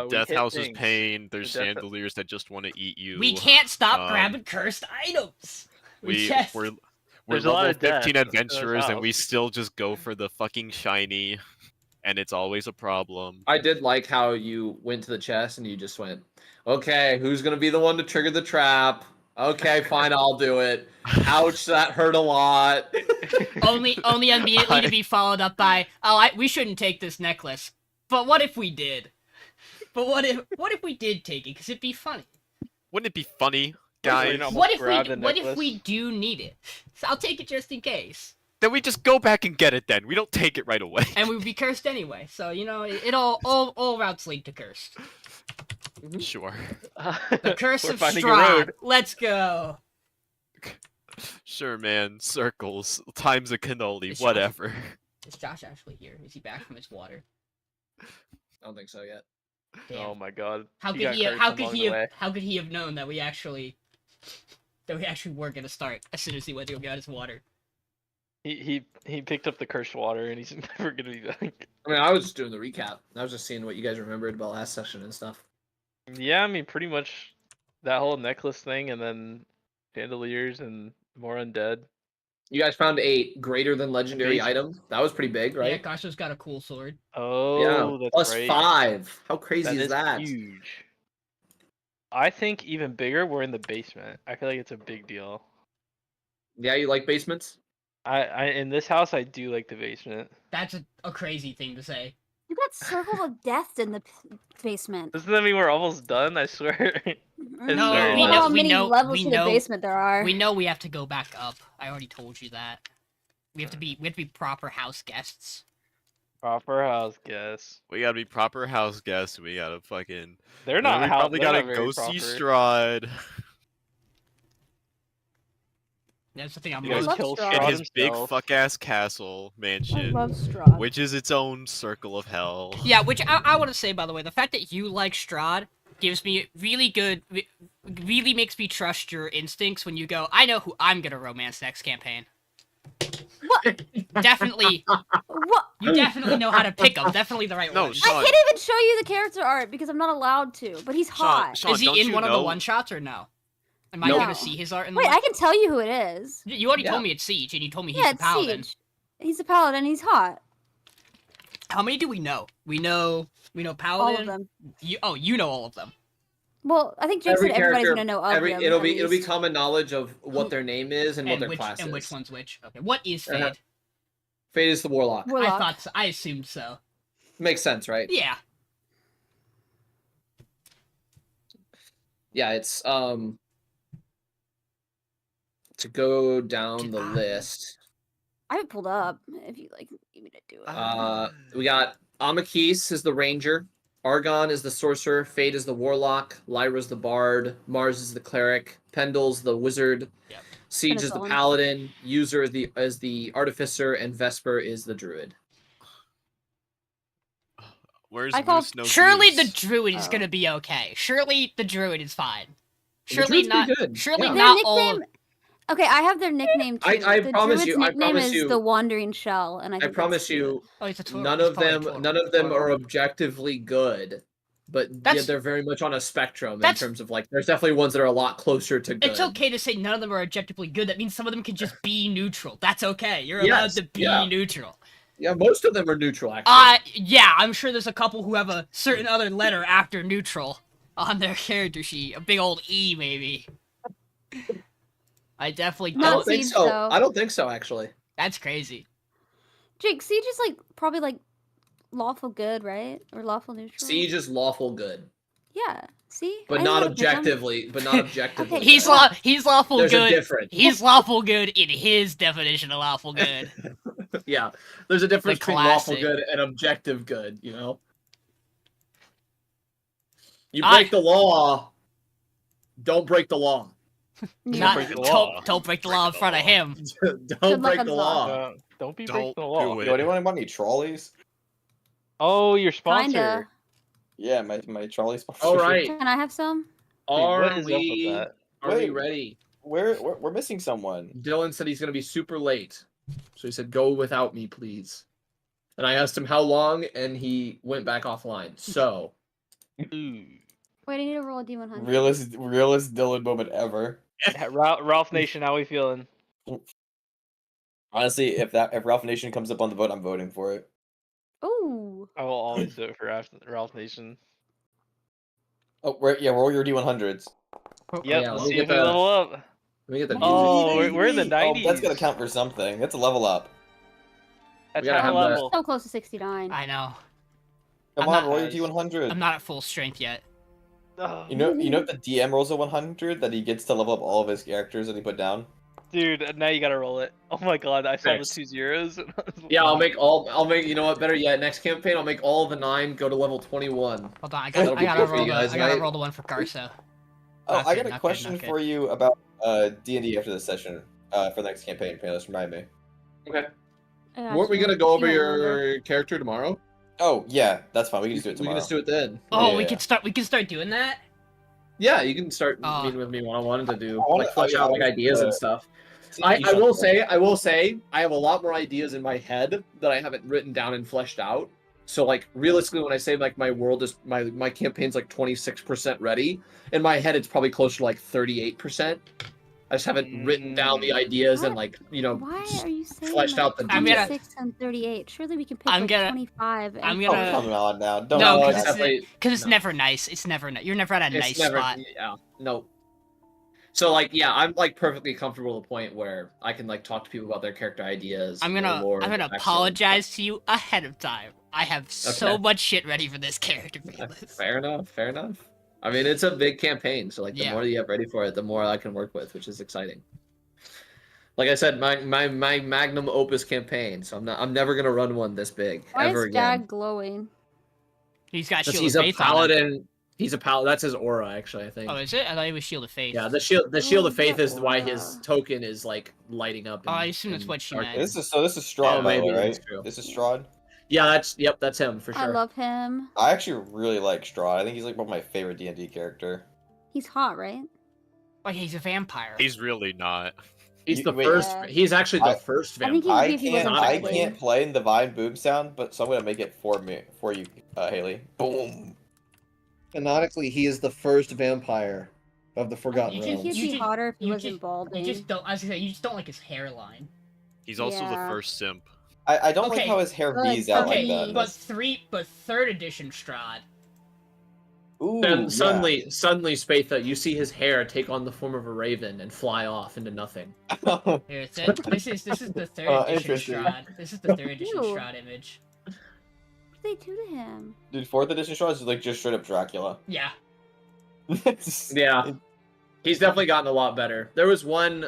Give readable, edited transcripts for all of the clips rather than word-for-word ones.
The death house is things. pain. There's The death- chandeliers that just want to eat you. We can't stop um, grabbing cursed items. We're There's a lot level of death 15 in this adventurers, and we house. still just go for the fucking shiny, and it's always a problem. I did like how you went to the chest and you just went, okay, who's gonna be the one to trigger the trap? Okay, fine, I'll do it. Ouch, that hurt a lot. only immediately to be followed up by, we shouldn't take this necklace. But what if we did? But what if we did take it? Because it'd be funny. Wouldn't it be funny, Wait, guys? no. What Almost if grab the we do need it? So I'll take it just in case. Then we just go back and get it. Then we don't take it right away. And we'd be cursed anyway. So you know, it all routes lead to cursed. Sure. The curse We're of finding a Strahd. road. Let's go. Sure, man. Circles times a cannoli. It's Whatever. Is Josh actually here? Is he back from his water? I don't think so yet. Damn. Oh my god. How He could got he? cursed How could along he the have? way. How could he have known that we actually were gonna start as soon as he went to go get his water? He picked up the cursed water and he's never gonna be back. I mean, I was just doing the recap. I was just seeing what you guys remembered about last session and stuff. Yeah, I mean pretty much that whole necklace thing and then chandeliers and more undead. You guys found a greater than legendary Amazing. item. That was pretty big, Yeah, right? Karso's got a cool sword. Oh, Yeah. that's Plus right. 5. How crazy That is that? huge. I think even bigger, we're in the basement. I feel like it's a big deal. Yeah, you like basements? I in this house I do like the basement. That's a crazy thing to say. You got circle of death in the basement. Doesn't that mean we're almost done? I swear. No, very we low. know. how We many know. levels We to know. the basement there are. We know we have to go back up. I already told you that. We have to be proper house guests. Proper house guess. We gotta be proper house guests. We gotta fucking. They're not We house. probably they're gotta not go very see proper. Strahd. That's the thing I'm You guys love kill Strahd. In Strahd his big himself. fuck ass castle I mansion, love Strahd. which is its own circle of hell. Yeah, which I want to say, by the way, the fact that you like Strahd gives me really makes me trust your instincts when you go, I know who I'm gonna romance next campaign. What? Definitely, What? you definitely know how to pick them. Definitely the right No, one. I Sean, can't even show you the character art because I'm not allowed to. But he's hot. Sean, Is he don't in you one of the know- one shots or no? Am I No. gonna see his art in the Wait, one? I can tell you who it is. You already Yeah. told me it's Siege, and you told me he's Yeah, the it's paladin. Siege. He's a paladin. He's hot. How many do we know? We know All paladin. of them. You know all of them. Well, I think Jake said everybody's gonna know of them. It'll at be least. common knowledge of what their name is and what their which class and is. which one's which. Okay, what is Fade? Uh-huh. Fate is the warlock. I Warlock. thought so. I assumed so. Makes sense, right? Yeah. Yeah, it's to go down the Get list. I have it pulled up. If you like, need me to do it. We got Amakis is the ranger, Argon is the sorcerer, Fate is the warlock, Lyra's the bard, Mars is the cleric, Pendle's the wizard, Yep. Siege is the Penicillin. paladin, User is the artificer, and Vesper is the druid. Where's I call- Moose No Surely Goose? the druid is Oh. gonna be okay. Surely the druid is fine. The Surely druid's not. pretty good, Surely yeah. Their not all. nickname. Okay, I have their nickname too. I the promise druid's you- I nickname promise is you- the Wandering Shell, and I I think promise that's you, Oh, he's a Toro. none He's of probably a them Toro. none of them Toro. are objectively good, but yeah, That's- they're very much on a spectrum in That's- terms of like there's definitely ones that are a lot closer to good. It's okay to say none of them are objectively good. That means some of them can just be neutral. That's okay. You're allowed Yes, to be yeah. neutral. Yeah, most of them are neutral actually. Yeah, I'm sure there's a couple who have a certain other letter after neutral on their character sheet. A big old E, maybe. I definitely I Not don't think Siege, so. though. I don't think so actually. That's crazy. Jake, Siege is like probably like lawful good, right? Or lawful neutral. Siege is lawful good, Yeah. See. but I not know what they're objectively. But not objectively. Okay, He's good. he's lawful There's a good. difference. He's lawful good in his definition of lawful good. Yeah, there's a difference The between lawful classic. good and objective good. You know, you I- break the law. Don't break the law. Not, break the law. don't break the law in front of him. Don't luck break on the the law. law. Don't be Don't breaking the law. do it. Yo, anyone want any trolleys? Oh, your sponsor. Kinda. Yeah, my trolley sponsor. All right, Can I have some? are what is up with we? that? Are we Wait. ready? We're missing someone. Dylan said he's gonna be super late, so he said, "Go without me, please." And I asked him how long, and he went back offline. So, Ooh. Wait, I need to roll a D100. Realist Dylan moment ever. Yeah, Ralph Nation, how we feeling? Honestly, if Ralph Nation comes up on the vote, I'm voting for it. Ooh. I will always vote for Ralph Nation. Oh, roll your D100s. Yep, yeah, let's let me see if get we the- level up. Let me get the. Oh, Vinny, we're in the Vinny. 90s. Oh, that's gonna count for something. That's a level up. That's We gotta half a have the- level. So close to 69. I know. Come I'm on, not- roll your Guys. D100. I'm not at full strength yet. Oh, You know if the DM rolls a 100, that he gets to level up all of his characters that he put down. dude, now you gotta roll it. Oh my god, I saw the Fixed. 2 zeros. And I was Yeah, I'll like, make. You know what? Better yet, next campaign I'll make all of the 9 go to level 21. Hold on, I That'll be gotta good for roll you the guys, I gotta right? roll the one for Karso. Oh, Not I good, got a not good, question not good. for you about D&D after this session. For the next campaign, Payneless, remind me. Okay. I got Weren't we you. gonna go over You don't remember. your character tomorrow? Oh yeah, that's fine. We can just do it We tomorrow. can just do it then. Oh, Yeah. we can start doing that. Yeah, you can start Oh. meeting with me one-on-one to do I wanna- like flesh oh, yeah, out I like was, ideas and stuff. I Each will other. say, I have a lot more ideas in my head that I haven't written down and fleshed out. So like realistically, when I say like my world is my campaign's like 26% ready, in my head it's probably closer to like 38%. I just haven't written down the ideas and What? like you know Why are you saying fleshed like out the I'm gonna- 26 and 38? Surely we can pick I'm like gonna- 25. And I'm Oh, gonna- come on now. Don't No, do because that. it's no. never nice. It's never you're never at a It's nice never, spot. yeah, no. So like yeah, I'm like perfectly comfortable to the point where I can like talk to people about their character ideas. I'm their gonna lore, I'm gonna backstory. apologize to you ahead of time. I have so Okay. much shit ready for this character. Fair enough. Fair enough. I mean, it's a big campaign, so like the Yeah. more you have ready for it, the more I can work with, which is exciting. Like I said, my magnum opus campaign. So I'm never gonna run one this big Why ever is again. Dag glowing? He's got Because shield he's of a faith on him. paladin. He's a paladin. That's his aura, actually. I think. Oh, is it? I thought he was shield of faith. Yeah, the shield of faith is why his Aura. token is like lighting up. Oh, I assume that's in what she dark- meant. This is Strahd, Oh, by the maybe, way, that's right? true. This is Strahd. Yeah, that's him for sure. I love him. I actually really like Strahd. I think he's like one of my favorite D&D character. He's hot, right? Oh, yeah, he's a vampire. He's really not. He's the Wait, first. Yeah. He's actually the I- first I think vampire. he would be if he wasn't I balding. can't play in Divine Boom Sound, but so I'm gonna make it for you, Haley. Boom. Canonically, he is the first vampire of the Forgotten You I think just- he'd Realms. you be just- hotter if he you wasn't just- balding. You just don't. I was gonna say you just don't like his hairline. He's also the Yeah. first simp. I don't like Okay. how his hair Good V's out Okay, like that. but third edition Strahd. Ooh, Then yeah. suddenly, Spatha, you see his hair take on the form of a raven and fly off into nothing. Here, it's it. This is the third edition Interesting. Strahd. This is the third edition Ew. Strahd image. What did they do to him? Dude, 4th edition Strahd is like just straight up Dracula. Yeah. Yeah, he's definitely gotten a lot better. There was one,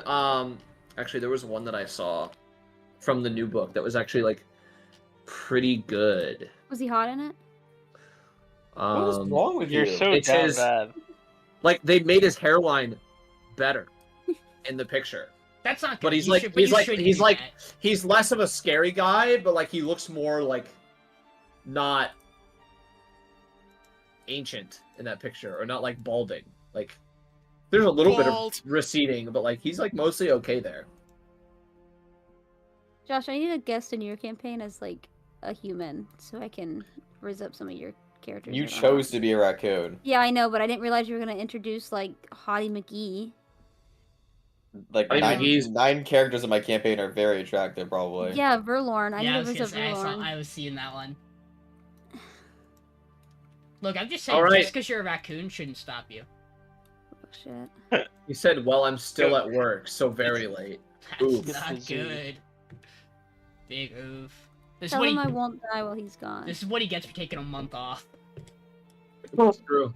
actually, there was one that I saw from the new book that was actually like pretty good. Was he hot in it? What is wrong with You're you? so It's down his- bad. Like they made his hairline better in the picture. That's not good. But he's You like- should- but he's you like- shouldn't he's do like- that. He's less of a scary guy, but like he looks more like not ancient in that picture, or not like balding. Like there's a little bit Bald. of receding, but like he's like mostly okay there. Josh, I need a guest in your campaign as like a human, so I can raise up some of your characters. You that are chose hot. to be a raccoon. Yeah, I know, but I didn't realize you were gonna introduce like Hottie McGee. Like I mean, he's- nine characters in my campaign are very attractive, probably. Yeah, Verlorn. I Yeah, I need was to raise gonna up say, Verlorn. I was seeing that one. Look, I'm just saying, All right. just because you're a raccoon shouldn't stop you. Oh, shit. He said, "Well, I'm still at work, so very late." That's Oof. not This is- good. Big oof. This is Tell what him I he. won't die while he's gone. This is what he gets for taking a month off. It's true.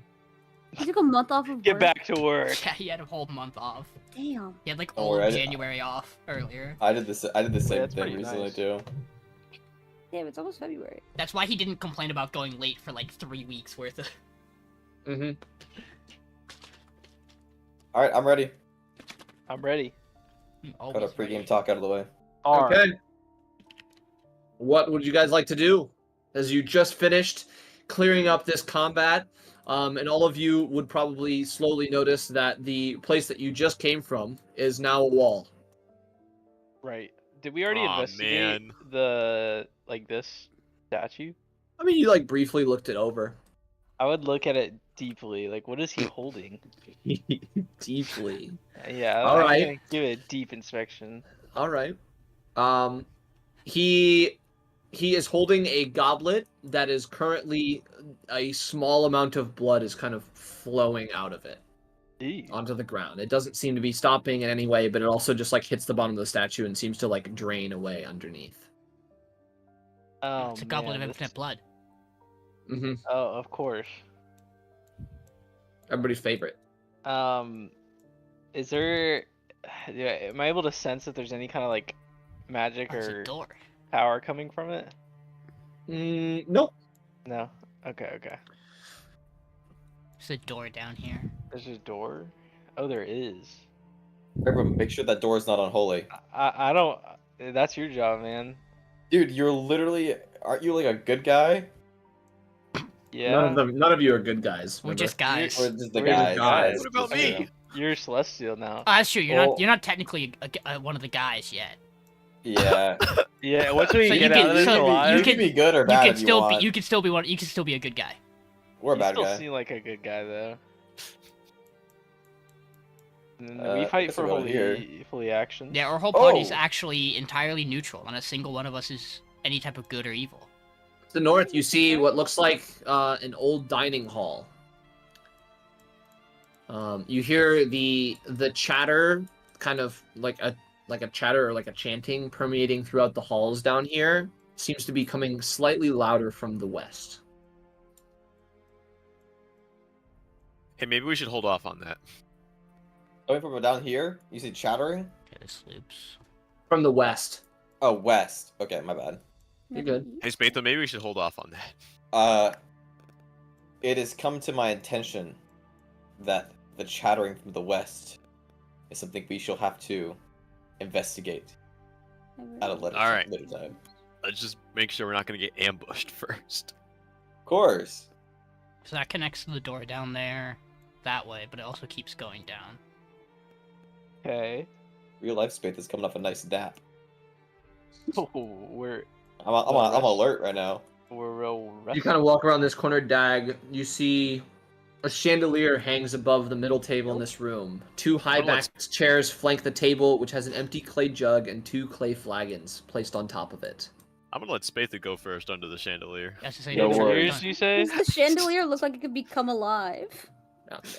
He took a month off of Get work. back to work. Yeah, he had a whole month off. Damn. He had like Don't all worry, of I- January off earlier. I did the same that's thing pretty recently nice. too. Damn, it's almost February. That's why he didn't complain about going late for like 3 weeks worth of. Mm-hmm. All right, I'm ready. I'm ready. Got a Always pregame ready. talk out of the way. Okay. What would you guys like to do? As you just finished clearing up this combat, and all of you would probably slowly notice that the place that you just came from is now a wall. Right. Did we already Aw, investigate man. the this statue? I mean, you like briefly looked it over. I would look at it deeply. Like, what is he holding? Deeply. Yeah, All I'm right. gonna give it a deep inspection. All right. He is holding a goblet that is currently a small amount of blood is kind of flowing out of it Ew. onto the ground. It doesn't seem to be stopping in any way, but it also just like hits the bottom of the statue and seems to like drain away underneath. Oh, It's a goblet man, of infinite blood. Mm-hmm. Oh, of course. Everybody's favorite. Is there? Yeah, am I able to sense if there's any kind of like magic There's or a door. power coming from it? Nope. No. Okay. There's a door down here. There's a door. Oh, there is. Everyone, make sure that door's not unholy. I don't. That's your job, man. Dude, you're literally. Aren't you like a good guy? Yeah. None of you are good guys. We're remember? just guys. Or just the We're just guys? guys. What about Just, you me? know. You're celestial now. Oh, that's true. Well- You're not technically one of the guys yet. Yeah. Yeah. Once we So you get can- out of this so alive, You can be good or You bad can if you still want. be. You can still be one. You can still be a good guy. We're a you bad still guy. seem like a good guy though. And I we fight guess for we'll go here. holy actions. Yeah, our whole party's Oh. actually entirely neutral. Not a single one of us is any type of good or evil. To the north, you see what looks like an old dining hall. You hear the chatter, kind of like a chatter or like a chanting permeating throughout the halls down here. Seems to be coming slightly louder from the west. Hey, maybe we should hold off on that. Coming from down here, you see chattering? Okay, this loops. From the west. Oh, west. Okay, my bad. You're good. Hey, Spatha, maybe we should hold off on that. It has come to my attention that the chattering from the west is something we shall have to investigate at a later, All right. later time. Let's just make sure we're not going to get ambushed first. Of course. So that connects to the door down there, that way, but it also keeps going down. Okay. Real life Spatha is coming off a nice dap. Oh, we're I'm alert right now. real. You kind of walk around this corner, Dag. You see a chandelier hangs above the middle table in this room. Two high-backed chairs flank the table, which has an empty clay jug and two clay flagons placed on top of it. I'm going to let Spatha go first under the chandelier. That's to say, No that's worries. Yours, you say? Does the chandelier look like it could become alive?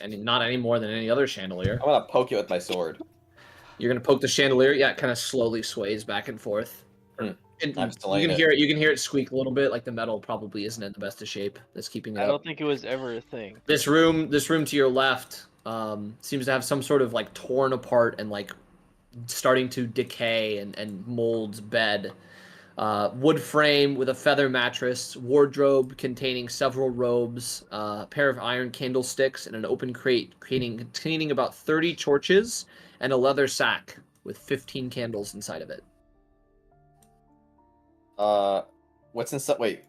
Not any more than any other chandelier. I'm gonna poke it with my sword. You're gonna poke the chandelier. Yeah, it kind of slowly sways back and forth. Hmm. And I'm you slaying can it. hear it. You can hear it squeak a little bit. Like the metal probably isn't in the best of shape. That's keeping it I up. don't think it was ever a thing. This room to your left, seems to have some sort of like torn apart and like starting to decay and mold bed. Wood frame with a feather mattress, wardrobe containing several robes, a pair of iron candlesticks, and an open crate containing about 30 torches and a leather sack with 15 candles inside of it. What's inside? Wait,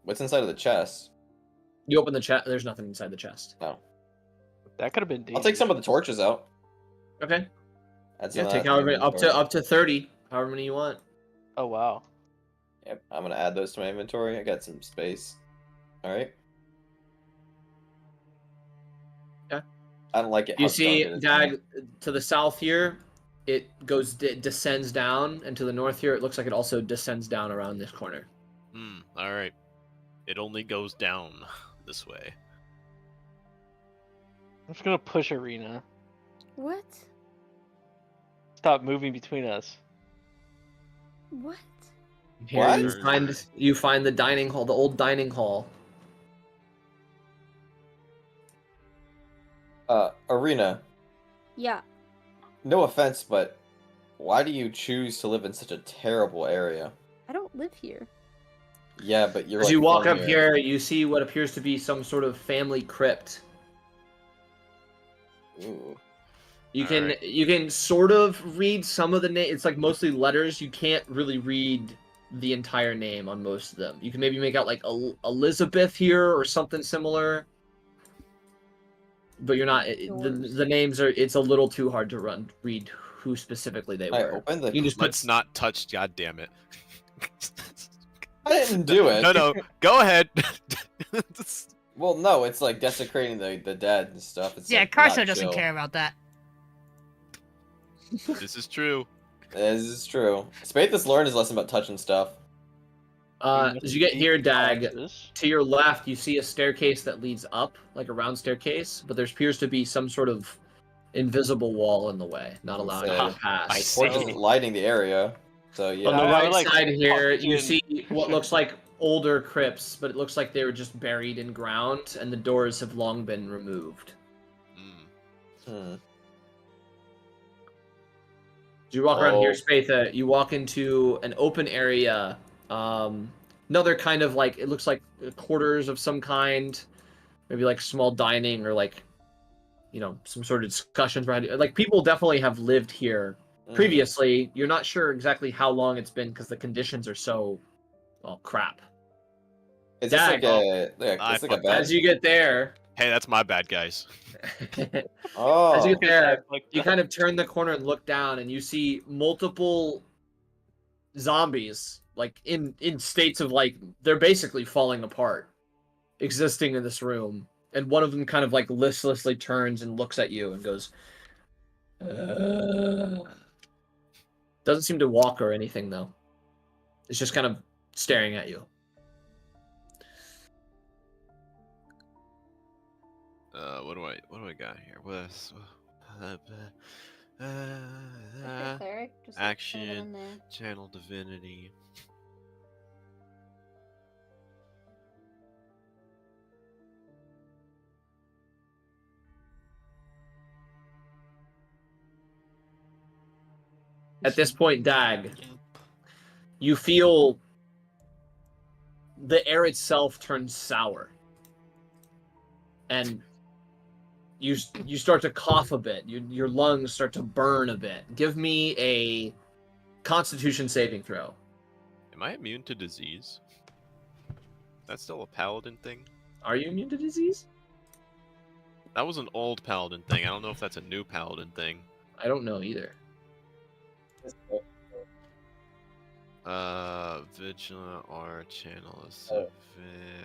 what's inside of the chest? You open the chest. There's nothing inside the chest. No. That could have been. I'll take some of the torches out. Okay. Add Yeah, some of take that however to my up inventory. to 30, however many you want. Oh wow. Yep, I'm gonna add those to my inventory. I got some space. All right. Yeah. I don't like it. You how see, dark it is. Dag, to the south here, it goes descends down, and to the north here, it looks like it also descends down around this corner. All right. It only goes down this way. I'm just gonna push Arena. What? Stop moving between us. What? Here What? you find the dining hall, the old dining hall. Arena. Yeah. No offense, but why do you choose to live in such a terrible area? I don't live here. Yeah, but you're. As like, you walk from up here, you see what appears to be some sort of family crypt. Ooh. You Alright. can sort of read some of the name. It's like mostly letters. You can't really read the entire name on most of them. You can maybe make out like Elizabeth here or something similar. But you're not. The names are. It's a little too hard to read who specifically they I were. opened the. You can just Let's put. not touch, God damn it. I didn't do it. No, go ahead. Well, no, it's like desecrating the dead and stuff. It's Yeah, like, Karso not doesn't chill. care about that. This is true. This is true. Spatha's learned his lesson about touching stuff. As you get here, Dag, This. to your left, you see a staircase that leads up, like a round staircase, but there appears to be some sort of invisible wall in the way, not allowing you to pass. I The see. torch isn't lighting the area, so yeah. On the I right would like side here, talk you in see what looks perspective. like older crypts, but it looks like they were just buried in ground, and the doors have long been removed. Mm. As you walk around here, Oh. Spatha, you walk into an open area. Another kind of like, it looks like quarters of some kind, maybe like small dining or like, you know, some sort of discussions around it. Like people definitely have lived here previously. You're not sure exactly how long it's been because the conditions are so, well, crap. Is this like a I it's like a fucked bed? As you get there, Hey, that's my bad, guys. Oh, as you get there, Like you kind of turn the corner and look down, and you see multiple zombies, like in states of like they're basically falling apart, existing in this room. And one of them kind of like listlessly turns and looks at you and goes, doesn't seem to walk or anything though. It's just kind of staring at you. What do I got here? What's Cleric, just action. throw them in there. channel divinity? At this point, Dag, you feel the air itself turns sour. And you start to cough a bit. Your lungs start to burn a bit. Give me a Constitution saving throw. Am I immune to disease? That's still a paladin thing? Are you immune to disease? That was an old paladin thing. I don't know if that's a new paladin thing. I don't know either. Vigilant or channel of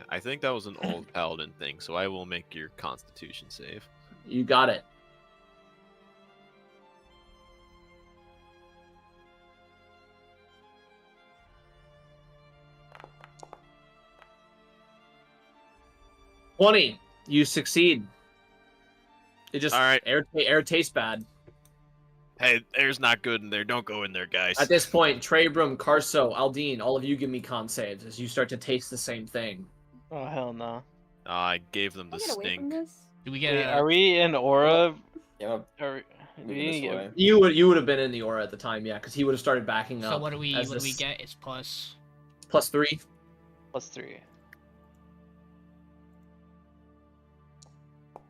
I think that was an old paladin thing, so I will make your Constitution save. You got it. $20. You succeed. It just All right. air tastes bad. Hey, air's not good in there. Don't go in there, guys. At this point, Trebrum, Karso, Aldiyn, all of you give me con saves as you start to taste the same thing. Oh hell no. I gave them the Can I get away from stink. this? Do we Wait, get are we in aura? yeah, Are moving we this get- way. You would have been in the aura at the time, yeah, because he would have started backing up. So what do we as get? It's plus. +3. +3.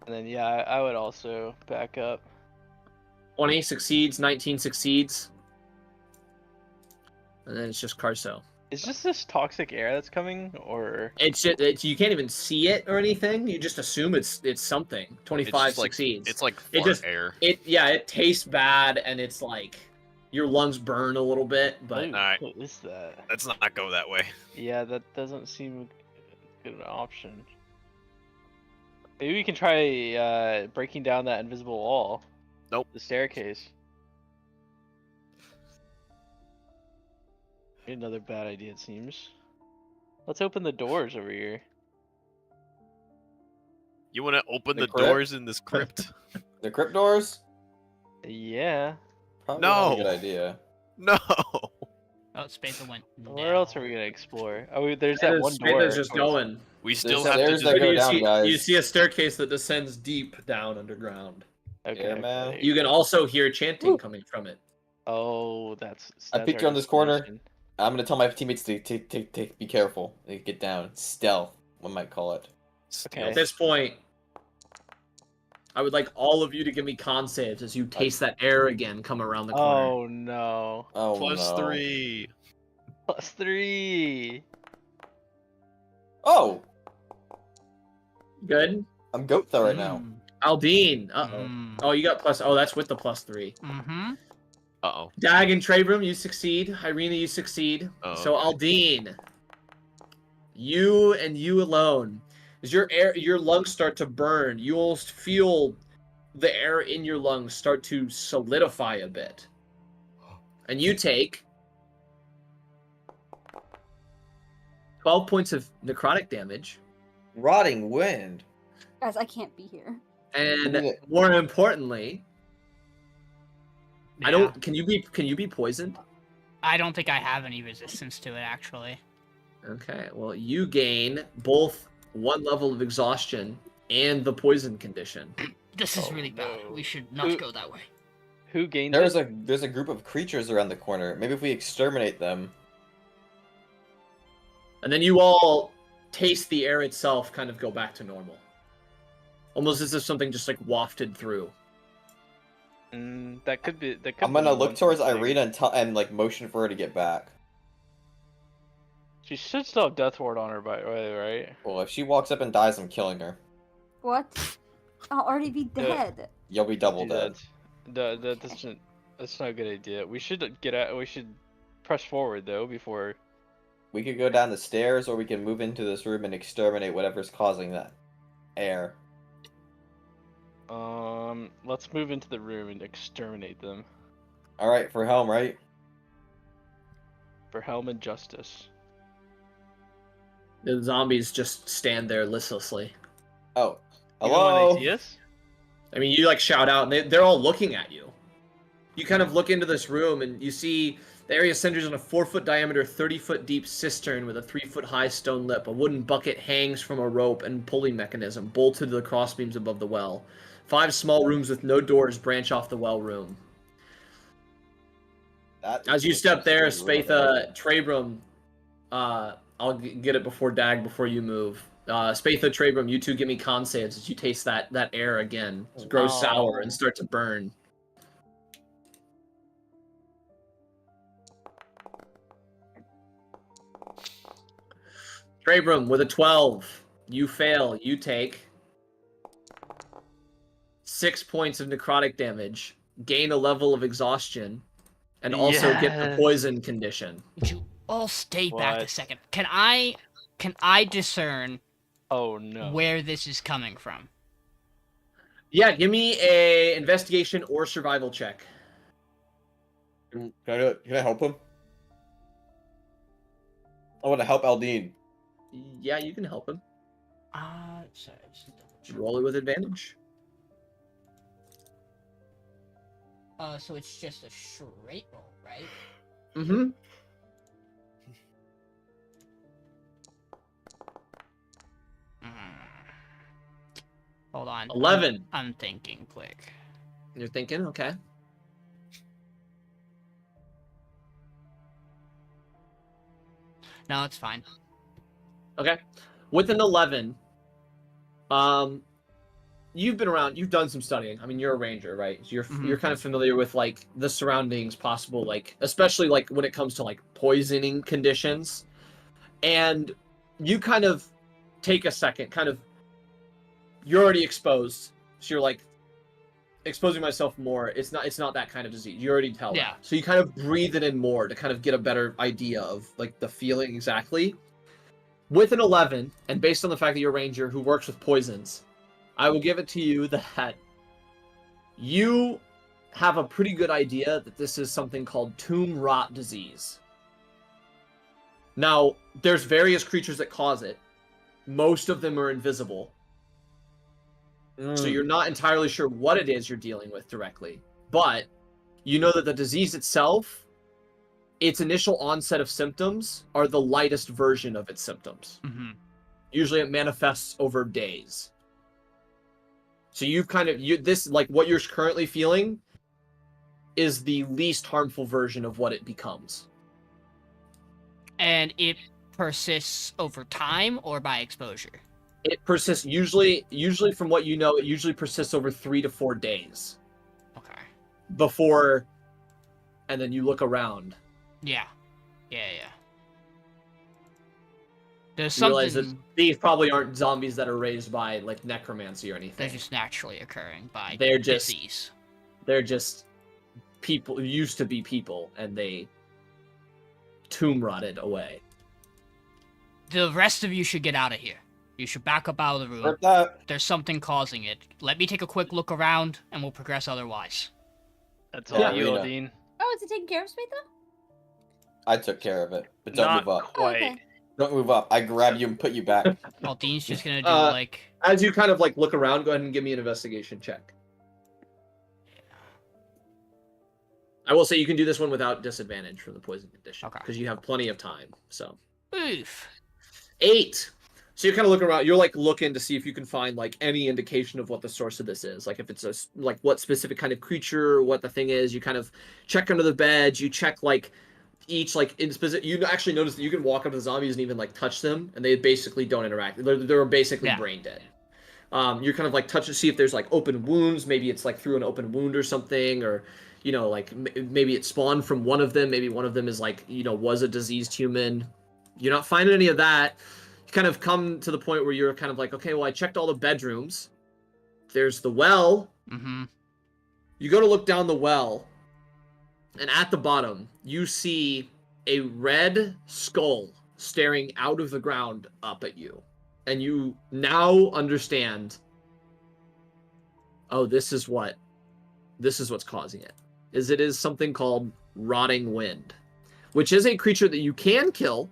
And then yeah, I would also back up. 20 succeeds, 19 succeeds. And then it's just Karso. Is just this toxic air that's coming, or It's just, you can't even see it or anything. You just assume it's something. 25 just like- succeeds. It's like It fart just- air. It tastes bad and it's like your lungs burn a little bit, but Ooh, Alright. what is that? Let's not go that way. Yeah, that doesn't seem a good option. Maybe we can try breaking down that invisible wall. Nope. The staircase. Another bad idea, it seems. Let's open the doors over here. You want to open The the crypt? doors in this crypt? The crypt doors? Yeah. Probably not a good No. idea. No. Oh, Spatha went. Where else are we down. gonna explore? Oh, there's that one door. Spatha's just going. We still There's have to stairs just that go you, down, see, guys. you see a staircase that descends deep down underground. Okay. Yeah, man. You can also hear chanting coming from it. Oh, that's. I that's peeked our around this corner. destination. I'm gonna tell my teammates to be careful. They get down. Stealth, one might call it. Okay. At this point, I would like all of you to give me con saves as you taste that air again come around the corner. Oh no. Oh plus no. 3. +3. Oh, Good. I'm goat though right now. Aldiyn. Uh-oh. Mm. Oh, you got plus. Oh, that's with the +3. Mm-hmm. Uh-oh. Dag and Trebrum, you succeed. Irina, you succeed. Oh, So okay. Aldiyn, you and you alone As your lungs start to burn, you almost feel the air in your lungs start to solidify a bit. And you take 12 points of necrotic damage. Rotting wind. Guys, I can't be here. And more importantly, Yeah. can you be poisoned? I don't think I have any resistance to it, actually. Okay, well, you gain both 1 level of exhaustion and the poison condition. This is really bad. no. We should not go that way. Who gained There's it? a group of creatures around the corner. Maybe if we exterminate them. And then you all taste the air itself kind of go back to normal. Almost as if something just like wafted through. That could be. That could I'm gonna be look one towards thing. Irina and like motion for her to get back. She should still have death ward on her, by the way, right? Well, if she walks up and dies, I'm killing her. What? I'll already be dead. You'll be double Do dead. That's not a good idea. We should get out. We should press forward though before. We could go down the stairs, or we can move into this room and exterminate whatever's causing that air. Let's move into the room and exterminate them All right, for Helm, right? for Helm and justice. The zombies just stand there listlessly. Oh, Even when hello. they see us? I mean, you like shout out, and they're all looking at you. You kind of look into this room, and you see the area centers on a 4-foot diameter, 30-foot deep cistern with a 3-foot high stone lip. A wooden bucket hangs from a rope and pulley mechanism bolted to the crossbeams above the well. 5 small rooms with no doors branch off the well room. As you step there, Spatha, Trebrum, I'll get it before Dag, before you move. Spatha, Trebrum, you two give me con saves as you taste that air again. It grows sour and start to burn. Trebrum, with a 12, you fail. You take 6 points of necrotic damage, gain a level of exhaustion, and also get the Yes. poison condition. Would you all stay back a What? second? Can I discern Oh no. where this is coming from? Yeah, give me a investigation or survival check. Can I help him? I want to help Aldiyn. Yeah, you can help him. Sorry. Just double check. Roll it with advantage. So it's just a straight roll, right? Mm-hmm. Hold on. 11. I'm thinking quick. You're thinking, okay. No, it's fine. Okay. With an 11, you've been around, you've done some studying. I mean, you're a ranger, right? So you're kind of familiar with like the surroundings, possible like, especially like when it comes to like poisoning conditions. And you kind of take a second, kind of, you're already exposed. So you're like exposing myself more. It's not that kind of disease. You already tell Yeah. that. So you kind of breathe it in more to kind of get a better idea of like the feeling exactly. With an 11, and based on the fact that you're a ranger who works with poisons, I will give it to you that you have a pretty good idea that this is something called tomb rot disease. Now, there's various creatures that cause it. Most of them are invisible. So you're not entirely sure what it is you're dealing with directly. But you know that the disease itself, its initial onset of symptoms are the lightest version of its symptoms. Mm-hmm. Usually it manifests over days. So you've kind of, this, like what you're currently feeling is the least harmful version of what it becomes. And it persists over time or by exposure? It persists, usually from what you know, it usually persists over 3 to 4 days. Okay. Before, and then you look around. Yeah. There's You realize that something these probably aren't zombies that are raised by like necromancy or they're anything. just naturally occurring by They're just- disease. They're just people, used to be people, and they tomb rotted away. The rest of you should get out of here. You should back up out of the room. Rip that. There's something causing it. Let me take a quick look around, and we'll progress otherwise. That's Yeah, all you, Rena. Aldiyn. Oh, is it taking care of Spatha? I took care of it, but don't Not move up. Oh, quite. okay. Don't move up. I grab you and put you back. Aldiyn's just gonna do, like... As you kind of like look around, go ahead and give me an investigation check. I will say you can do this one without disadvantage from the poison condition. Okay. Because you have plenty of time, so. Oof. 8. So you're kind of looking around. You're like looking to see if you can find like any indication of what the source of this is. Like if it's like what specific kind of creature, what the thing is. You kind of check under the beds. You check like each like in specific. You actually notice that you can walk up to the zombies and even like touch them, and they basically don't interact. They're basically brain dead. You're kind of like touch to see if there's like open wounds. Maybe it's like through an open wound or something, or like maybe it spawned from one of them. Maybe one of them is like was a diseased human. You're not finding any of that. You kind of come to the point where you're kind of like, okay, well, I checked all the bedrooms. There's the well. Mm-hmm. You go to look down the well, and at the bottom, you see a red skull staring out of the ground up at you. And you now understand, oh, this is what's causing it. It is something called Rotting Wind, which is a creature that you can kill.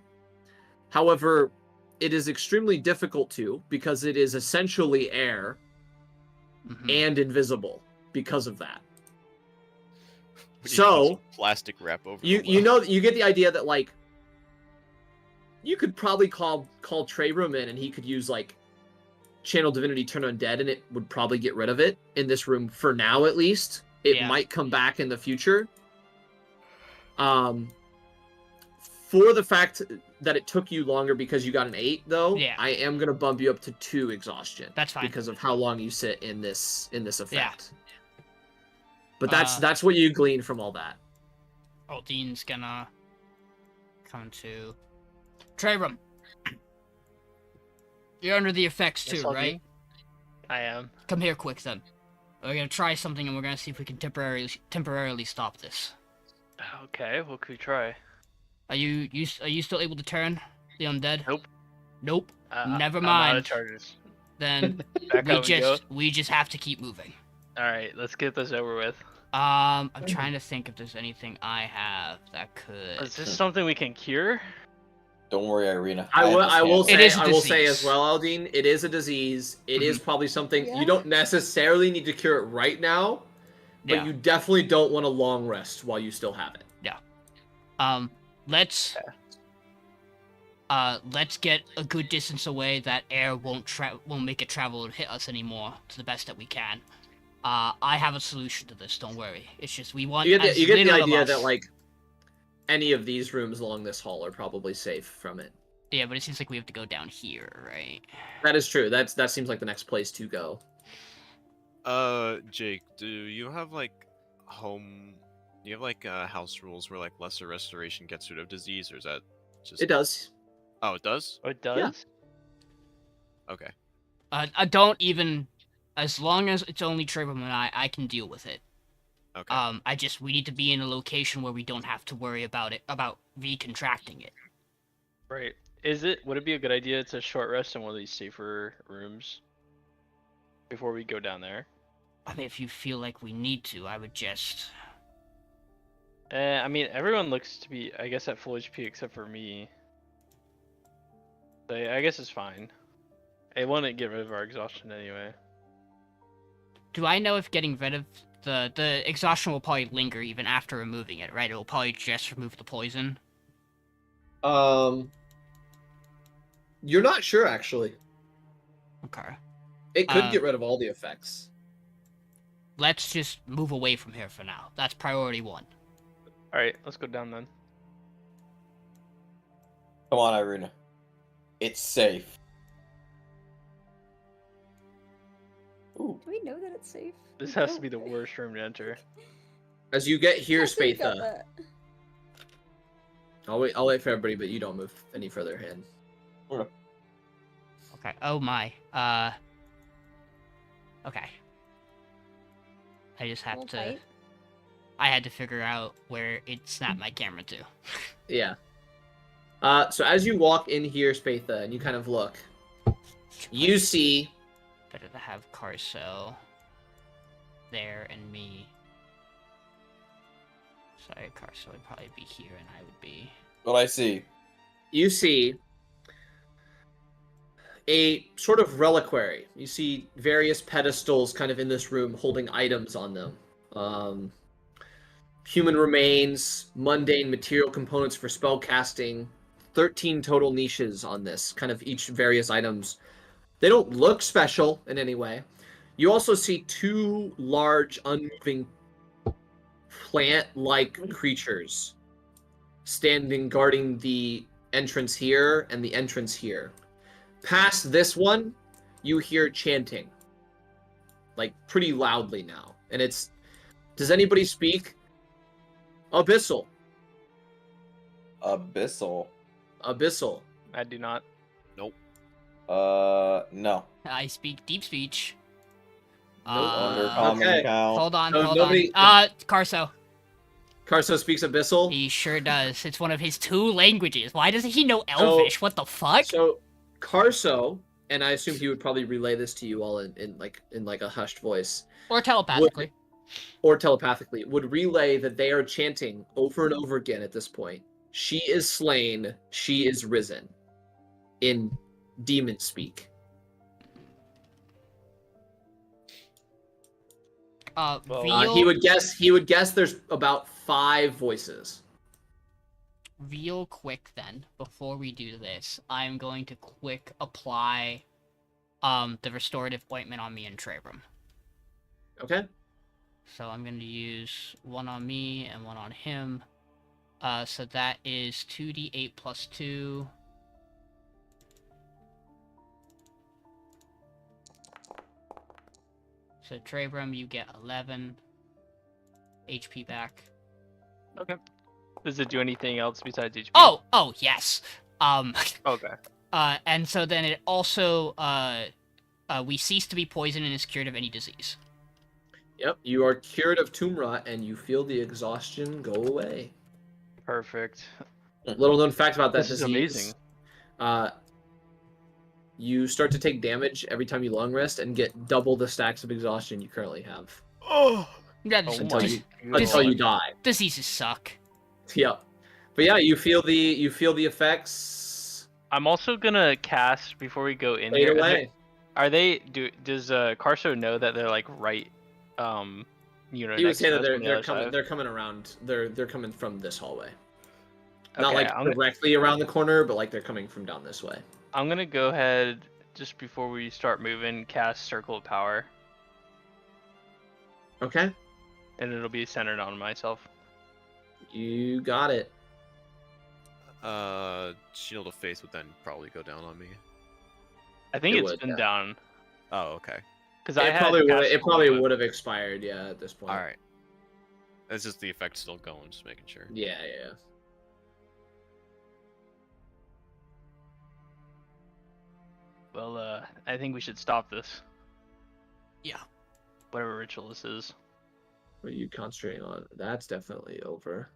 However, it is extremely difficult to, because it is essentially air and invisible because of that. We need to put So some plastic wrap over. you get the idea that like you could probably call Trebrum in, and he could use like Channel Divinity Turn Undead, and it would probably get rid of it in this room for now at least. It might come back in the future. For the fact that it took you longer because you got an 8, though, I am gonna bump you up to 2 exhaustion. That's fine. Because of how long you sit in this effect. Yeah. But that's what you glean from all that. Aldiyn's gonna come to Trebrum. You're under the effects too, right? I am. Come here quick then. We're gonna try something, and we're gonna see if we can temporarily stop this. Okay, what could we try? Are you still able to turn the undead? Nope. Never I'm mind. out of charges. Then Back out we go. we just have to keep moving. All right, let's get this over with. I'm trying to think if there's anything I have that could. Is this something we can cure? Don't worry, Irina. I will say disease. as well, Aldiyn, it is a disease. It is probably something you don't necessarily need to cure it right now, but you definitely don't want a long rest while you still have it. Yeah. Let's get a good distance away that air won't make it travel and hit us anymore to the best that we can. I have a solution to this. Don't worry. It's just we want. You get the idea that like any of these rooms along this hall are probably safe from it. Yeah, but it seems like we have to go down here, right? That is true. That seems like the next place to go. Jake, do you have like home? Do you have like house rules where like lesser restoration gets rid of disease, or is that just? It does. Oh, it does. Oh, it does. Yeah. Okay. I don't even. As long as it's only Trebrum and I can deal with it. Okay. We need to be in a location where we don't have to worry about recontracting it. Right. Would it be a good idea to short rest in one of these safer rooms before we go down there? I mean, if you feel like we need to, I would just. I mean, everyone looks to be, I guess, at full HP except for me. So I guess it's fine. It wouldn't get rid of our exhaustion anyway. Do I know if getting rid of the exhaustion will probably linger even after removing it, right? It will probably just remove the poison. You're not sure actually. Okay. It could get rid of all the effects. Let's just move away from here for now. That's priority 1. All right, let's go down then. Come on, Irina. It's safe. Do we know that it's safe? This has to be the worst room to enter. As you get here, I think we got Spatha. that. I'll wait for everybody, but you don't move any further ahead. Okay. Oh my. Okay. I just have Hold to. tight. I had to figure out where it snapped my camera to. Yeah. So as you walk in here, Spatha, and you kind of look, You see Better to have Karso there and me. Sorry, Karso would probably be here and I would be... What I see. you see a sort of reliquary. You see various pedestals kind of in this room holding items on them. Human remains, mundane material components for spell casting, 13 total niches on this, kind of each various items. They don't look special in any way. You also see 2 large, unmoving plant-like creatures standing guarding the entrance here and the entrance here. Past this one, you hear chanting, like pretty loudly now. And it's, does anybody speak Abyssal? Abyssal. Abyssal. I do not. No. I speak deep speech. Under common okay. count. Hold on, So hold nobody- on. Karso. Karso speaks Abyssal. He sure does. It's one of his 2 languages. Why doesn't he know Elvish? What the fuck? So Karso, and I assume he would probably relay this to you all in like a hushed voice, Or telepathically. or telepathically, would relay that they are chanting over and over again at this point. She is slain, she is risen. In demon speak. Real, He would guess there's about 5 voices. real quick then, before we do this, I'm going to quick apply the restorative ointment on me and Trebrum. Okay. So I'm going to use 1 on me and 1 on him. So that is 2d8 plus 2. So Trebrum, you get 11 HP back. Okay. Does it do anything else besides HP? Oh, yes. Okay. And so then it also, we cease to be poisoned and is cured of any disease. Yep, you are cured of tomb rot and you feel the exhaustion go away. Perfect. Little known fact about that This is disease. amazing. You start to take damage every time you long rest and get double the stacks of exhaustion you currently have Oh, Yeah, Oh until my you, God. until you die. diseases suck. Yep. But yeah, you feel the effects I'm also gonna cast before we go in fade here. away. Does Karso know that they're like right He would next say to that us on the other side? they're coming around. They're coming from this hallway. Okay, Not like I'm gonna- directly around the corner, but like they're coming from down this way. I'm gonna go ahead just before we start moving, cast Circle of Power, Okay. and it'll be centered on myself. You got it. Shield of Faith would then probably go down on me. I think It it's would, been yeah. down Oh, okay. because It probably would have expired, yeah, at this point. All right. It's just the effect's still going, just making sure. Yeah, yeah. Well, I think we should stop this. Yeah. Whatever ritual this is. What are you concentrating on? That's definitely over.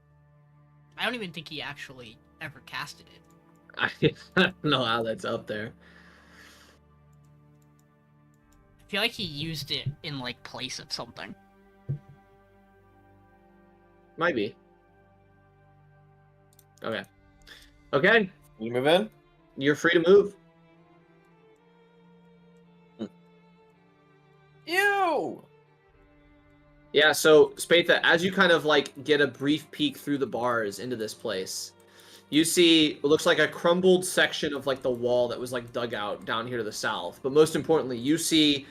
I don't even think he actually ever casted it. I don't know how that's up there. I feel like he used it in, like, place of something. Might be. Okay. Okay. You move in? You're free to move. You! Yeah, so Spatha, as you kind of like get a brief peek through the bars into this place, you see what looks like a crumbled section of like the wall that was like dug out down here to the south. But most importantly, you see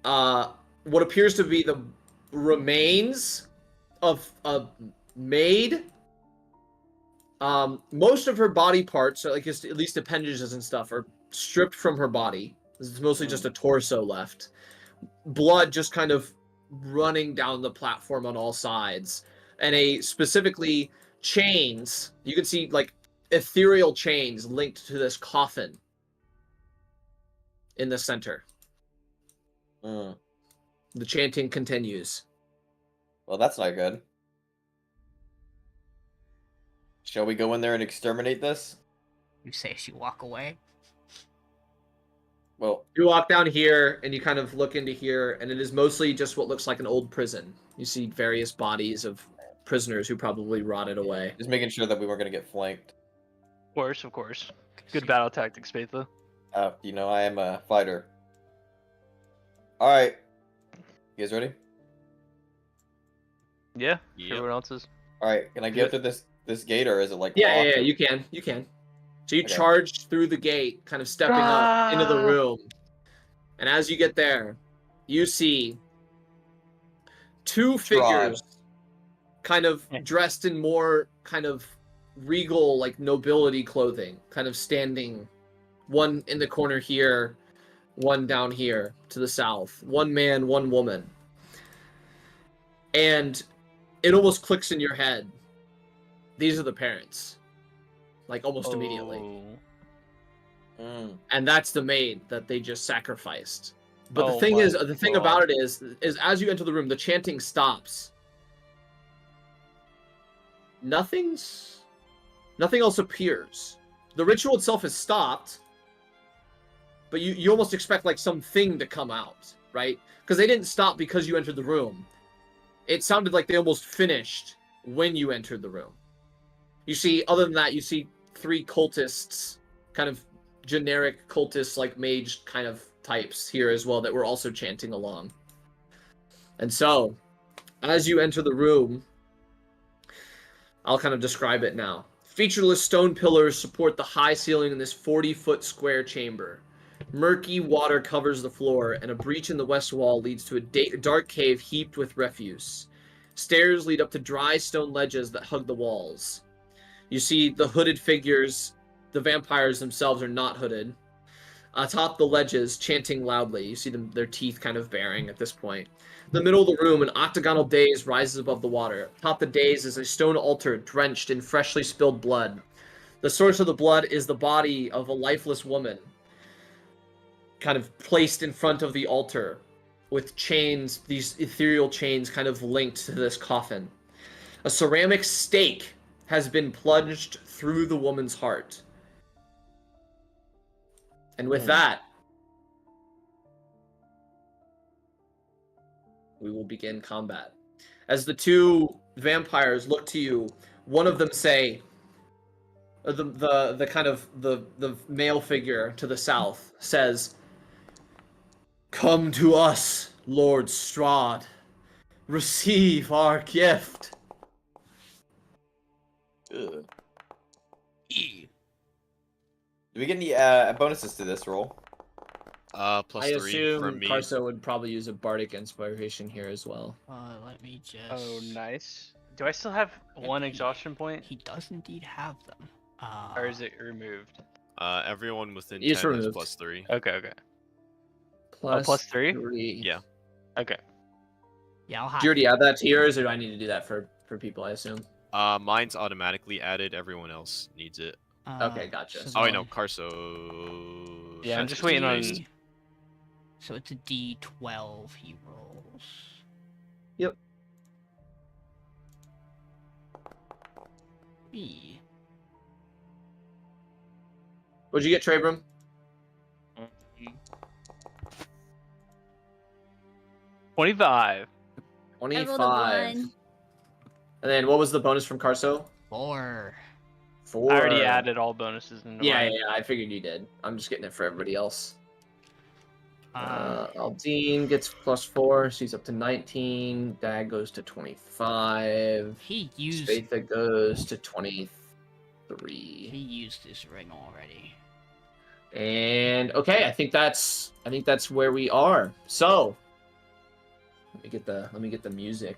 what appears to be the remains of a maid. Most of her body parts, like at least appendages and stuff, are stripped from her body. It's mostly just a torso left. Blood just kind of running down the platform on all sides, and specifically chains. You can see like ethereal chains linked to this coffin in the center. Mm. The chanting continues. Well, that's not good. Shall we go in there and exterminate this? You say as you walk away. Well, You walk down here and you kind of look into here, and it is mostly just what looks like an old prison. You see various bodies of prisoners who probably rotted away. just making sure that we weren't gonna get flanked. Of course. Good battle tactics, Spatha. You know, I am a fighter. All right, you guys ready? Yeah. Yep. Everyone else is. All right, can I get through this gate, or is it like Yeah, locked, yeah, or- you can. So you Okay. charge through the gate, kind of stepping up into the room. And as you get there, you see two figures kind of dressed in more kind of regal, like nobility clothing, kind of standing, one in the corner here, one down here to the south. One man, one woman. And it almost clicks in your head. These are the parents. Like almost immediately. And that's the maid that they just sacrificed. But the thing about it is as you enter the room, the chanting stops. Nothing else appears. The ritual itself has stopped, but you almost expect like something to come out, right? Because they didn't stop because you entered the room. It sounded like they almost finished when you entered the room. You see, other than that, you see 3 cultists, kind of generic cultists, like mage kind of types here as well, that were also chanting along. And so, as you enter the room, I'll kind of describe it now. Featureless stone pillars support the high ceiling in this 40-foot square chamber. Murky water covers the floor, and a breach in the west wall leads to a dark cave heaped with refuse. Stairs lead up to dry stone ledges that hug the walls. You see the hooded figures. The vampires themselves are not hooded. Atop the ledges, chanting loudly. You see their teeth kind of baring at this point. In the middle of the room, an octagonal dais rises above the water. Atop the dais is a stone altar drenched in freshly spilled blood. The source of the blood is the body of a lifeless woman, kind of placed in front of the altar, with chains, these ethereal chains kind of linked to this coffin. A ceramic stake has been plunged through the woman's heart. And with that, we will begin combat. As the 2 vampires look to you, one of them say, the kind of the male figure to the south says, "Come to us, Lord Strahd. Receive our gift." Ugh. Do we get any bonuses to this roll? +3 I assume from me. Karso would probably use a bardic inspiration here as well. Let me just. Oh, nice. Do I still have 1 exhaustion point? He does indeed have them. Or is it removed? Everyone within It's 10 is removed. Okay. +3. Plus 3? 3. Yeah. Okay. Yeah, I'll Do have. you already add that to yours, or do I need to do that for people, I assume? Mine's automatically added. Everyone else needs it. Okay, gotcha. Oh, I know. Karso. Yeah, I'm just Francis waiting on- based. So it's a D12 he rolls. Yep. E. What'd you get, Trebrum? 25. I rolled a 25. 1. And then what was the bonus from Karso? 4. 4. I already added all bonuses into Yeah, mine. yeah, I figured you did. I'm just getting it for everybody else. Uh, Aldiyn gets +4, so he's up to 19. Dag goes to 25. he used. Spatha goes to 23. He used his ring already. And okay, I think that's where we are. So let me get the music.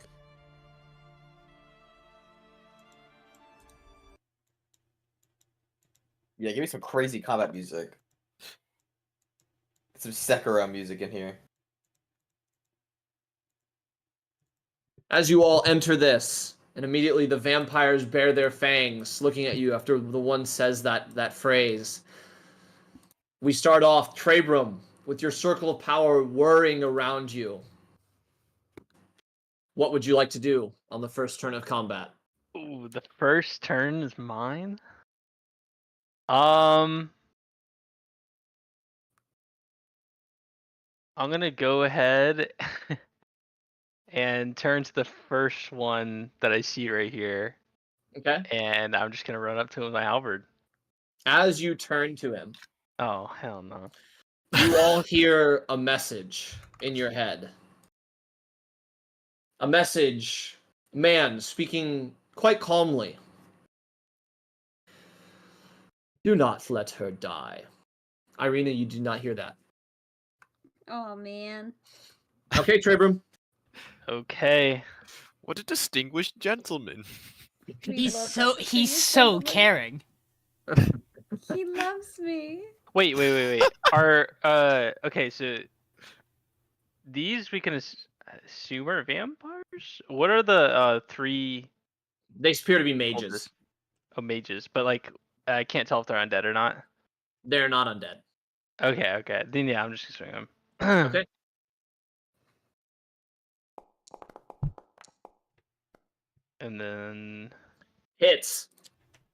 Yeah, give me some crazy combat music. Get some Sekiro music in here. As you all enter this, and immediately the vampires bare their fangs, looking at you after the one says that phrase. We start off, Trebrum, with your circle of power whirring around you. What would you like to do on the first turn of combat? Ooh, the first turn is mine? I'm gonna go ahead and turn to the first one that I see right here, Okay. and I'm just gonna run up to him with my halberd. As you turn to him, Oh hell no! you all hear a message in your head. A message, man speaking quite calmly. Do not let her die. Irina, you do not hear that. Oh man. Okay, Trebrum. Okay. What a distinguished gentleman. We He's love so that he's distinguished so gentleman. caring. He loves me. Wait. Are okay, so these we can assume are vampires? What are the three They appear to be mages. cultists? Oh, mages, but like I can't tell if they're undead or not. They're not undead. Okay. Then yeah, I'm just assuming them. Okay. And then Hits.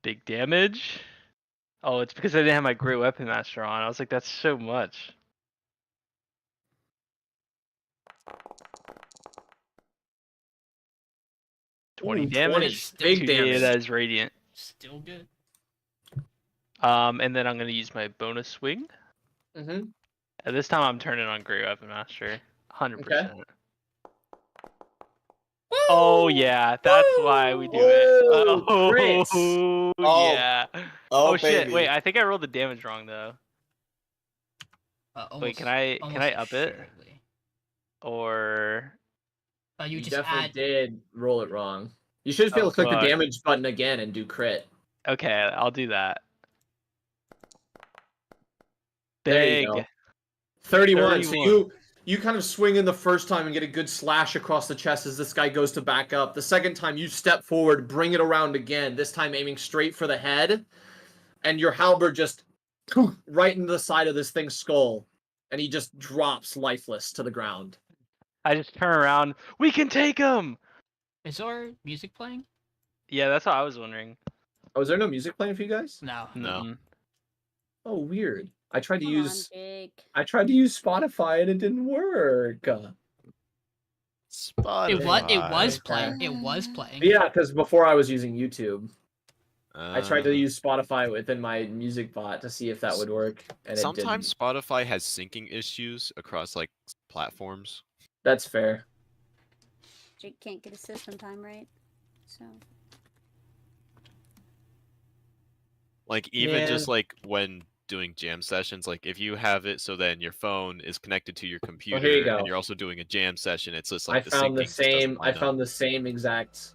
big damage. Oh, it's because I didn't have my Great Weapon Master on. I was like, that's so much. Ooh, 20 damage. Big 2 damage. data as radiant. Still good. And then I'm gonna use my bonus swing. Mm-hmm. This time I'm turning on Great Weapon Master. 100%. Oh yeah, that's why we do it. Woo! Oh Crits. yeah. Oh, Oh shit! baby. Wait, I think I rolled the damage wrong though. Almost, Wait, can I almost up it assuredly. or? You You just definitely add. did roll it wrong. You should just be able Oh, to click the fuck. damage button again and do crit. Okay, I'll do that. There you Big. go. 31. So 31. you kind of swing in the first time and get a good slash across the chest as this guy goes to back up. The second time you step forward, bring it around again, this time aiming straight for the head, and your halberd just right into the side of this thing's skull, and he just drops lifeless to the ground. I just turn around. We can take him. Is our music playing? Yeah, that's what I was wondering. Oh, is there no music playing for you guys? No. No. Mm-mm. Oh, weird. I tried to Come use on, Jake. Spotify and it didn't work. Spotify. It was playing. It was playing. Yeah, because before I was using YouTube. I tried to Uh, use Spotify within my music bot to see if that would work, and it Sometimes didn't. Spotify has syncing issues across like platforms. That's fair. Jake can't get his system time right. So Like even just Yeah. like when doing jam sessions, like if you have it so then your phone is connected to your computer here you go. and you're also doing a jam session, it's just I like found the syncing just doesn't same. I line up. found the same exact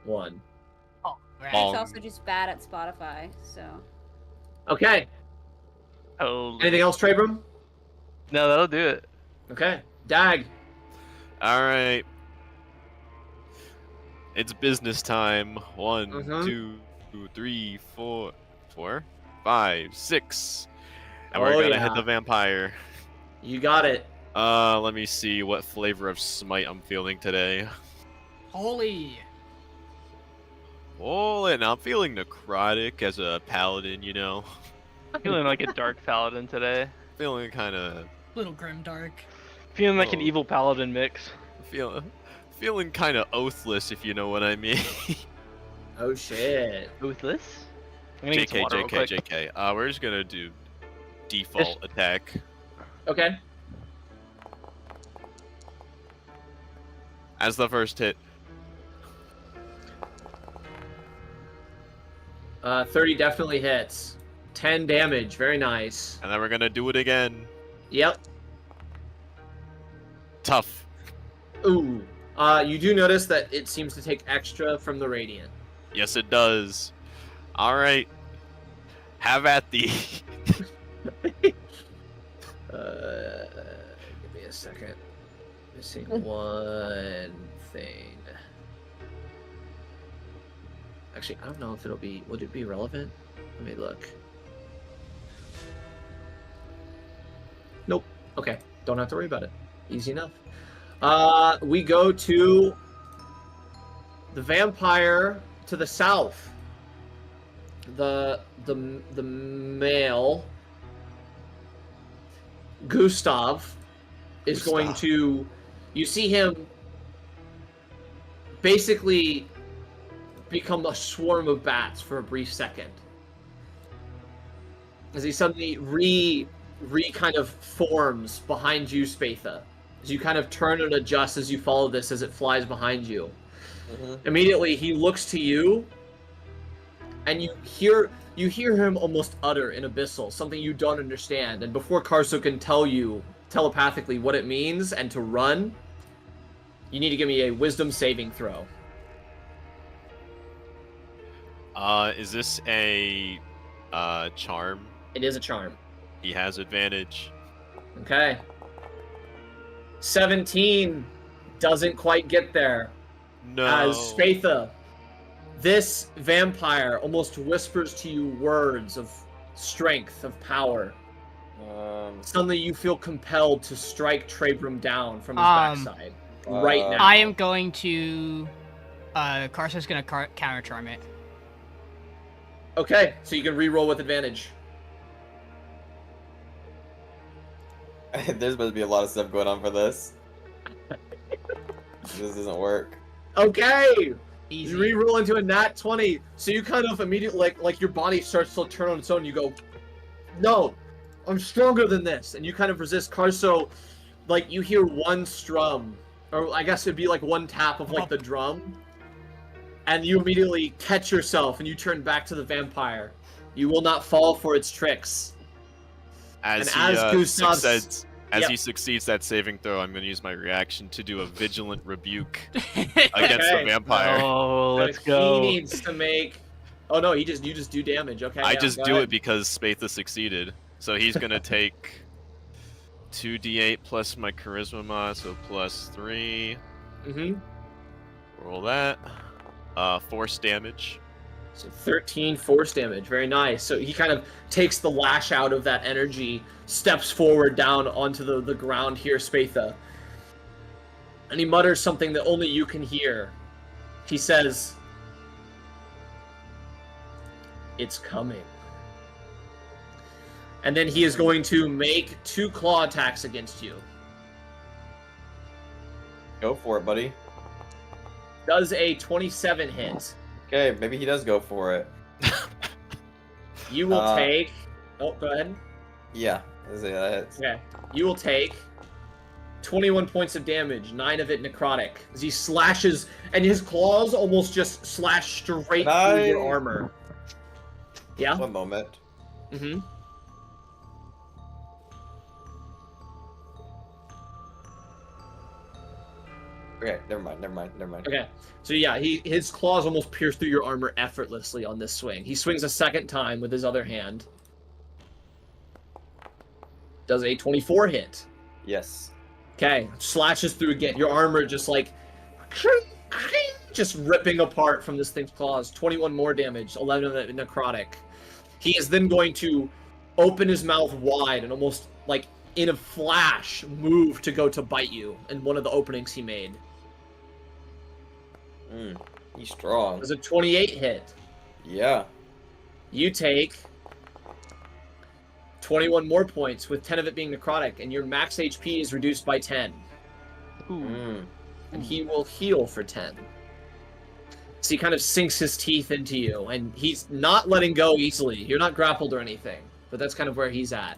one. Oh, right. Jake's Um, also just bad at Spotify. So Okay. Oh. Anything else, Trebrum? No, that'll do it. Okay. Dag. All right. It's business time. 1, Mhm. 2, 3, 4, 5, 6. And we're Oh, gonna yeah. hit the vampire. You got it. Let me see what flavor of smite I'm feeling today. Holy. Oh, and I'm feeling necrotic as a paladin, you know. Feeling like a dark paladin today. Feeling kind of Little grim dark. Feeling like an Oh. evil paladin mix. feeling kind of oathless, if you know what I mean. Oh shit. Ruthless. I'm gonna get some JK, water real JK, quick. JK. We're just gonna do default attack. Okay. As the first hit. 30 definitely hits. 10 damage. Very nice. And then we're gonna do it again. Yep. Tough. Ooh. You do notice that it seems to take extra from the radiant. Yes, it does. Alright. Have at thee. Give me a second. Missing one thing. Actually, I don't know if it'll be. Would it be relevant? Let me look. Nope. Okay. Don't have to worry about it. Easy enough. We go to the vampire to the south. The male Gustav is going to... You see him basically become a swarm of bats for a brief second. As he suddenly kind of forms behind you, Spatha. As you kind of turn and adjust as you follow this as it flies behind you. Mm-hmm. Immediately, he looks to you, and you hear him almost utter in Abyssal, something you don't understand. And before Karso can tell you telepathically what it means and to run, you need to give me a wisdom saving throw. Is this a charm? It is a charm. He has advantage. Okay. 17 doesn't quite get there. No. As Spatha, this vampire almost whispers to you words of strength, of power. Suddenly you feel compelled to strike Trebrum down from his backside. Right now. I am going to... Karso's going to counter-charm it. Okay, so you can re-roll with advantage. There's supposed to be a lot of stuff going on for this. This doesn't work. Okay! Easy. You re-roll into a nat 20, so you kind of immediately, like your body starts to turn on its own, you go, no, I'm stronger than this, and you kind of resist. Karso, like, you hear one strum, or I guess it'd be like one tap of, like, the drum, and you immediately catch yourself, and you turn back to the vampire. You will not fall for its tricks. As he succeeds that saving throw, I'm going to use my reaction to do a vigilant rebuke against the vampire. Oh, let's He go. needs to make... Oh no, you just do damage. Okay. I yeah, just go do ahead. it because Spatha succeeded. So he's going to take 2d8 plus my charisma mod, so plus 3. Mm-hmm. Roll that. Force damage. So 13 force damage. Very nice. So he kind of takes the lash out of that energy, steps forward down onto the ground here, Spatha. And he mutters something that only you can hear. He says, "It's coming." And then he is going to make 2 claw attacks against you. Go for it, buddy. Does a 27 hit. Okay, maybe he does go for it. You will take... Oh, go ahead. Yeah, that hits. Okay. You will take 21 points of damage, 9 of it necrotic. As he slashes, and his claws almost just slash straight through your armor. Yeah? One moment. Mm-hmm. Okay, never mind. Okay. So yeah, his claws almost pierce through your armor effortlessly on this swing. He swings a second time with his other hand. Does a 24 hit. Yes. Okay, slashes through again. Your armor just like... just ripping apart from this thing's claws. 21 more damage, 11 of it necrotic. He is then going to open his mouth wide and almost like in a flash move to go to bite you in one of the openings he made. He's strong. Does a 28 hit. Yeah. You take 21 more points, with 10 of it being necrotic, and your max HP is reduced by 10. And he will heal for 10. So he kind of sinks his teeth into you, and he's not letting go easily. You're not grappled or anything, but that's kind of where he's at.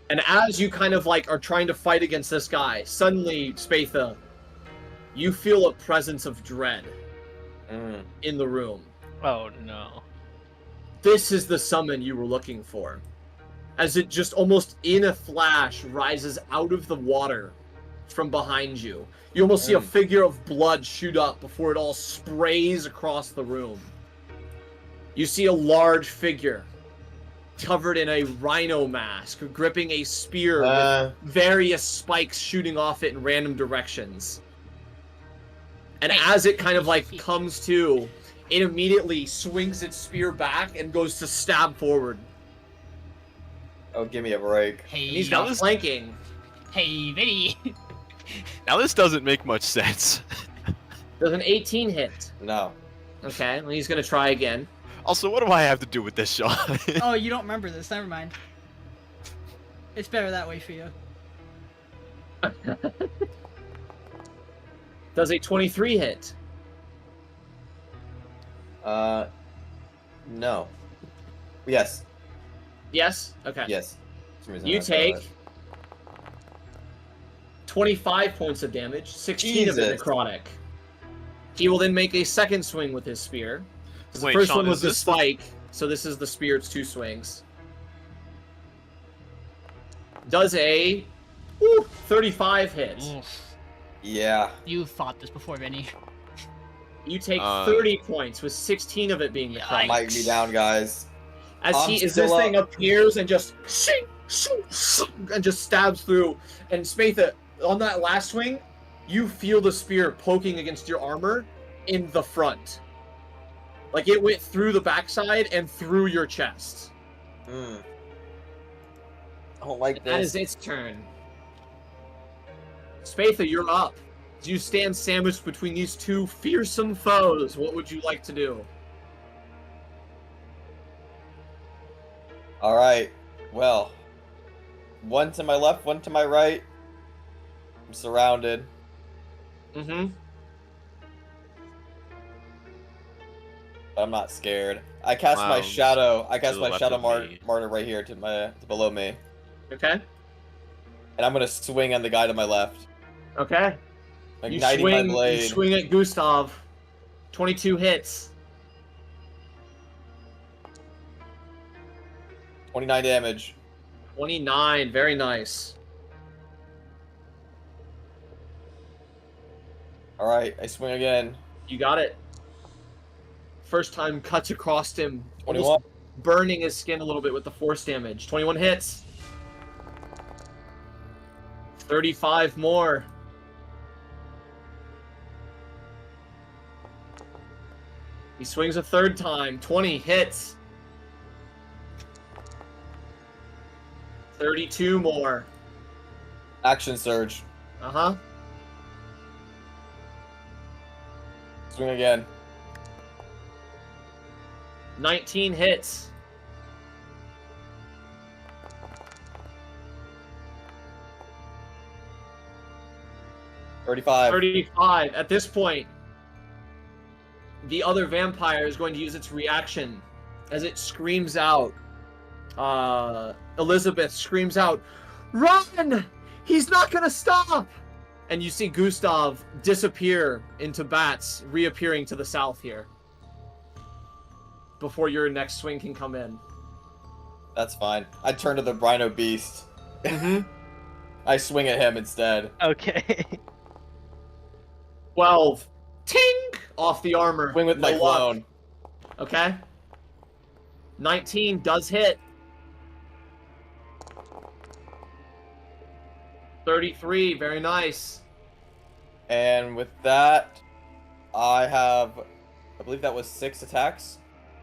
And as you kind of like are trying to fight against this guy, suddenly, Spatha, you feel a presence of dread in the room. Oh no. This is the summon you were looking for. As it just almost in a flash rises out of the water from behind you. You almost see a figure of blood shoot up before it all sprays across the room. You see a large figure covered in a rhino mask, gripping a spear with various spikes shooting off it in random directions. And as it kind of like comes to, it immediately swings its spear back and goes to stab forward. Oh, give me a break. Hey, And he's not flanking. Hey, Vinny. Now this doesn't make much sense. Does an 18 hit? No. Okay, well, he's gonna try again. Also, what do I have to do with this shot? Oh, you don't remember this. Never mind. It's better that way for you. Does a 23 hit? No. Yes. Yes? Okay. Yes. For some reason You I thought of take it. 25 points of damage, 16 of it Jesus. necrotic. He will then make a second swing with his spear. The Wait, first Sean, one was is the this the- spike, so this is the spear's 2 swings. Does a 35 hit. Yeah. You've fought this before, Vinny. You take 30 points, with 16 of it being necrotic. Might be down, guys. As I'm this still thing up. appears and just and just stabs through. And Spatha, on that last swing, you feel the spear poking against your armor in the front. Like it went through the backside and through your chest. I don't like That is this. its turn. Spatha, you're up. You stand sandwiched between these two fearsome foes. What would you like to do? Alright. Well. One to my left, one to my right. I'm surrounded. Mm-hmm. But I'm not scared. I cast my Wow. shadow. I cast To the my left shadow of me. martyr right here to below me. Okay. And I'm gonna swing on the guy to my left. Okay. Igniting my blade. You swing at Gustav. 22 hits. 29 damage. 29. Very nice. Alright, I swing again. You got it. First time cuts across him, 21. almost burning his skin a little bit with the force damage. 21 hits. 35 more. He swings a third time. 20 hits. 32 more. Action surge. Uh-huh. Swing again. 19 hits. 35. 35. At this point, the other vampire is going to use its reaction as it screams out. Elizabeth screams out, "Run! He's not gonna stop!" And you see Gustav disappear into bats, reappearing to the south here. Before your next swing can come in. That's fine. I turn to the Rhino Beast. Mm-hmm. I swing at him instead. Okay. 12. Ting! Off the armor. Swing with my No luck. clone. Okay. 19 does hit. 33, very nice. And with that, I believe that was 6 attacks.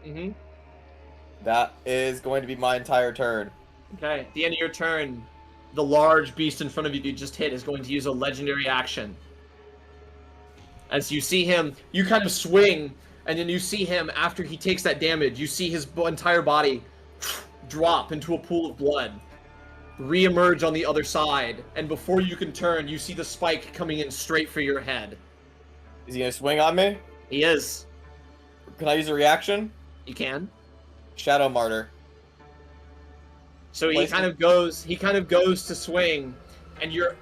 Mm-hmm. That is going to be my entire turn. Okay, at the end of your turn, the large beast in front of you just hit is going to use a legendary action. As you see him, you kind of swing, and then you see him, after he takes that damage, you see his entire body drop into a pool of blood, re-emerge on the other side, and before you can turn, you see the spike coming in straight for your head. Is he going to swing on me? He is. Can I use a reaction? You can. Shadow Martyr. So he Place kind of goes to swing, and your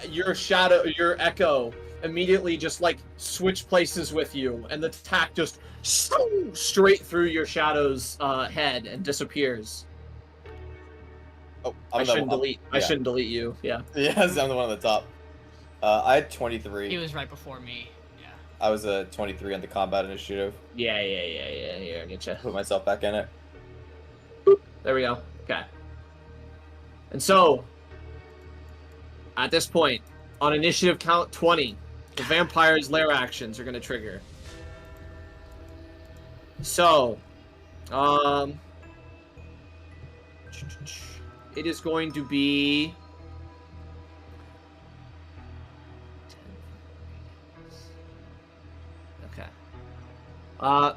echo immediately just like switch places with you, and the attack just straight through your shadow's head and disappears. Oh, I shouldn't delete you. Yeah. Yes, I'm the one on the top. I had 23. He was right before me. Yeah. I was a 23 on the combat initiative. Yeah. Here, I get you. Put myself back in it. There we go. Okay. And so, at this point, on initiative count 20, the vampire's lair actions are going to trigger. So, it is going to be... Okay.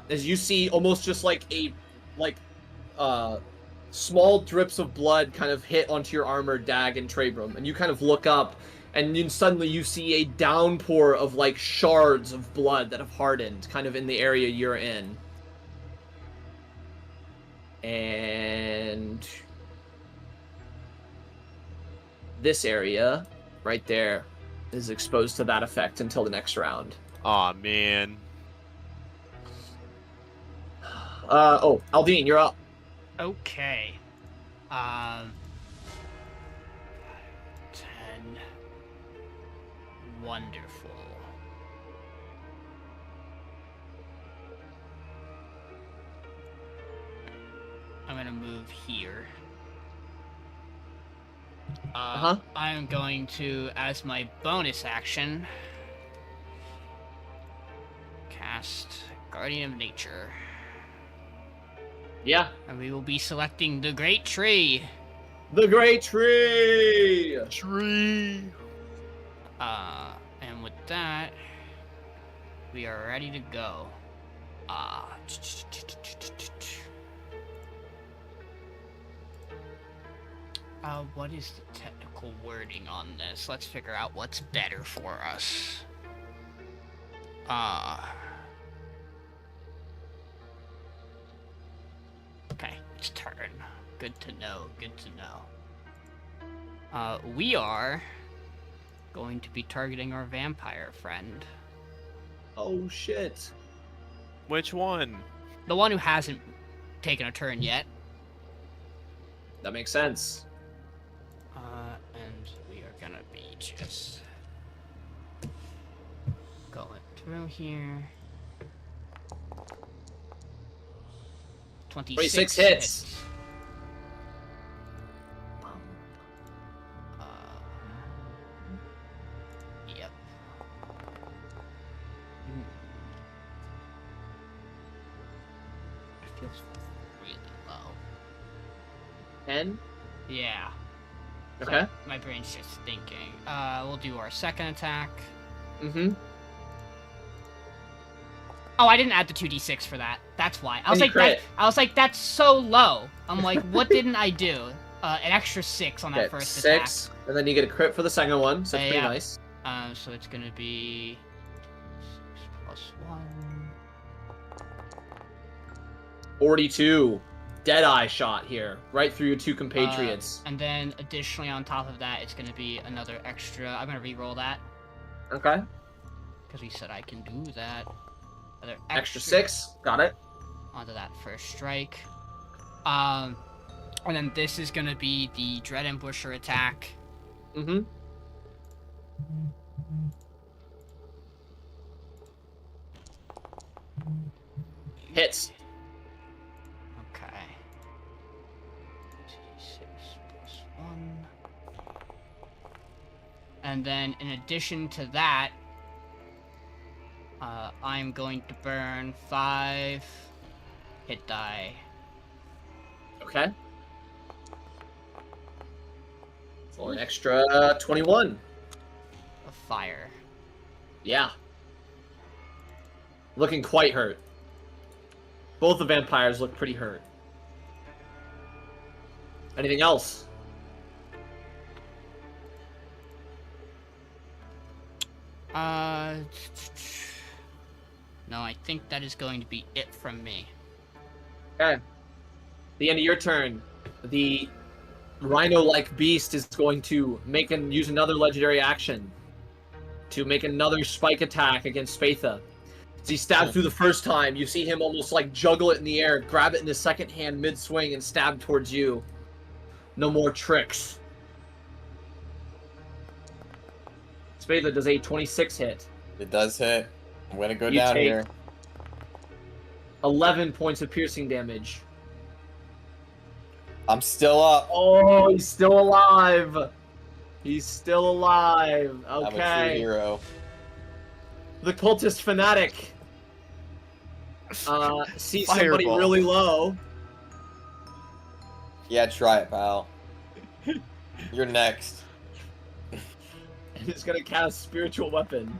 As you see, almost just like small drips of blood kind of hit onto your armor, Dag and Trebrum, and you kind of look up, And then suddenly you see a downpour of like shards of blood that have hardened, kind of in the area you're in. And this area right there is exposed to that effect until the next round. Aw, man. Oh, Aldiyn, you're up. Okay. 10. Wonderful. I'm gonna move here. I'm going to, as my bonus action, cast Guardian of Nature. Yeah. And we will be selecting the Great Tree. The Great Tree! And with that, we are ready to go. What is the technical wording on this? Let's figure out what's better for us. Okay, it's turn. Good to know, good to know. We are going to be targeting our vampire friend. Oh, shit. Which one? The one who hasn't taken a turn yet. That makes sense. And we are gonna be just going through here. 26 hits. Yep. It feels really low. 10? Yeah. Okay. My brain's just thinking. We'll do our second attack. Mm-hmm. Oh, I didn't add the 2d6 for that. That's why. I was And like, that's so low. I'm like, what didn't I do? An extra 6 on that first attack. 6, and then you get a crit for the second one, so it's pretty yeah. nice. So it's gonna be 6 plus 1. 42. Deadeye shot here, right through your two compatriots. And then additionally on top of that, it's gonna be another extra. I'm gonna re-roll that Okay. because he said I can do that. Another Extra 6. Got it. onto that first strike. And then this is gonna be the Dread Ambusher attack. Mm-hmm. Hits. Okay. 6 plus 1. And then in addition to that, I'm going to burn 5 hit die. Okay. For an extra 21. Of fire. Yeah. Looking quite hurt. Both the vampires look pretty hurt. Anything else? No, I think that is going to be it from me. Okay. The end of your turn. The rhino-like beast is going to use another legendary action to make another spike attack against Spatha. As he stabs through the first time, you see him almost like juggle it in the air, grab it in his second hand mid-swing, and stab towards you. No more tricks. Spatha does a 26 hit. It does hit. I'm gonna go You down take- here. 11 points of piercing damage. I'm still up. Oh, he's still alive. He's still alive. I'm a true Okay. hero. The cultist fanatic sees somebody Fireball. really low. Yeah, try it, pal. You're next. And is gonna cast spiritual weapon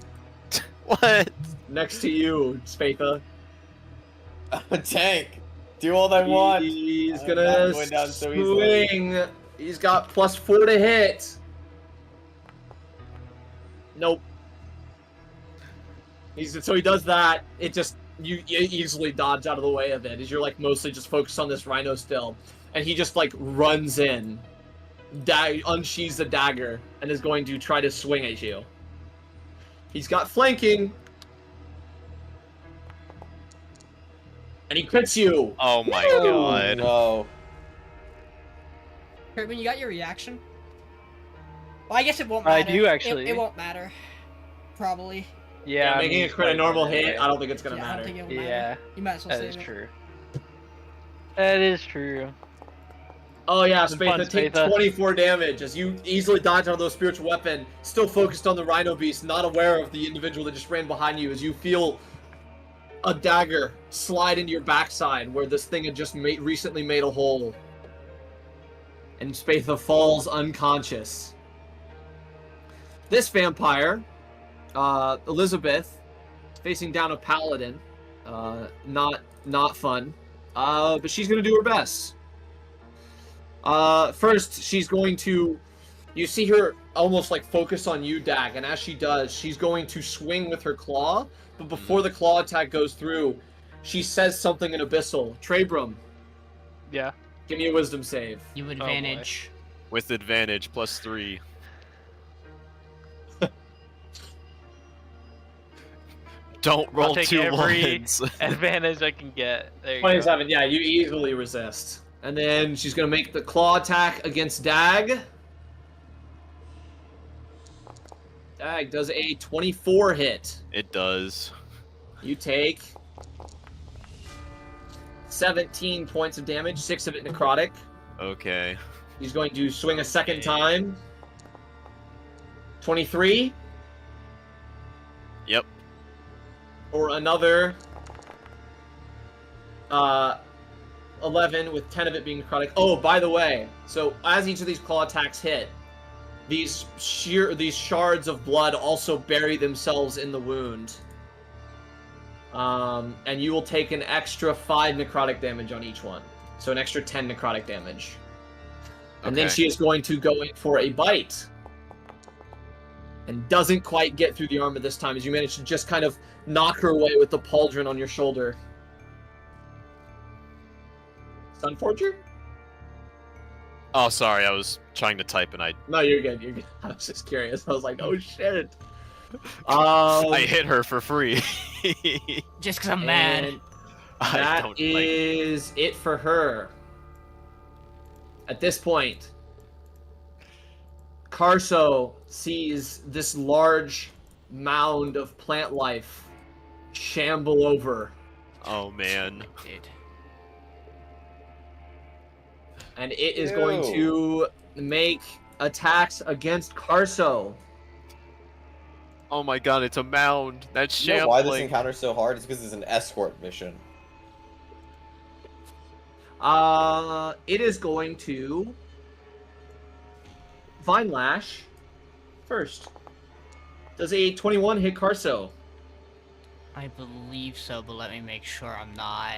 What? next to you, Spatha. I'm a tank. Do all I want. He's I'm gonna not going down so easily. swing. He's got +4 to hit. Nope. So he does that. It just you easily dodge out of the way of it as you're like mostly just focused on this rhino still, and he just like runs in, unsheathes the dagger, and is going to try to swing at you. He's got flanking, and he crits you. Oh my Oh, god. no. Kerwin, you got your reaction? Well, I guess it won't matter. I do, actually. It won't matter. Probably. Yeah, Making a crit a normal hit, I don't think it's gonna I matter. don't think it will matter. Yeah, You might as well that save is it. true. That is true. Oh yeah, Some fun, Spatha, take Spatha. 24 damage as you easily dodge out of those spiritual weapon, still focused on the rhino beast, not aware of the individual that just ran behind you as you feel a dagger slide into your backside where this thing had just recently made a hole. And Spatha falls unconscious. This vampire, Elizabeth, facing down a paladin. Not fun. But she's gonna do her best. First, she's going to... You see her almost like focus on you, Dag, and as she does, she's going to swing with her claw, but before the claw attack goes through, she says something in Abyssal. Trebrum, Yeah. give me a wisdom save. You advantage. With advantage, +3. Don't roll I'll take 2 every ones. advantage I can get. There you go. 27, yeah, you easily resist. And then she's going to make the claw attack against Dag. Dag does a 24 hit. It does. You take 17 points of damage, 6 of it necrotic. Okay. He's going to swing a second time. 23. Yep. Or another 11 with 10 of it being necrotic. Oh, by the way, so as each of these claw attacks hit, these shards of blood also bury themselves in the wound. And you will take an extra 5 necrotic damage on each one. So an extra 10 necrotic damage. And then Okay. she is going to go in for a bite. And doesn't quite get through the armor this time as you manage to just kind of knock her away with the pauldron on your shoulder. Sunforger? Oh, sorry. I was trying to type and I No, you're good. You're good. I was just curious. I was like, oh shit. I hit her for free. Just because I'm mad. And I that don't like is it for her. At this point, Karso sees this large mound of plant life shamble over, Oh man. Dude. and it is going to make attacks against Karso. Oh my god, it's a mound. That's You know why this shambling. encounter is so hard? It's because it's an escort mission. It is going to Vine Lash first. Does a 21 hit Karso? I believe so, but let me make sure I'm not.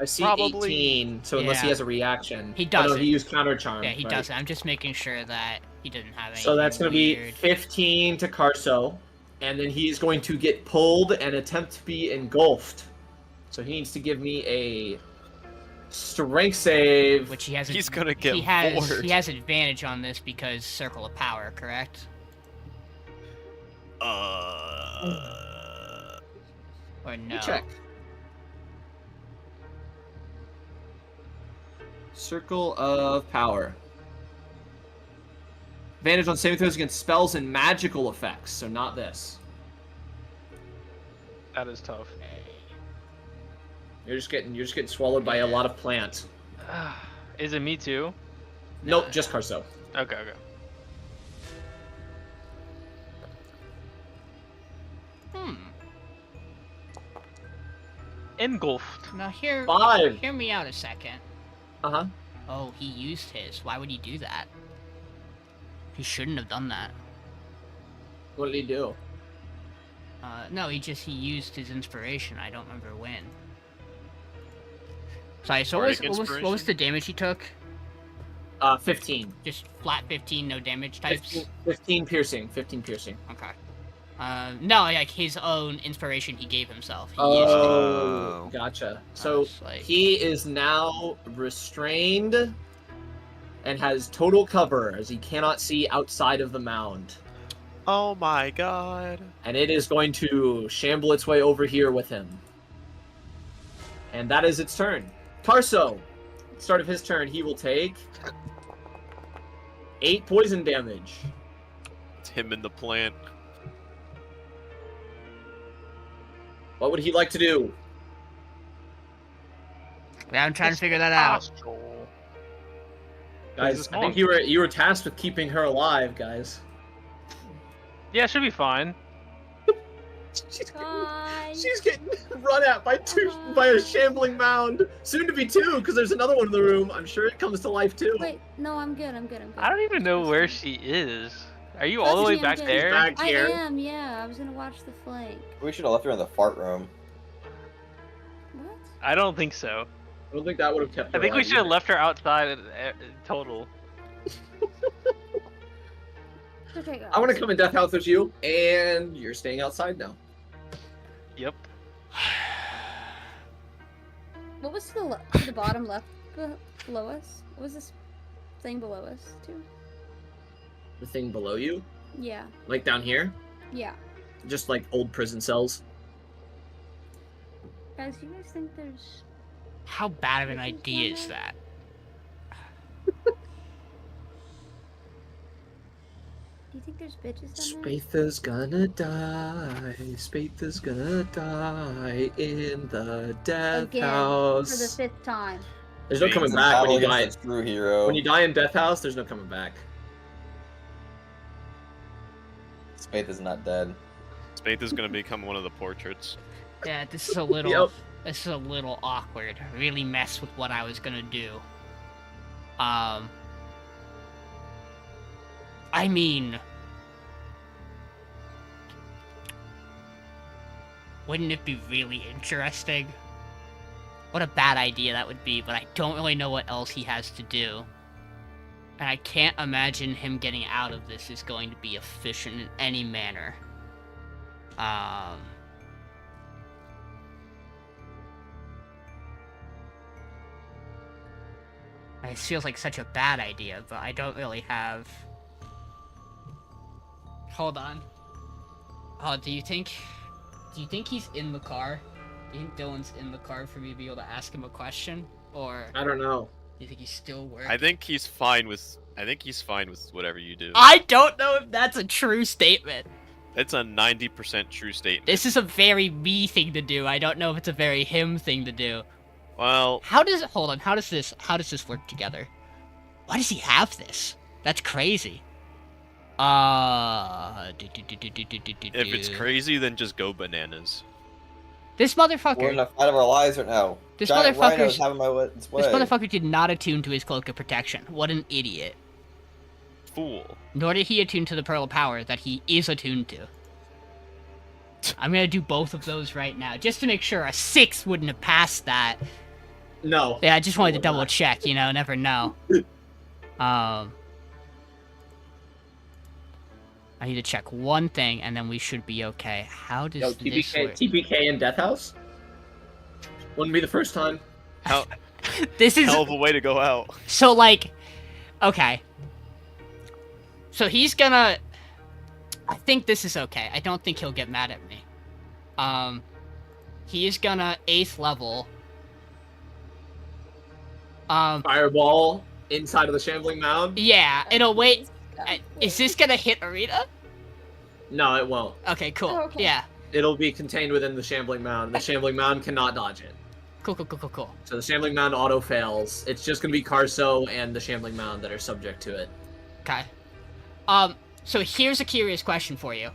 I see Probably. 18, so unless he Yeah. has a reaction. He Oh, no, doesn't. he used counter charm. Yeah, he right. doesn't. I'm just making sure that he doesn't have any. So that's going to be weird... 15 to Karso, and then he's going to get pulled and attempt to be engulfed. So he needs to give me a strength save. Which he has. He's gonna get he has. bored. He has advantage on this because Circle of Power, correct? Or no? Check. Circle of Power. Advantage on saving throws against spells and magical effects, so not this. That is tough. You're just getting swallowed by a lot of plant. Is it me too? Nope, just Karso. Okay, okay. Engulfed. Now hear 5. hear me out a second. Uh-huh. Oh, he used his. Why would he do that? He shouldn't have done that. What did he do? No, he used his inspiration. I don't remember when. Sorry, so Bardic what was the inspiration? damage he took? 15. Just flat 15, no damage types? 15 piercing. 15 piercing. Okay. No, like his own inspiration he gave himself. He Oh, gotcha. So like... he is now restrained and has total cover as he cannot see outside of the mound. Oh my god. And it is going to shamble its way over here with him. And that is its turn. Karso, start of his turn, he will take 8 poison damage. It's him in the plant. What would he like to do? Yeah, I'm trying to figure that out. Guys, I think you were tasked with keeping her alive, guys. Yeah, she'll be fine. She's getting run at by a shambling mound. Soon to be 2, because there's another one in the room. I'm sure it comes to life too. Wait, no, I'm good. I don't even know where she is. Are you all the way back there? Back here. I am, yeah. I was gonna watch the flank. We should have left her in the fart room. What? I don't think so. I don't think that would have kept her I think we alive should have either. left her outside total. Okay, guys. I want to come in Death House with you, and you're staying outside now. Yep. What was to the bottom left below us? What was this thing below us, too? The thing below you? Yeah. Like down here? Yeah. Just like old prison cells. Guys, do you guys think there's... How bad of an idea is that? Do you think there's bitches down there? Spatha's gonna die. Spatha's gonna die in the Death Again, House. for the 5th time. There's no coming back when you die. Screw hero. When you die in Death House, there's no coming back. Spatha's not dead. Spatha's gonna become one of the portraits. Yeah, this is a little... Yep. This is a little awkward. Really mess with what I was gonna do. I mean... Wouldn't it be really interesting? What a bad idea that would be, but I don't really know what else he has to do. And I can't imagine him getting out of this is going to be efficient in any manner. It feels like such a bad idea, but I don't really have... Hold on. Oh, do you think he's in the car? Do you think Dylan's in the car for me to be able to ask him a question? Or I don't know. do you think he's still working? I think he's fine with whatever you do. I don't know if that's a true statement. It's a 90% true statement. This is a very me thing to do. I don't know if it's a very him thing to do. Well, How does this work together? Why does he have this? That's crazy. if it's crazy, then just go bananas. This We're in motherfucker. the fight of our lives right now. This Giant rhinos motherfucker's- having my way. This motherfucker did not attune to his cloak of protection. What an idiot. Fool. Nor did he attune to the Pearl of Power that he is attuned to. I'm gonna do both of those right now, just to make sure a 6 wouldn't have passed that. No. Yeah, I just wanted to Would double not. check, you know, never know. I need to check one thing, and then we should be okay. How does Yo, this work? TPK in Death House? Wouldn't be the first time. Hell, This is... hell of a way to go out. So, like... Okay. So he's gonna... I think this is okay. I don't think he'll get mad at me. He is gonna 8th level. Fireball inside of the shambling mound? Yeah, it'll wait... Is this gonna hit Arita? No, it won't. Okay, cool. Oh, okay. Yeah. It'll be contained within the shambling mound. The shambling mound cannot dodge it. Cool. So the shambling mound auto fails. It's just gonna be Karso and the shambling mound that are subject to it. Okay. So here's a curious question for you.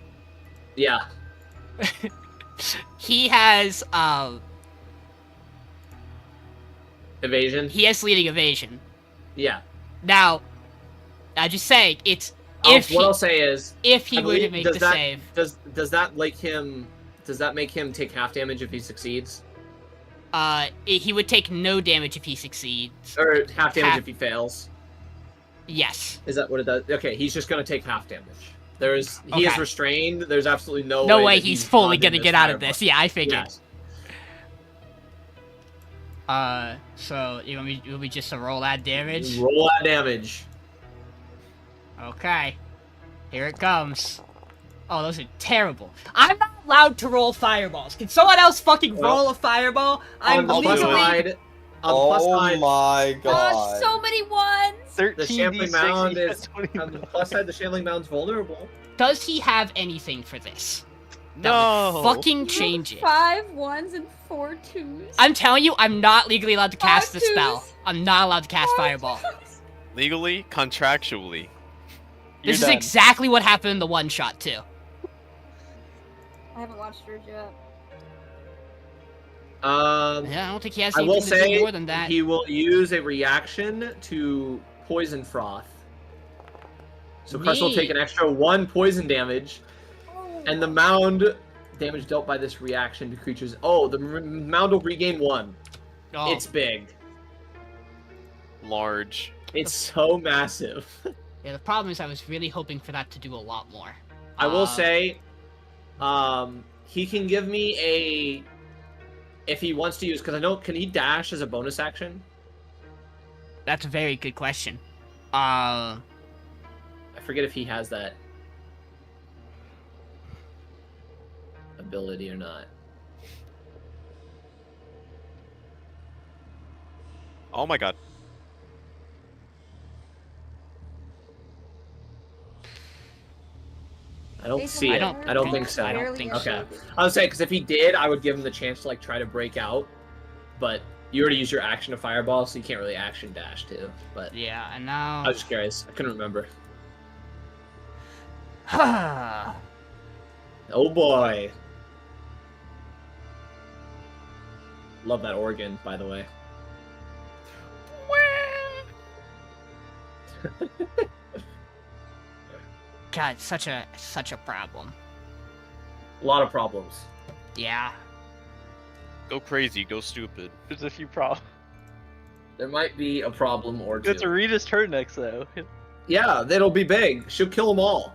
Yeah. He has, Evasion? he has leading evasion. Yeah. Now, I just say, it's... What I'll say is, If he I were to believe- make does the that- save... does that make him take half damage if he succeeds? He would take no damage if he succeeds. Or half damage Half. if he fails? Yes. Is that what it does? Okay, he's just gonna take half damage. He is Okay. restrained. There's absolutely no No way way that he's fully dodging gonna get out of fireball. this. Yeah, I figured. Yes. So you want me just to roll that damage? Roll that damage. Okay. Here it comes. Oh, those are terrible. I'm not allowed to roll fireballs. Can someone else fucking roll a fireball? I'm On the plus legally... side, My god. So many ones. 13 the shambling D6 mound equals is 20. on the plus side. The shambling mound's vulnerable. Does he have anything for this? That No. would fucking change it. 5 1s and 4 2s. I'm telling you, I'm not legally allowed to cast the 5 spell. 2s. I'm not allowed to cast 5 fireball. 2s. Legally, contractually. This is You're done. exactly what happened in the one shot too. I haven't watched yours yet. Yeah, I don't think he has I will anything to do say more than that. he will use a reaction to poison froth. So Karso will take an extra 1 poison damage, and the mound damage dealt by this reaction to creatures. Oh, the mound will regain 1. Oh, It's big. Large. It's so massive. yeah, the problem is I was really hoping for that to do a lot more. I will say, he can give me a, if he wants to use, because I know, can he dash as a bonus action? That's a very good question. I forget if he has that ability or not. Oh my god. I don't see it. I don't think so. I don't think so. Okay. I would say, because if he did, I would give him the chance to, like, try to break out. But you already used your action to fireball, so you can't really action dash, too. But Yeah, and now... I was just curious. I couldn't remember. Oh Oh, boy. Love that organ, by the way. God, such a problem. A lot of problems. Yeah. Go crazy, go stupid. There's a few problems. There might be a problem or two. It's Rita's turn next, though. Yeah, it'll be big. She'll kill them all.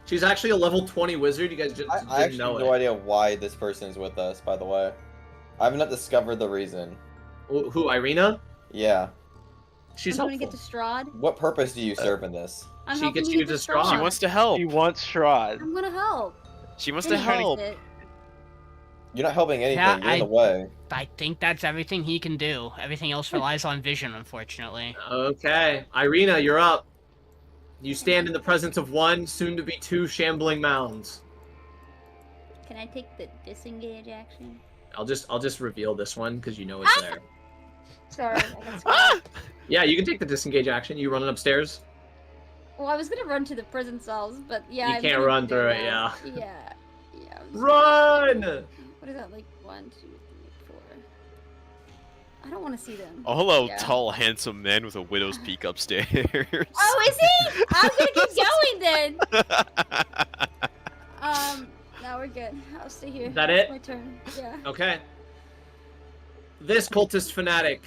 She's actually a level 20 wizard. You guys just I didn't actually know have no it. idea why this person is with us, by the way. I have not discovered the reason. Who, Irina? Yeah. She's I'm gonna helpful. get Strahd. What purpose do you serve in this? I'm She helping gets you you get to to Strahd. She wants to help. He wants Strahd. I'm gonna help. She wants to Vinny help. gets it. You're not helping anything. Yeah, You're in the way. I think that's everything he can do. Everything else relies on vision, unfortunately. Okay. Irina, you're up. You stand in the presence of 1, soon to be 2 shambling mounds. Can I take the disengage action? I'll just reveal this one because you know it's there. Sorry, I got scared. Yeah, you can take the disengage action. You running upstairs? Well, I was gonna run to the prison cells, but yeah, You I'm can't gonna run do through it, that. Yeah. I'm just- Run! What is that, like 1, 2, 3, 4? I don't want to see them. Oh, hello, Yeah. tall, handsome man with a widow's peak upstairs. Oh, is he? I'm gonna keep going then. Now we're good. I'll stay here. Is that It's it? my turn. Yeah. Okay. This cultist fanatic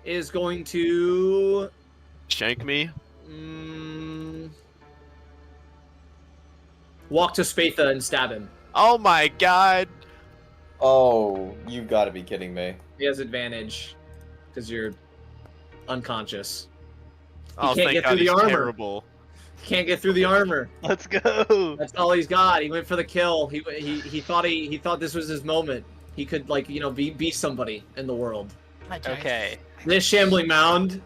is going to Shank me? walk to Spatha and stab him. Oh my god! Oh, you gotta be kidding me. He has advantage because you're unconscious. Oh, can't thank get god, through the he's armor. terrible. Can't get through the armor. Let's go. That's all he's got. He went for the kill. He thought this was his moment. He could, like, you know, be somebody in the world. Okay. This shambling mound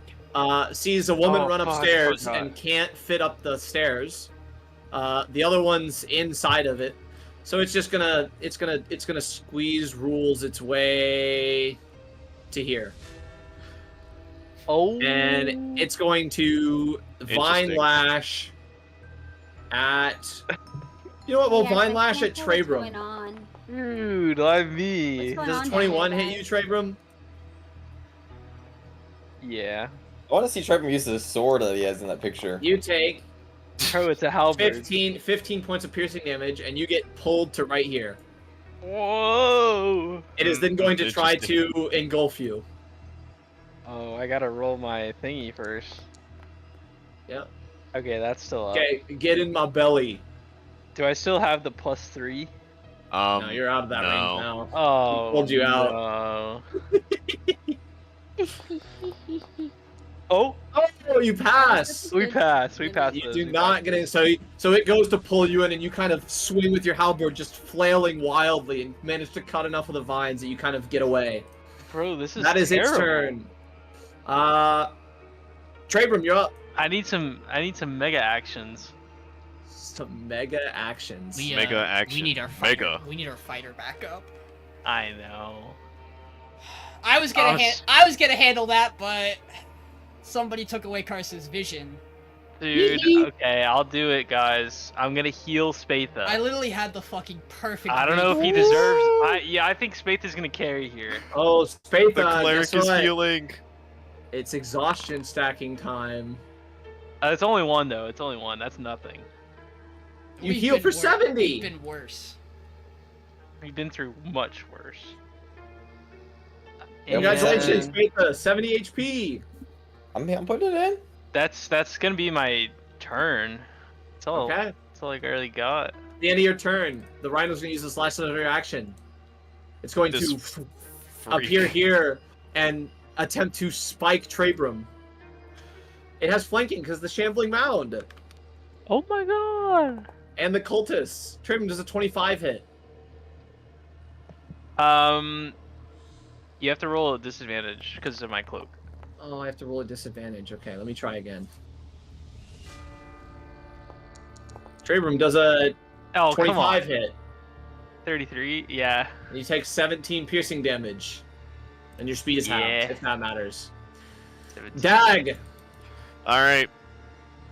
sees a woman Oh, run fuck, upstairs I forgot. and can't fit up the stairs. The other one's inside of it, so it's just gonna squeeze rules its way to here, Oh. and it's going to vine Interesting. lash at. You know what? We'll Yeah, vine I lash can't at tell what's Trebrum. going on. Dude, I'm me. What's going Does on 21 down hit there, you, Trebrum? Yeah. I want to see Trebrum use the sword that he has in that picture. You take Oh, it's a halberd. 15 points of piercing damage, and you get pulled to right here. Whoa. It is then going to try Interesting. to engulf you. Oh, I gotta roll my thingy first. Yeah. Okay, that's still up. Okay, get in my belly. Do I still have the +3? No, you're out of that no. range now. Oh, Pulled you out. no. Oh, Oh, you pass. we passed. We passed. You those, do we not passed get those. in. So it goes to pull you in, and you kind of swing with your halberd, just flailing wildly, and manage to cut enough of the vines that you kind of get away. Bro, this is That is its terrible. turn. Trebrum, you're up. I need some mega actions. Some mega actions. Mega action. We need our fighter. Mega. We need our fighter back up. I know. I was gonna handle that, but somebody took away Karso's vision. Dude, okay, I'll do it, guys. I'm gonna heal Spatha. I literally had the fucking perfect. I don't know if he deserves. I think Spatha's gonna carry here. Oh, Spatha, The cleric guess is what? healing. It's exhaustion stacking time. It's only one though. It's only one. That's nothing. You We've heal been for wor- 70. We've been worse. We've been through much worse. Congratulations, And Spatha, 70 HP. I'm putting it in. that's gonna be my turn. That's all. Okay. That's all I really got. The end of your turn. The rhino's going to use this last of your action. It's going to This appear Freak. here and attempt to spike Trebrum. It has flanking because the shambling mound Oh my god. and the cultists. Trebrum does a 25 hit. You have to roll a disadvantage because of my cloak. Oh, I have to roll a disadvantage. Okay, let me try again. Trebrum does a Oh, come 25 on. hit. 33. Yeah. And you take 17 piercing damage. And your speed is halved, Yeah. if that matters. 17. Dag! Alright.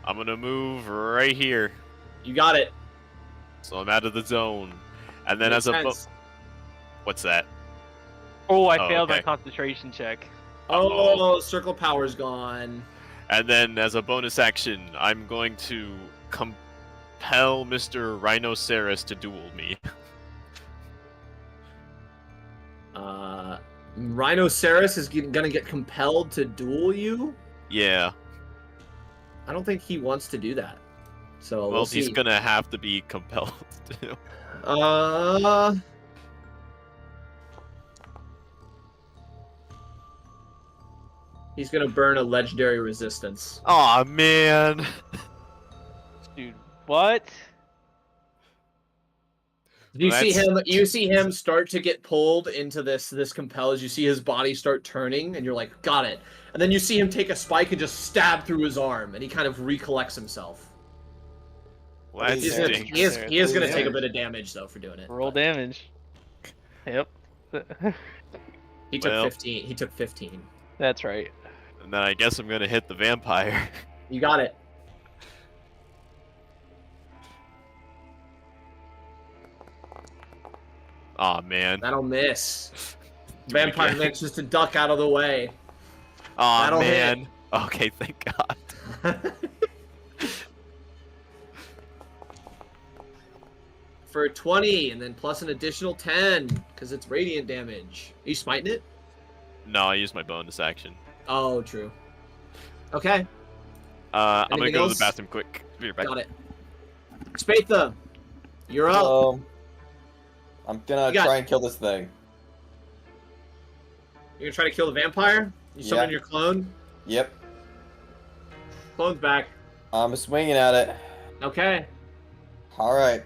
I'm gonna move right here. You got it. So I'm out of the zone. And then Makes as a sense. what's that? Oh, I Oh, failed my okay. concentration check. Oh, circle power's gone. And then as a bonus action, I'm going to compel Mr. Rhinoceros to duel me. Rhinoceros is gonna get compelled to duel you? Yeah. I don't think he wants to do that. So Well, we'll he's see. gonna have to be compelled to. He's gonna burn a legendary resistance. Aw, man. Dude, what? You see That's- him. You see him start to get pulled into this compel as you see his body start turning, and you're like, got it. And then you see him take a spike and just stab through his arm, and he kind of recollects himself. Well, that He's He is, stinks. he is gonna Yeah. take a bit of damage though for doing it. Roll but damage. Yep. He took Well. 15. He took 15. That's right. And then I guess I'm gonna hit the vampire. You got it. Aw, man. That'll miss. Do it Vampire again. manages to duck out of the way. Aw, That'll hit. man. Okay, thank God. For 20, and then plus an additional 10, because it's radiant damage. Are you smiting it? No, I used my bonus action. Oh, true. Okay, I'm gonna Anything go to else? the bathroom quick. Be right back. got it. Spatha, you're up. I'm gonna You got- try and kill this thing. You're gonna try to kill the vampire? You summon Yeah. your clone? Yep. Clone's back. I'm swinging at it. Okay, All right.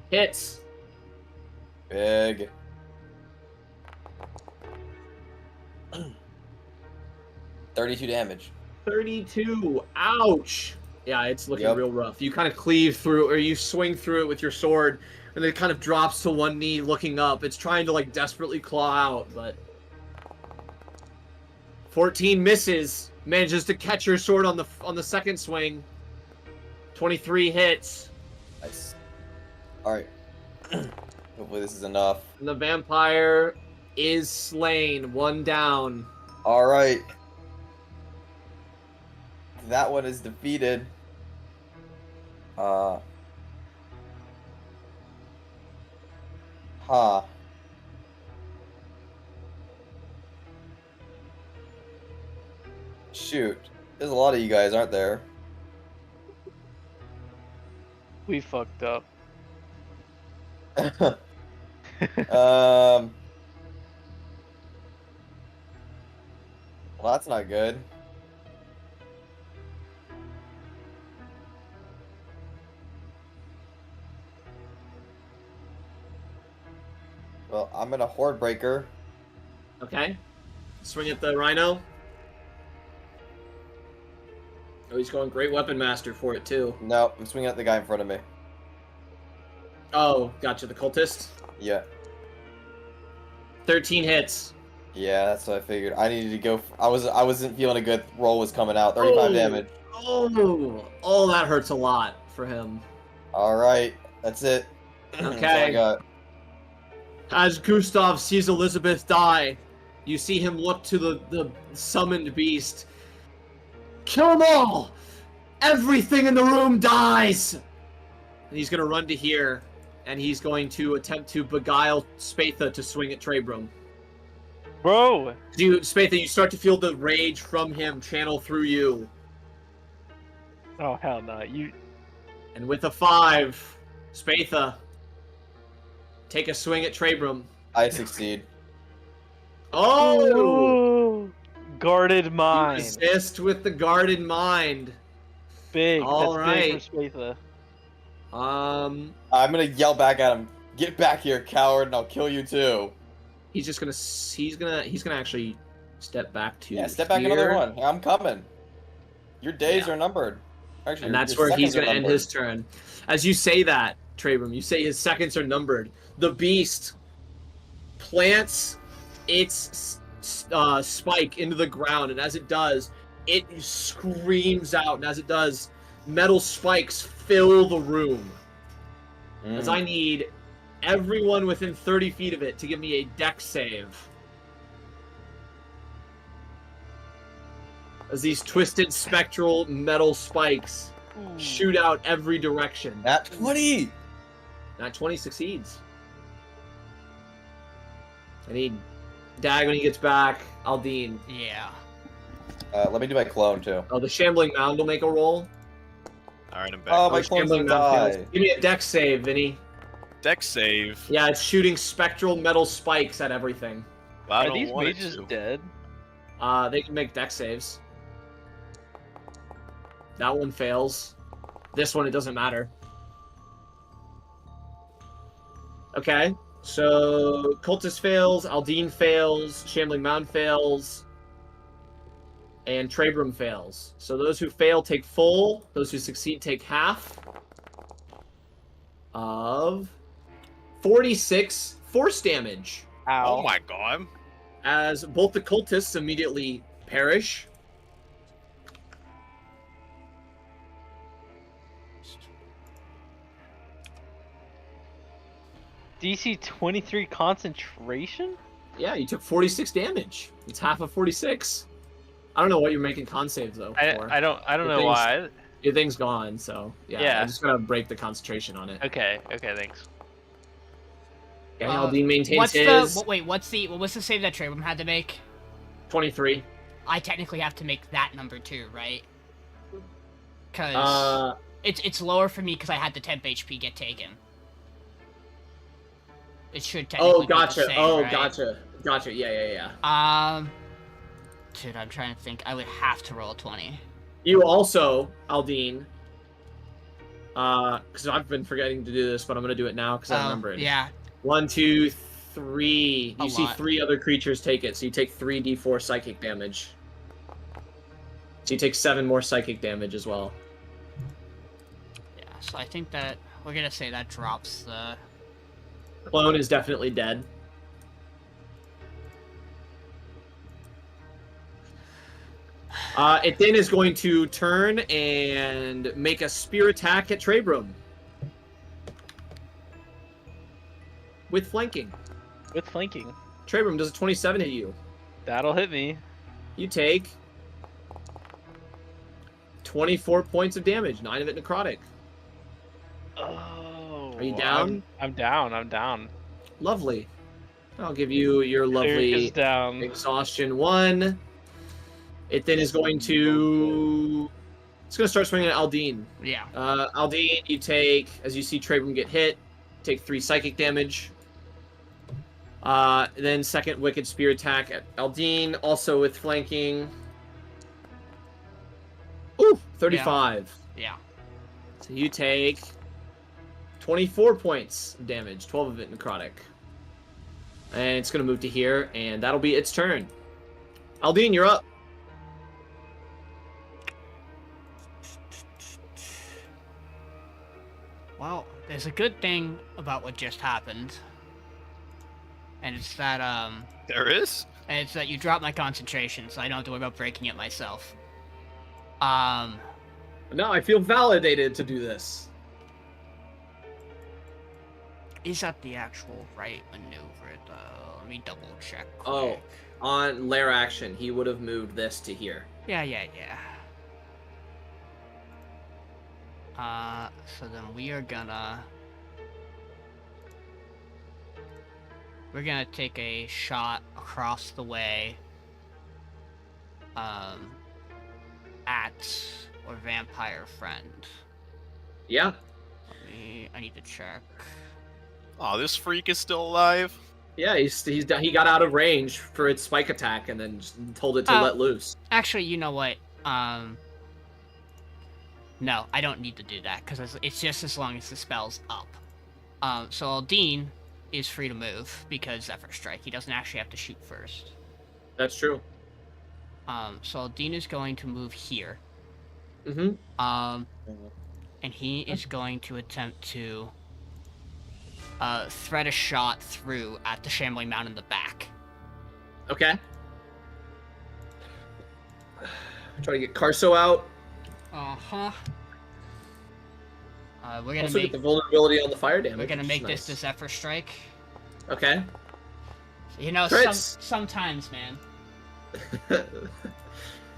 hits. Big. 32 damage. 32. Ouch. Yeah, it's looking Yep. real rough. You kind of cleave through, or you swing through it with your sword, and then it kind of drops to one knee, looking up. It's trying to like desperately claw out, but 14 misses. Manages to catch your sword on the second swing. 23 hits. Nice. All right. Hopefully this is enough. And the vampire is slain. One down. All right. That one is defeated. Shoot. There's a lot of you guys, aren't there? We fucked up. Well, that's not good. Well, I'm gonna Horde Breaker. Okay. Swing at the Rhino. Oh, he's going Great Weapon Master for it, too. No, I'm swinging at the guy in front of me. Oh, gotcha. The Cultist. Yeah. 13 hits. Yeah, that's what I figured. I needed to go. I wasn't feeling a good roll was coming out. 35 damage. Oh, that hurts a lot for him. All right, that's it. That's all I Okay. got. As Gustav sees Elizabeth die, you see him look to the summoned beast. Kill them all! Everything in the room dies! And he's going to run to here, and he's going to attempt to beguile Spatha to swing at Trebrum. Bro! Spatha, you start to feel the rage from him channel through you. Oh, hell no. And with a 5, Spatha, take a swing at Trebrum. I succeed. Oh! Ooh, guarded mind. Resist with the guarded mind. Big. All That's right. big for Spatha. I'm gonna yell back at him. Get back here, coward, and I'll kill you too. He's gonna actually step back to Step back here. another one. I'm coming. Your days are numbered. Actually, And your that's where he's seconds are gonna end numbered. his turn. As you say that, Trebrum, you say his seconds are numbered. The beast plants its spike into the ground, and as it does, it screams out, and as it does, metal spikes fill the room. As I need everyone within 30 feet of it to give me a dex save. As these twisted spectral metal spikes shoot out every direction. Nat 20! Nat 20 succeeds. I need Dag when he gets back. Aldiyn. Yeah. Let me do my clone too. Oh, the Shambling Mound will make a roll. Alright, I'm back. Oh, my The clone's Shambling gonna Mound die. fails. Give me a dex save, Vinny. Dex save. Yeah, it's shooting spectral metal spikes at everything. Well, I Are don't these want it mages to. dead? They can make dex saves. That one fails. This one, it doesn't matter. Okay, so Cultist fails, Aldiyn fails, Shambling Mound fails, and Trebrum fails. So those who fail take full, those who succeed take half of 46 force damage. Ow. Oh my god. As both the cultists immediately perish. DC 23 concentration? Yeah, you took 46 damage. It's half of 46. I don't know what you're making con saves though. For. I don't The know thing's- why. Your thing's gone, so yeah. Yeah. I'm just gonna break the concentration on it. Okay, thanks. Okay, Aldiyn maintains What's his what was the save that Trebrum had to make? 23. I technically have to make that number too, right? Because it's lower for me because I had the temp HP get taken. It should technically Oh, be the gotcha. same, Oh, right? gotcha. Yeah. Dude, I'm trying to think. I would have to roll a 20. You also, Aldiyn, because I've been forgetting to do this, but I'm gonna do it now because I remembered. Yeah. 1, 2, 3. A You see lot. 3 other creatures take it, so you take 3d4 psychic damage. So you take 7 more psychic damage as well. Yeah, so I think that we're gonna say that drops the... Clone is definitely dead. It then is going to turn and make a spear attack at Trebrum. With flanking. With flanking. Trebrum, does a 27 hit you? That'll hit me. You take 24 points of damage, 9 of it necrotic. Oh. Are you down? I'm down. Lovely. I'll give you your Eric lovely is down. exhaustion 1. It then is going to It's gonna start swinging at Aldiyn. Yeah. Aldiyn, you take, as you see Trebrum get hit, take 3 psychic damage. Then second Wicked Spear attack at Aldiyn, also with flanking. Ooh, 35. Yeah. So you take 24 points of damage, 12 of it necrotic. And it's going to move to here, and that'll be its turn. Aldiyn, you're up. Well, there's a good thing about what just happened. And it's that, There is? And it's that you dropped my concentration, so I don't have to worry about breaking it myself. Now I feel validated to do this. Is that the actual right maneuver, though? Let me double check. Oh, quick. on lair action, he would have moved this to here. Yeah. So then we're gonna take a shot across the way, at our vampire friend. Yeah. I need to check. Oh, this freak is still alive? Yeah, he got out of range for its spike attack and then just told it to let loose. Actually, you know what? No, I don't need to do that, because it's just as long as the spell's up. So Aldiyn is free to move, because Zephyr Strike. He doesn't actually have to shoot first. That's true. So Aldiyn is going to move here. Mm-hmm. And he is going to attempt to thread a shot through at the Shambling Mound in the back. Okay. Try to get Karso out. Uh-huh. We're gonna Also make get the vulnerability on the fire damage. we're gonna make nice. this the Zephyr Strike. Okay. You know, Crits. sometimes, man.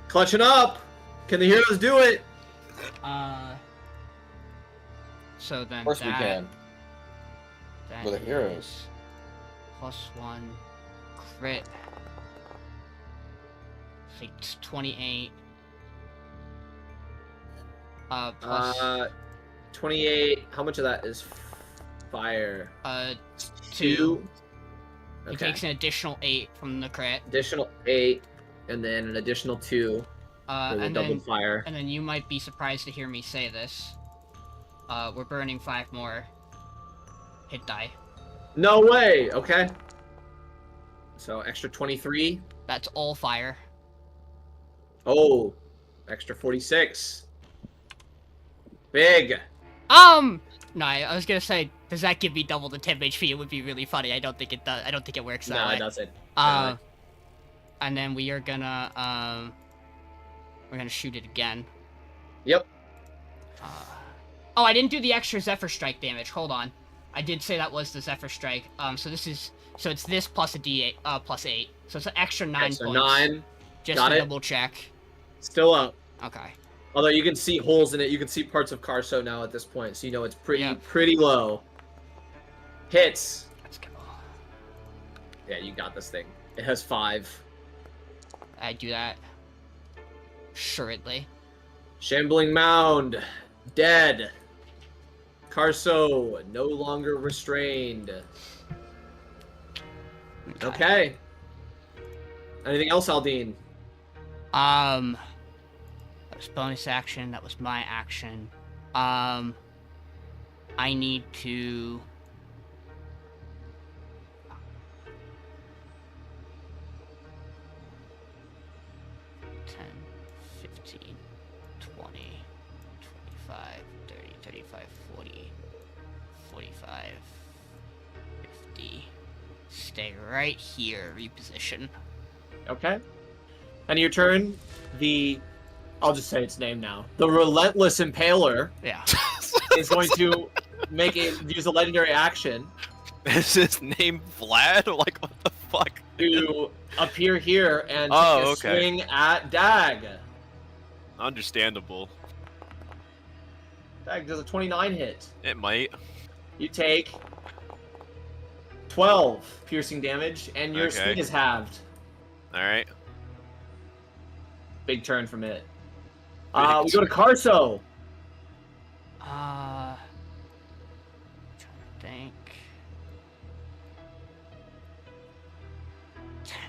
Clutching up. Can the heroes do it? So then Of course we that can. We're the is heroes. +1 crit. It's 28. Plus 28. How much of that is fire? 2. He Okay. takes an additional 8 from the crit. Additional 8, and then an additional 2 for the And double then fire. and then you might be surprised to hear me say this. We're burning 5 more hit die. No way. Okay. So extra 23. That's all fire. Oh, extra 46. Big. No, I was gonna say, does that give me double the temp HP? It would be really funny. I don't think it does. I don't think it works that No, way. it doesn't. And then we are gonna shoot it again. Yep. Oh, I didn't do the extra Zephyr Strike damage. Hold on. I did say that was the Zephyr Strike. So it's this plus a D8, plus 8. So it's an extra 9 Okay, so points. 9. Just Got to it. double check. Still up. Okay. Although you can see holes in it. You can see parts of Karso now at this point. So you know it's pretty Yeah. pretty low. Hits. Let's go. Yeah, you got this thing. It has 5. I do that. Assuredly. Shambling Mound. Dead. Karso no longer restrained. Okay. Anything else, Aldiyn? That was bonus action. That was my action. I need to. $10, $15, $20, $25, $30, $35, $40, $45, $50. Stay right here. Reposition. Okay. And your turn, I'll just say its name now. The Relentless Impaler Yeah. is going to use a legendary action Is his name Vlad? Like, what the fuck? to appear here and Oh, take a okay. swing at Dag. Understandable. Dag does a 29 hit. It might. You take 12 piercing damage, and your Okay. speed is halved. Alright. Big turn from it. We go to Karso. Trying to think. 10.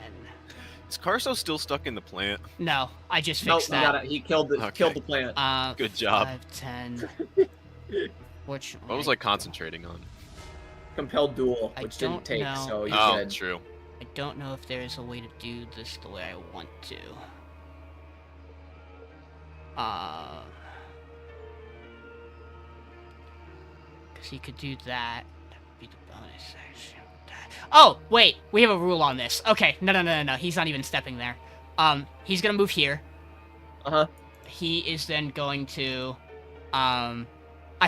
Is Karso still stuck in the plant? No, I just No, fixed that. he killed the plant. Good job. 5, 10. Fortunately, What was I concentrating on? Compelled duel, I which didn't don't take, know. so he's Oh, dead. true. I don't know if there is a way to do this the way I want to. Because he could do that. That would be the bonus action. Oh, wait, we have a rule on this. Okay, no. He's not even stepping there. He's gonna move here. Uh-huh. He is then going to, I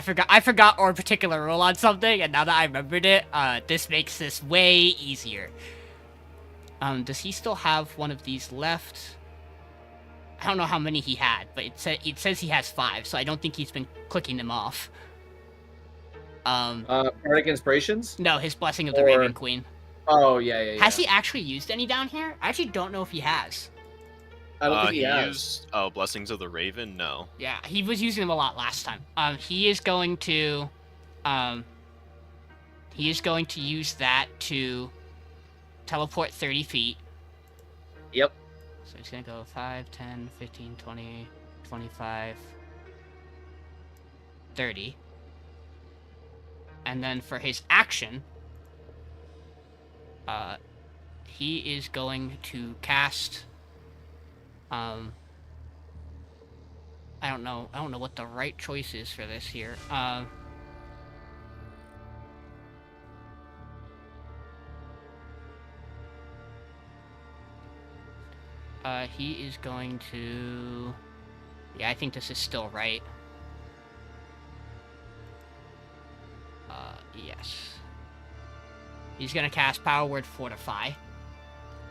forgot our particular rule on something, and now that I remembered it, this makes this way easier. Does he still have one of these left? I don't know how many he had, but it says he has 5, so I don't think he's been clicking them off. Bardic Inspirations? No, his Blessing of the Or- Raven Queen. Oh, yeah. Has he actually used any down here? I actually don't know if he has. I don't think he has. used Blessings of the Raven. No. Yeah, he was using them a lot last time. He is going to use that to teleport 30 feet. Yep. So he's gonna go 5, 10, 15, 20, 25, 30. And then for his action, he is going to cast, I don't know what the right choice is for this here. He is going to... Yeah, I think this is still right. Yes. He's gonna cast Power Word Fortify.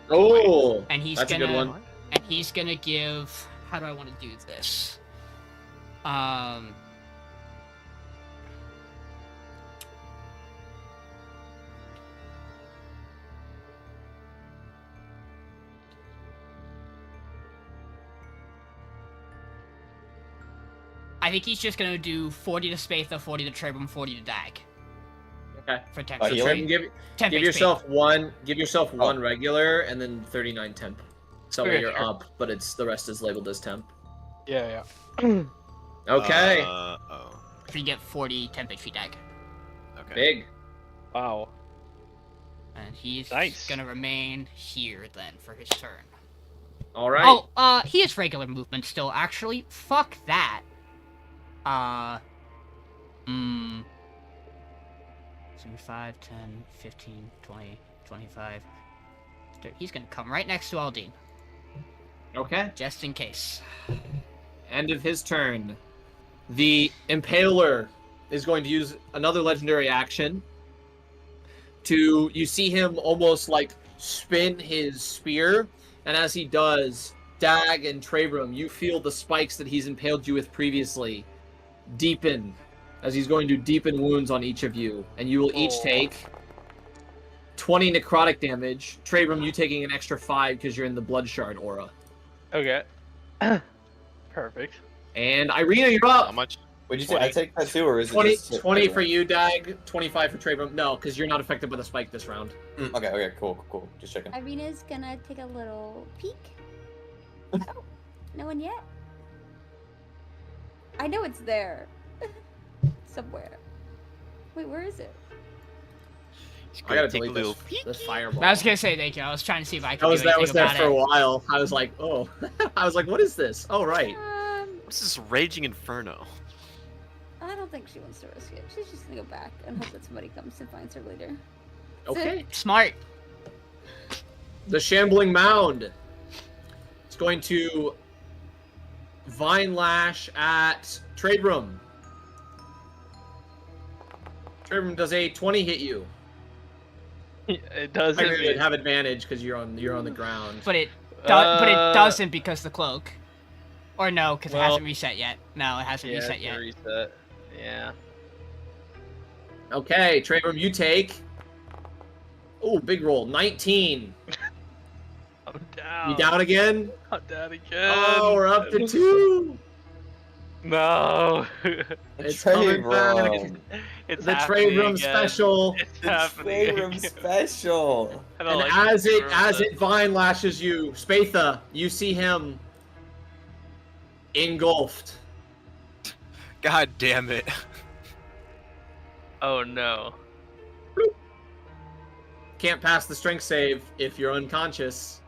Oh, And he's that's gonna... a good one. And he's gonna give... How do I want to do this? I think he's just gonna do 40 to Spatha, 40 to Trebrum, 40 to Dag. Okay. For 10 So HP. healing? Give 10 give HP. yourself one regular and then 39 temp. So Okay, you're sure. up, but the rest is labeled as temp. Yeah. Okay. Oh. So you get 40 temp HP Dag. Okay. Big. Wow. And he's Nice. gonna remain here then for his turn. All right. Oh, he has regular movement still, actually. Fuck that. 5, 10, 15, 20, 25. 30. He's gonna come right next to Aldiyn, Okay. just in case. End of his turn. The Impaler is going to use another legendary action to, you see him almost like spin his spear, and as he does, Dag and Trebrum, you feel the spikes that he's impaled you with previously deepen, as he's going to deepen wounds on each of you, and you will each take 20 necrotic damage. Trebrum, you taking an extra 5 because you're in the Blood Shard aura. Okay. Perfect. And Irina, you're How up. much? Would you say I take that too, or is it 20, just 20 for you, Dag. 25 for Trebrum. No, because you're not affected by the spike this round. Okay, cool. Just checking. Irina's gonna take a little peek. Oh, no one yet? I know it's there. Somewhere. Wait, where is it? I gotta Take a delete little this fireball. I was gonna say thank you. I was trying to see if I could That was do anything there about for a it. while. I was like, oh. I was like, what is this? Oh, right. What's this raging inferno? I don't think she wants to risk it. She's just gonna go back and hope that somebody comes and finds her later. Okay. Smart. The Shambling Mound. It's going to Vine Lash at Trebrum. Trebrum, does a 20 hit you? It does. I would have advantage because you're on the ground. But it doesn't because the cloak. Or no, because it well, hasn't reset yet. No, it hasn't reset it's yet. a reset. Yeah. Okay, Trebrum, you take. Oh, big roll. 19. I'm down. You down again? I'm down again. Oh, we're up to 2. No. It's coming back. It's The happening Trebrum again. special. It's The happening Trebrum again. special. I don't And like as this it Trebrum. vine lashes you, Spatha, you see him engulfed. God damn it. Oh no. Can't pass the strength save if you're unconscious.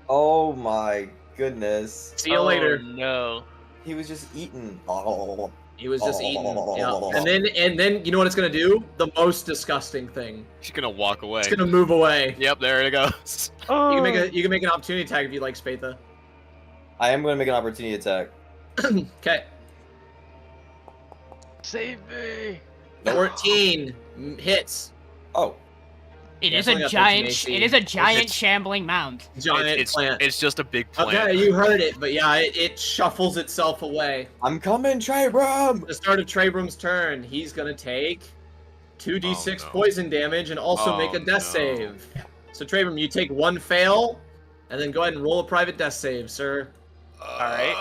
Oh my goodness. See you later. No. He was just eaten. Oh. He was just eaten. Yeah. And then you know what it's gonna do? The most disgusting thing. She's gonna walk away. It's gonna move away. Yep, there it goes. Oh. You can make an opportunity attack if you like, Spatha. I am going to make an opportunity attack. Okay. Save me. 14 hits. Oh. It Yeah, is it's only a got 13 giant. AC. It is a giant It's- shambling mound. Giant plant. It's just a big plant. Okay, you heard it, but yeah, it shuffles itself away. I'm coming, Trebrum! The start of Trebrum's turn, he's gonna take 2d6 Oh, no. poison damage and also Oh, make a death no. save. So Trebrum, you take one fail, and then go ahead and roll a private death save, sir. Alright.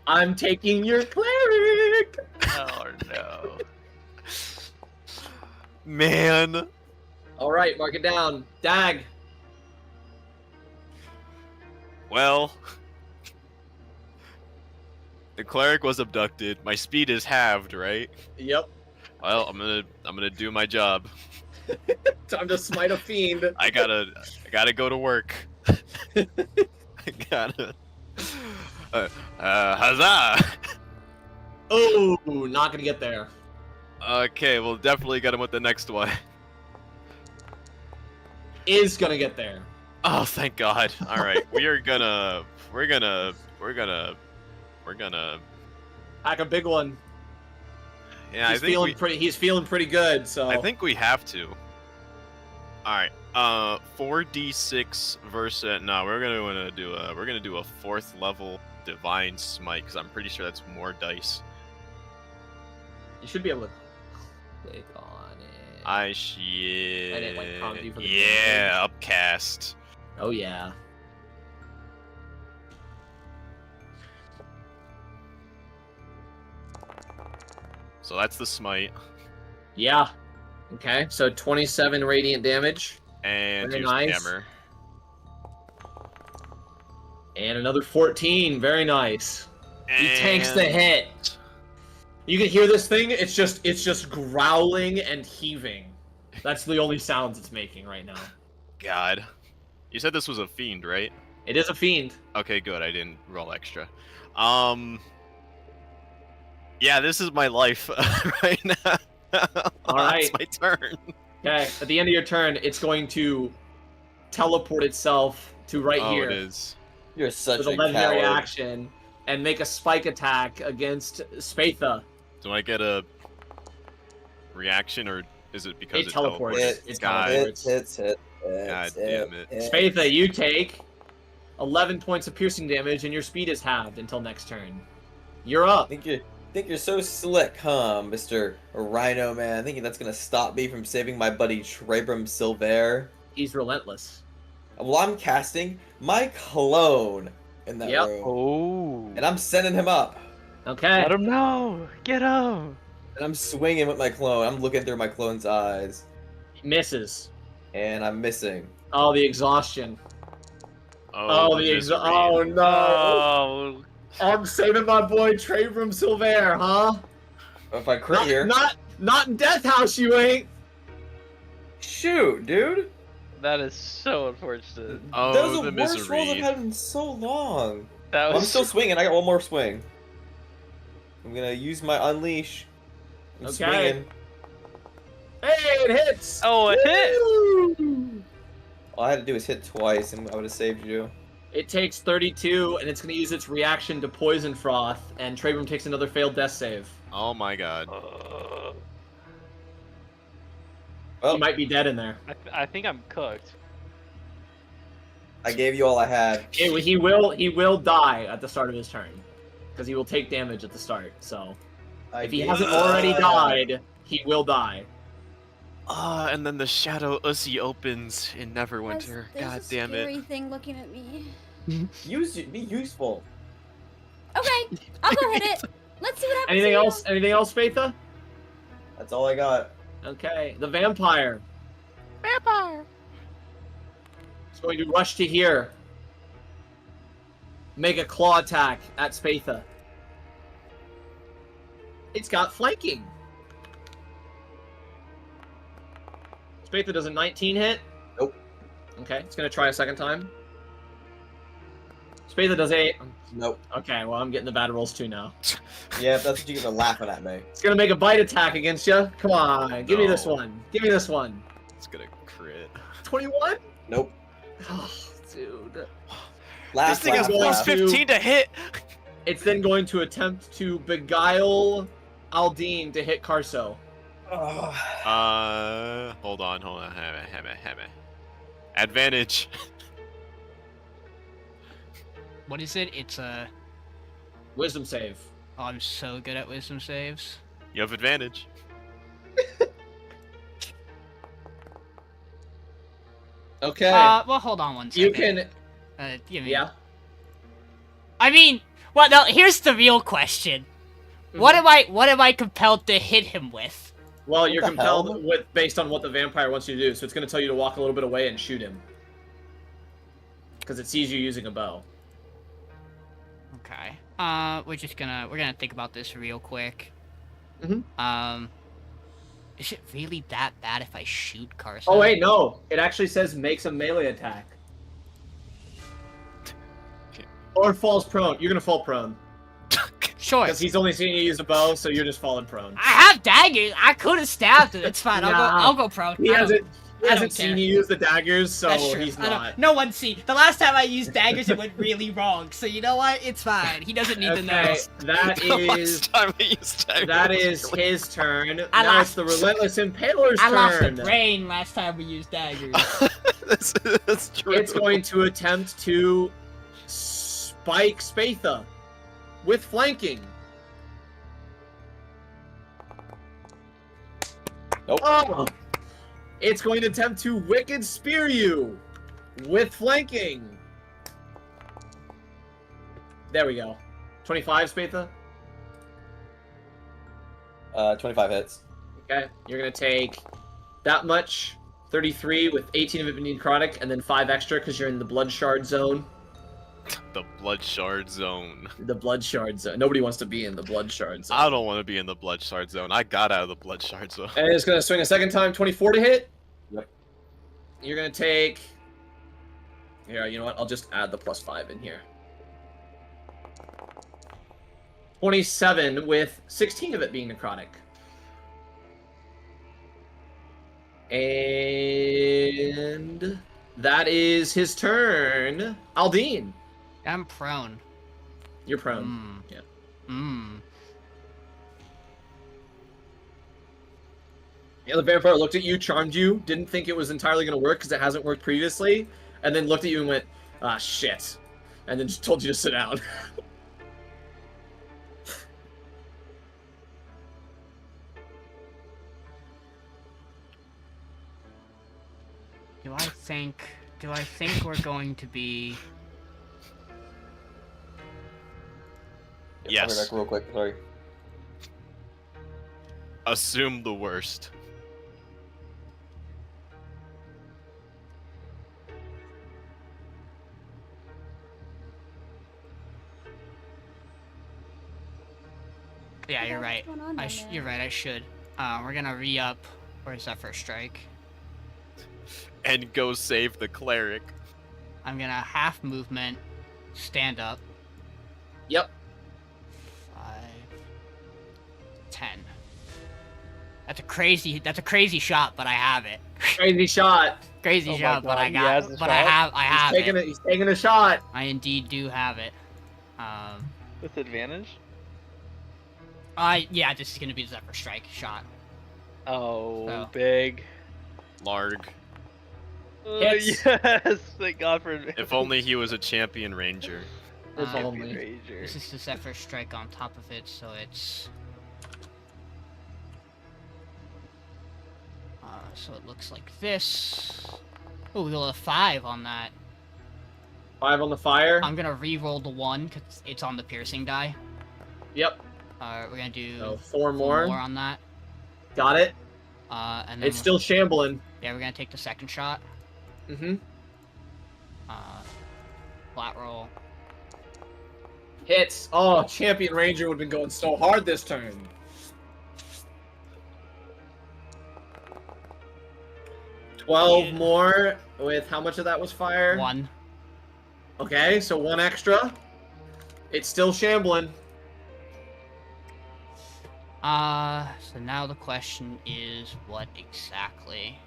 I'm taking your cleric! Oh no. Man. Alright, mark it down. Dag. Well. The cleric was abducted. My speed is halved, right? Yep. Well, I'm gonna do my job. Time to smite a fiend. I gotta go to work. I gotta. Huzzah! Oh, not gonna get there. Okay, we'll definitely get him with the next one. Is gonna get there. Oh, thank God! All right, we're gonna Pack a big one. Yeah, He's feeling pretty good. So I think we have to. All right, 4d6 versus. No, we're gonna do a 4th level divine smite because I'm pretty sure that's more dice. you should be able to click on it. I shit. And it, like, prompts you for the Yeah, upcast. Oh yeah. So that's the smite, Yeah. Okay, so 27 radiant damage. and Very use the nice. hammer. And another 14. Very nice. He tanks the hit. You can hear this thing, it's just growling and heaving. That's the only sounds it's making right now. God, you said this was a fiend, right? It is a fiend. Okay, good. I didn't roll extra. Yeah, this is my life right now. All right. It's my turn. Okay, at the end of your turn, it's going to teleport itself to right Oh, here. it is. You're such With a a legendary coward. action and make a spike attack against Spatha. Do I get a reaction, or is it because It teleports. It God. teleports. God damn it. Spatha, you take 11 points of piercing damage, and your speed is halved until next turn. You're up. Think you're so slick, huh, Mr. Rhino Man? Thinking that's gonna stop me from saving my buddy Trebrum Silvare? He's relentless. Well, I'm casting my clone in that Yep. room, Oh. and I'm sending him up. Okay. Let him know. Get him. And I'm swinging with my clone. I'm looking through my clone's eyes, Misses. and I'm missing. Oh, the exhaustion. Oh, Oh no. Oh. I'm saving my boy Trebrum Silvare, huh? If I crit here, Not in Death House, you ain't. shoot, dude. That is so unfortunate. Oh, Those are the the worst rolls I've misery. had in so long. That I'm was still swinging. I got one more swing. I'm gonna use my unleash. I'm Okay. swinging. Hey, it hits. Oh, it hit. Woo! All I had to do was hit twice, and I would have saved you. It takes 32, and it's going to use its reaction to Poison Froth, and Trebrum takes another failed death save. Oh my God. Well, He might be dead in there. I think I'm cooked. I gave you all I had. He will die at the start of his turn, because he will take damage at the start. So if he hasn't already died, he will die. And then the shadow Ussy opens in Neverwinter. There's God a damn scary it. thing looking at me. Be useful. Okay, I'll go hit it. Let's see what happens. Anything here. else? Anything else, Spatha? That's all I got. Okay, the vampire. Vampire. It's going to rush to here. Make a claw attack at Spatha. It's got flanking. Spatha does a 19 hit. Nope. Okay, it's gonna try a second time. Spatha does 8. Nope. Okay, well I'm getting the bad rolls too now. Yeah, that's what you guys are laughing at me. It's gonna make a bite attack against you. Come on, give me this No. one. Give me this one. It's gonna crit. 21? Nope. Oh, dude. Laugh, This thing has laugh, plus laugh. 15 to hit. It's then going to attempt to beguile Aldiyn to hit Karso. Hold on. Advantage. What is it? It's a. Wisdom save. Oh, I'm so good at wisdom saves. You have advantage. Okay. Well, hold on one second. You can. Give me. Yeah. I mean, well, no. Here's the real question. What am I compelled to hit him with? Well, you're the compelled hell? with based on what the vampire wants you to do, so it's going to tell you to walk a little bit away and shoot him. Because it sees you using a bow. Okay. We're gonna think about this real quick. Mhm. Is it really that bad if I shoot Karso? Oh wait, no. It actually says makes a melee attack. Or falls prone. You're gonna fall prone. Sure. Because he's only seen you use a bow, so you're just falling prone. I have daggers. I could have stabbed it. It's fine. Nah. I'll go prone. He I don't- hasn't I don't hasn't seen care. you use the daggers, so That's true. he's I don't- not. No one's seen. The last time I used daggers, it went really wrong. So you know what? It's fine. He doesn't need to know. Okay, that The is last time I used daggers that was is really- his turn. I Now lost- it's the relentless impaler's I lost turn. the brain last time we used daggers. That's true. It's going to attempt to spike Spatha with flanking. Nope. Oh! It's going to attempt to wicked spear you with flanking. There we go. 25, Spatha. 25 hits. Okay, you're gonna take that much, 33 with 18 of it being necrotic, and then 5 extra because you're in the blood shard zone. The blood shard zone. The blood shard zone. Nobody wants to be in the blood shard zone. I don't want to be in the blood shard zone. I got out of the blood shard zone. And it's gonna swing a second time, 24 to hit. Yep. You're gonna take. Here, you know what? I'll just add the +5 in here. 27 with 16 of it being necrotic. And that is his turn. Aldiyn, I'm prone. you're prone. Mm. Yeah. Mm. Yeah, the vampire looked at you, charmed you, didn't think it was entirely going to work because it hasn't worked previously, and then looked at you and went, ah, shit. And then just told you to sit down. Do I think we're going to be? Yeah, I'll be Yes. back real quick. Sorry. Assume the worst. Yeah, you're What's right. going on down there? You're right. I should. We're gonna re-up. Where's that first strike? And go save the cleric. I'm gonna half movement, stand up. Yep. 5, 10. That's a crazy shot, but I have it. Crazy shot. Crazy Oh my shot, but God, I he got. has the But I shot? have He's taking it. He's taking a shot. I indeed do have it. With advantage? Yeah, this is gonna be the Zephyr Strike shot. Oh, So. big. Larg. Hits. Yes, thank God for advantage. If only he was a champion ranger. If Um, only. Ranger. This is the Zephyr Strike on top of it, so it's. So it looks like this. Oh, we got a 5 on that. 5 on the fire. I'm gonna re-roll the 1 because it's on the piercing die. Yep. We're gonna do So 4 4 more. more on that. Got it. And then It's still shambling. yeah, we're gonna take the second shot. Mm-hmm. Flat roll. Hits. Oh, Champion Ranger would have been going so hard this turn. $12 more with how much of that was fire? 1. Okay, so 1 extra. It's still shambling. So now the question is, what exactly?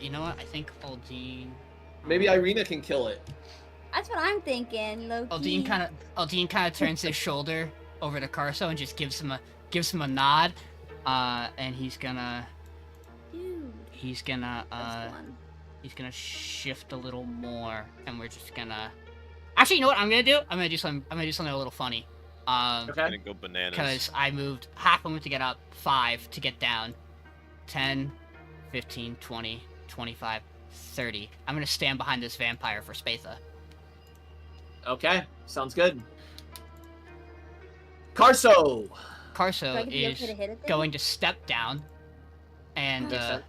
You know what? I think Aldiyn. Maybe Irina can kill it. That's what I'm thinking, Loki. Aldiyn kind of turns his shoulder over to Karso and just gives him a nod. And he's gonna Dude, he's gonna that's one. he's gonna shift a little more, and we're just gonna. Actually, you know what I'm gonna do? I'm gonna do something a little funny. I'm gonna go bananas. Because I moved half a move to get up, 5 to get down, 10, 15, 20, 25, 30. I'm gonna stand behind this vampire for Spatha. Okay, sounds good. Karso! Karso be okay is to hit it then? going to step down, and Makes sense.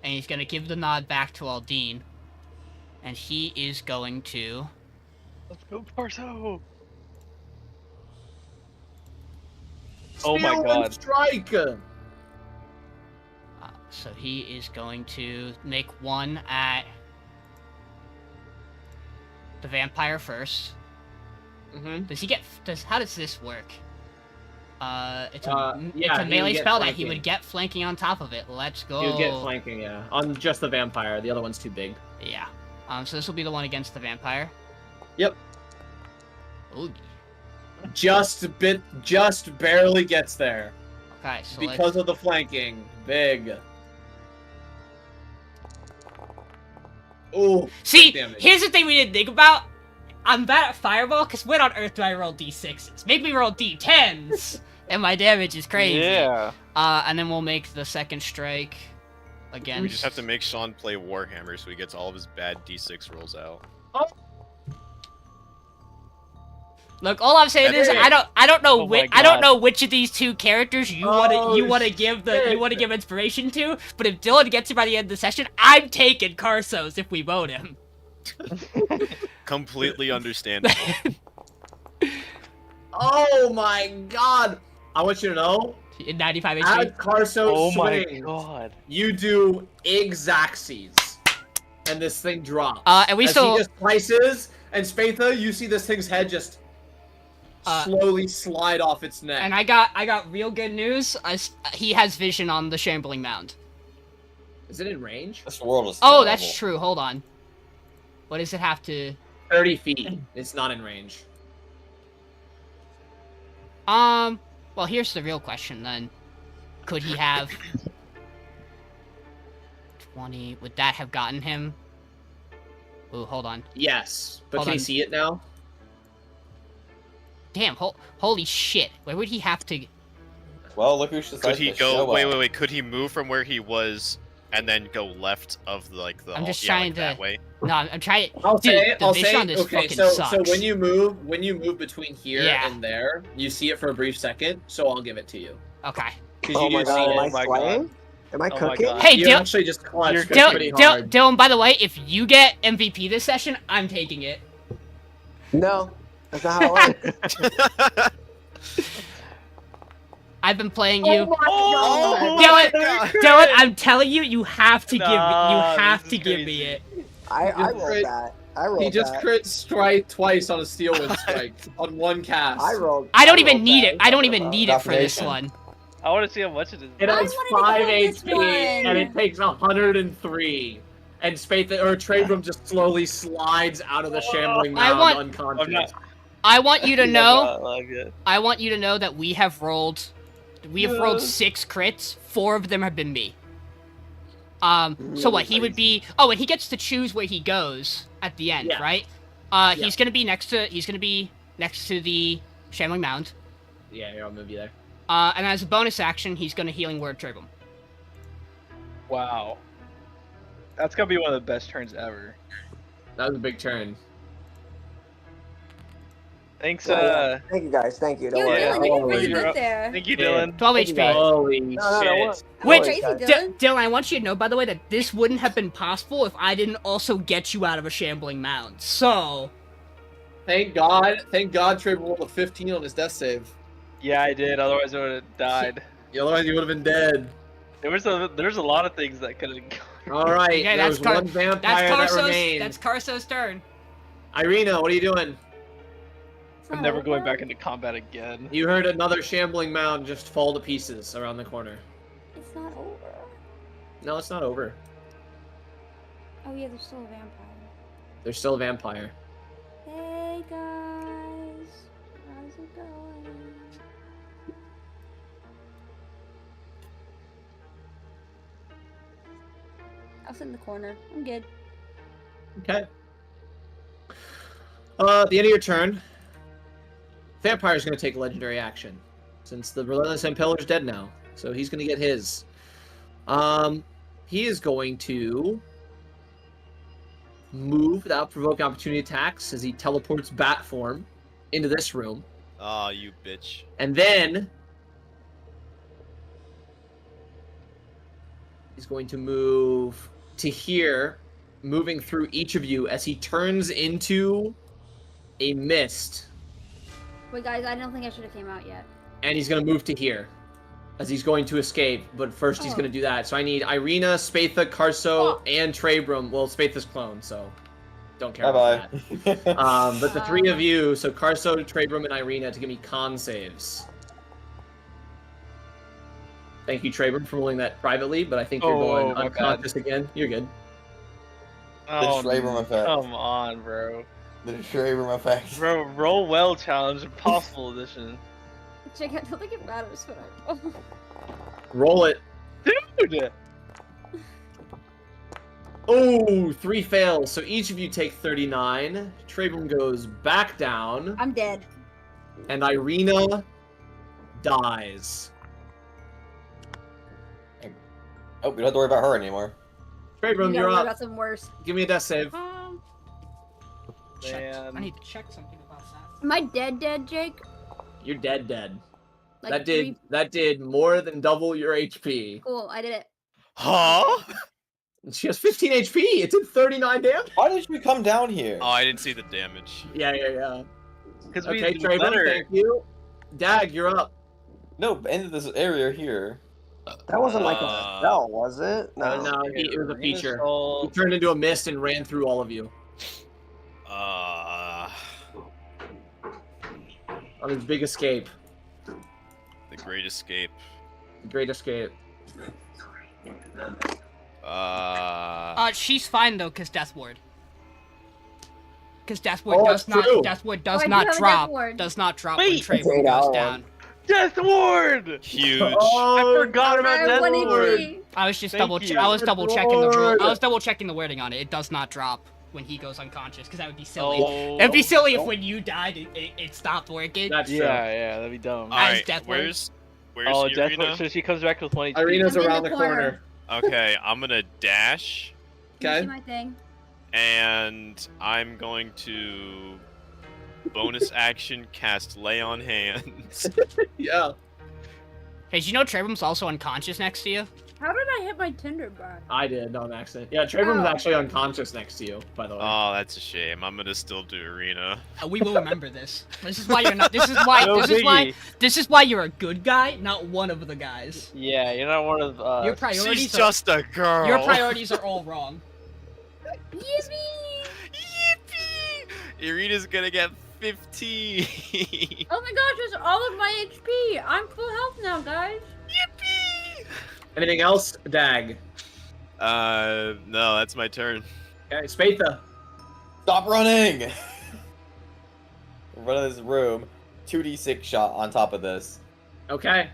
and he's gonna give the nod back to Aldiyn, and he is going to. Let's go, Karso! Oh my God. Strike! So he is going to make 1 at the vampire first. Mm-hmm. How does this work? It's a yeah, he would melee get spell that he flanking. would get flanking on top of it. Let's go. He would get flanking, yeah. On just the vampire. The other one's too big. Yeah. So this will be the one against the vampire. Yep. Ooh. Just barely gets there. Okay, so Because of the flanking. Big. Ooh. see, damage. here's the thing we didn't think about. I'm bad at fireball, because when on earth do I roll d6s? Make me roll d10s! And my damage is crazy. Yeah. And then we'll make the second strike against... We just have to make Sean play Warhammer so he gets all of his bad D6 rolls out. Look, all I'm saying is I don't know Oh my I don't God. know which of these two characters you wanna give inspiration to, but if Dylan gets it by the end of the session, I'm taking Karsos if we vote him. Completely understandable. Oh my god! I want you to know, In 95 as HP. Karso Oh my swings, God. you do Xaxes, and this thing drops. And we As still he just slices, and Spatha, you see this thing's head just slowly slide off its neck. and I got real good news. He has vision on the shambling mound. Is it in range? This world is Oh, terrible. that's true. Hold on. What does it have to? 30 feet. It's not in range. Well, here's the real question then. Could he have 20? Would that have gotten him? Ooh, hold on. Yes, but Hold can on. you see it now? Damn, holy shit. Where would he have to... Well, look who's decided Could he to go? show up. Wait. Could he move from where he was and then go left of the I'm just yeah, trying like that to- way? No, I'm trying... I'll Dude, say, the vision on this okay, fucking so sucks. when you move between here Yeah. and there, you see it for a brief second, so I'll give it to you. Okay. 'Cause Oh you my do see god, am I it. my slaying? Am I Oh my cooking? God. Hey, You Dylan, actually just clutched You're pretty Dylan, hard. Dylan, by the way, if you get MVP this session, I'm taking it. No, that's not how it works. I've been playing you. Oh Dylan, God. Dylan, I'm telling you, you have to give me. You Nah, have this to is give me crazy. it. I just rolled crit- that. I rolled He just that. crit strike twice on a steel wind strike on one cast. I rolled. I don't even rolled need that. it. I don't even need it for this Domination. one. I want to see how much it is. It I has wanted to go 5 with this HP one. and it takes 103. And Spatha or Trebrum just slowly slides out of the shambling I mound want- unconscious. I'm not- I want you to That's know. not like it. I want you to know that we have rolled 6 crits. 4 of them have been me. So what? He would be. Oh, and he gets to choose where he goes at the end, Yeah. right? He's gonna be next to. He's gonna be next to the shambling mound. Yeah, here, I'll move you there. And as a bonus action, he's gonna healing word Trebrum. Wow. That's gonna be one of the best turns ever. That was a big turn. Thanks, Yeah. Thank you guys. Thank you. Don't Yo, worry. Dylan, you did really you're good up. there. Thank you, Yeah. Dylan. 12 Thank you, HP. guys. Holy No, shit. what? Which, Crazy, guys. Dylan. Dylan, I want you to know, by the way, that this wouldn't have been possible if I didn't also get you out of a shambling mound. So, Thank God. Thank God Trebrum rolled a 15 on his death save. Yeah, I did. Otherwise, I would have died. Otherwise, you would have been dead. There's a lot of things that could have gone. All right, Okay, that's there's one vampire that remains. That's Karso's turn. Irina, what are you doing? It's I'm not never going over. back into combat again. You heard another shambling mound just fall to pieces around the corner. It's not over. No, it's not over. Oh yeah, there's still a vampire. There's still a vampire. Hey guys, how's it going? I'll sit in the corner. I'm good. Okay. At the end of your turn, Vampire's going to take legendary action, since the Relentless Impeller's dead now. So he's going to get his. He is going to move without provoking opportunity attacks as he teleports bat form into this room. Aw, you bitch. And then he's going to move to here, moving through each of you as he turns into a mist. Wait guys, I don't think I should have came out yet. And he's going to move to here as he's going to escape. But first he's Oh. going to do that. So I need Irina, Spatha, Karso, and Trebrum. Well, Spatha's clone, so don't care about Bye-bye. that. But the three of you, so Karso, Trebrum, and Irina, to give me con saves. Thank you, Trebrum, for rolling that privately, but I think you're going my unconscious again. You're good. Oh, Trebrum effect. come on, bro. The Trebrum effect. Bro, roll well challenge, impossible edition. Check out, don't think it matters what I roll. Roll it. Dude! Oh, 3 fails. So each of you take 39. Trebrum goes back down, I'm dead. and Irina dies. Oh, we don't have to worry about her anymore. You Trebrum, gotta you're worry up. about something worse. Give me a death save. Man. I need to check something about that. Am I dead, Jake? You're dead. Like That did more than double your HP. Cool, I did it. Huh? She has 15 HP. It did 39 damage. Why did you come down here? Oh, I didn't see the damage. Yeah. Because Okay, Trebrum, thank you. Dag, you're up. No, end of this area here. That wasn't like a spell, was it? No. No, it was a feature. He Soul. turned into a mist and ran through all of you on his big escape. The Great Escape. The Great Escape. She's fine though, cause Death Ward. Because Death Ward Oh, does that's true. not. Death Ward does I do not have a drop. Death Ward. Does not drop Wait! when Trebrum goes down. Death Ward! Huge. Oh, I forgot about I have Death 1 Ward. HP. I was just Thank double. you. I was double checking the. Lord. I was double checking the wording on it. It does not drop when he goes unconscious, because that would be silly. Oh. It'd be silly if when you died, it stopped working. That's true. Yeah, that'd be dumb. All As right, Death Ward. where's Oh, Death Irina? Ward. So she comes back with 1 HP. Irina's I'm in around the the corner. Okay, I'm gonna dash, Can you Okay. see my thing? and I'm going to bonus action cast Lay on Hands. Yeah. Hey, did you know Trebrum's also unconscious next to you? How did I hit my Tinder back? I did, on accident. Yeah, Trebrum's Oh. actually unconscious next to you, by the way. Oh, that's a shame. I'm gonna still do Arena. We will remember this. This is why you're not. This is why. No biggie. This is why you're a good guy, not one of the guys. Yeah, you're not one of Your priorities. She's are, just a girl. Your priorities are all wrong. Yippee! Yippee! Irina's gonna get 15. Oh my gosh, that's all of my HP. I'm full health now, guys. Yippee! Anything else? Dag. No, that's my turn. Okay, Spatha. Stop running! Run in this room. 2d6 shot on top of this. Okay.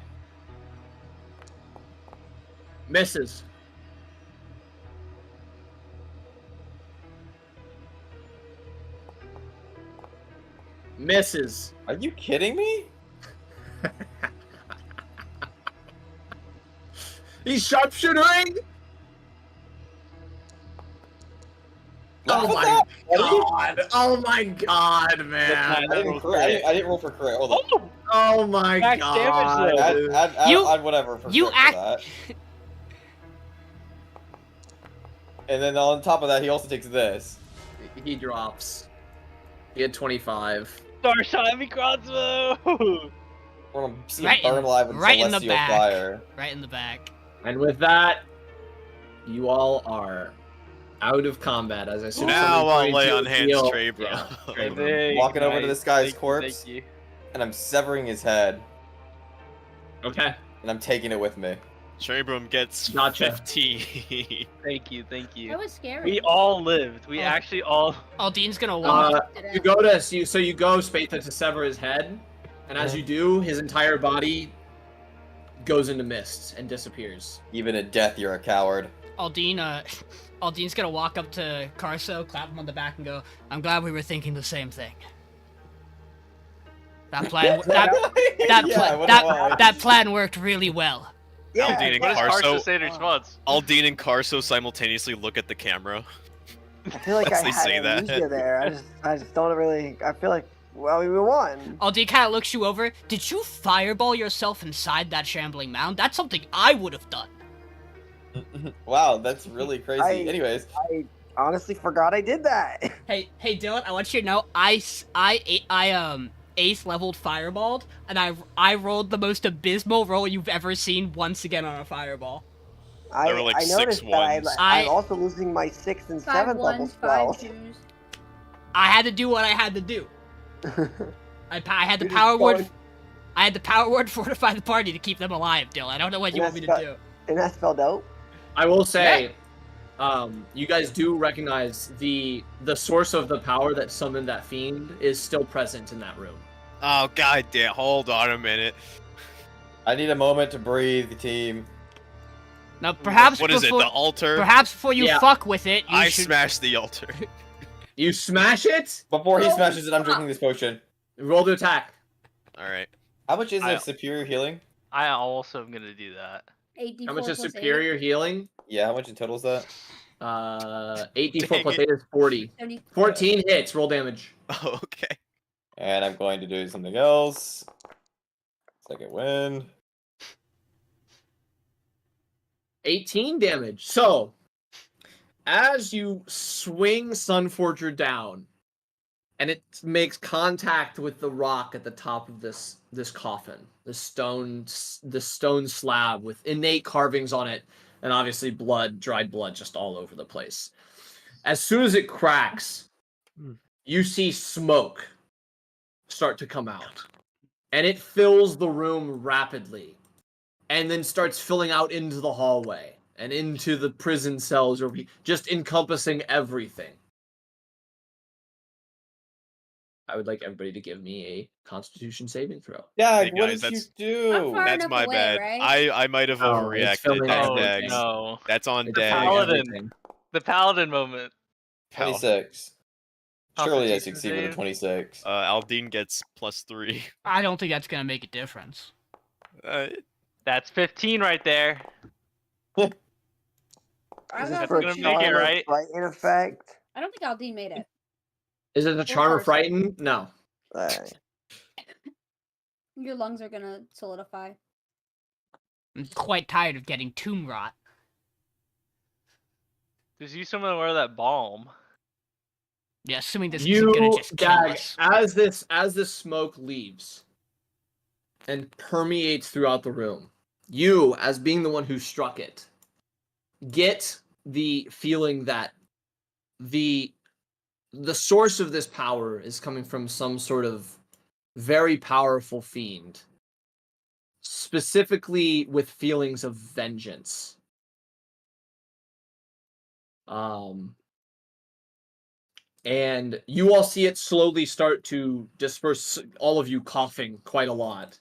Misses. Misses. Are you kidding me? He's sharpshooting! Oh my god! Oh my god, man! I didn't roll for crit. Hold on. Oh my Max damage, god! though. Add whatever for You crit for that. And then on top of that, he also takes this. He drops. He had 25. Star shot me crossbow. We're gonna see Right him burn alive in right in the celestial back. fire. Right in the back. And with that, you all are out of combat. As I said, Now I'll lay on hands, Trebrum. Yeah, Hey, Trebrum. Walking over to this guy's thank corpse. You, And I'm severing his head. Okay. And I'm taking it with me. Trebrum gets Gotcha. thank 15. you. Thank you. Thank you. That was scary. We all lived. We Oh. actually all. Aldyn's gonna walk. You go to you go Spatha to sever his head, and as you do, his entire body goes into mist and disappears. Even at death, you're a coward. Aldyn's gonna walk up to Karso, clap him on the back, and go, "I'm glad we were thinking the same thing. That plan, that plan worked really well." Yeah, Aldiyn and What does Karso Karso. say in response? Aldiyn and Karso simultaneously look at the camera. I feel like As I they say had that. amnesia there. I just don't really. I feel like, well, we won. Aldyn kind of looks you over. Did you fireball yourself inside that shambling mound? That's something I would have done. Wow, that's really crazy. Anyways, I honestly forgot I did that. Hey, Dylan, I want you to know, I eighth leveled fireballed, and I rolled the most abysmal roll you've ever seen once again on a fireball. There were like I 6 noticed ones. that I'm also losing my 6th and 5 7th level ones, 5 spells. twos. I had to do what I had to do. I had the You're just power word. going- I had the power word fortify the party to keep them alive, Dylan. I don't know what you want me to do. And that spelled out. I will say, you guys do recognize the source of the power that summoned that fiend is still present in that room. Oh god damn! Hold on a minute. I need a moment to breathe, team. Now, perhaps What is it? before, The altar? perhaps before you Yeah. fuck with it, you I should. smashed the altar. You smash it. Before he Oh, smashes it, I'm fuck. drinking this potion. Roll to attack. All right. How much is I- it superior healing? I also am gonna do that. 8d4 How much is plus superior healing? Yeah, how much in total is that? 8d4 Dang plus it. 8 is 40. 8. 70. 14 hits. Roll damage. Oh, okay. And I'm going to do something else. Second win. 18 damage. So, as you swing Sunforger down, and it makes contact with the rock at the top of this coffin, the stone slab with innate carvings on it, and obviously dried blood, just all over the place. As soon as it cracks, you see smoke start to come out, and it fills the room rapidly, and then starts filling out into the hallway and into the prison cells, or just encompassing everything. I would like everybody to give me a Constitution saving throw. Yeah, Hey, what guys, did you that's- do? I'm far That's enough my away, bad. right? I might have Oh, it's overreacted. filling That's out Oh Dags. no! That's on It's Dags. Paladin. everything. The paladin moment. Pal. 26. Surely I Constitution succeed with a save. 26. Aldiyn gets +3. I don't think that's gonna make a difference. That's 15 right there. I'm Is gonna this That's for gonna choose- make it charm or right. frighten effect? I don't think Aldiyn made it. Is it a charm or Karso. frighten? No. Your lungs are gonna solidify. I'm quite tired of getting tomb rot. Just use some of that balm. Yeah, assuming this isn't gonna You, just kill Dag, us. as this smoke leaves and permeates throughout the room, you, as being the one who struck it, get the feeling that the source of this power is coming from some sort of very powerful fiend, specifically with feelings of vengeance. And you all see it slowly start to disperse, all of you coughing quite a lot.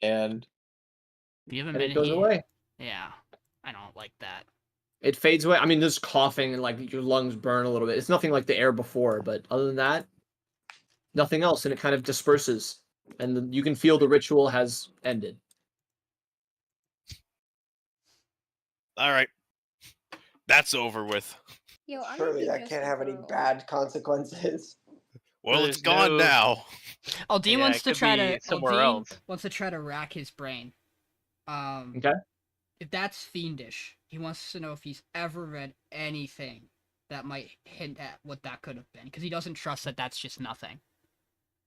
And You have a and it minute goes here. away. Yeah. I don't like that. It fades away. I mean, there's coughing and like your lungs burn a little bit. It's nothing like the air before, but other than that, nothing else, and it kind of disperses, and you can feel the ritual has ended. All right, that's over with. Yo, I'm Surely gonna that be can't just a have any girl. bad consequences. Well, it's There's gone no- now. Aldiyn Yeah, wants it to could try be to somewhere Aldiyn else. wants to try to rack his brain. Okay. If that's fiendish, he wants to know if he's ever read anything that might hint at what that could have been, because he doesn't trust that that's just nothing.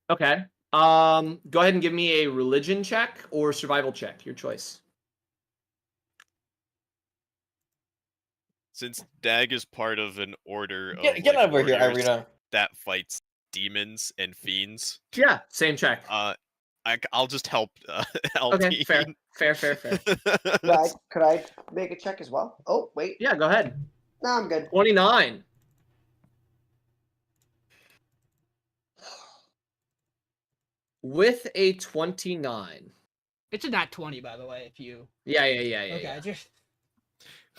Okay. Go ahead and give me a religion check or survival check, your choice. Since Dag is part of an order of Get like, over here, warriors Irina. that fights demons and fiends, Yeah, same check. I'll just help Okay, Aldiyn. fair. Could I make a check as well? Oh, wait. Yeah, go ahead. No, I'm good. 29. With a 29. It's a nat 20, by the way, if you... Yeah. Okay, Yeah. I just...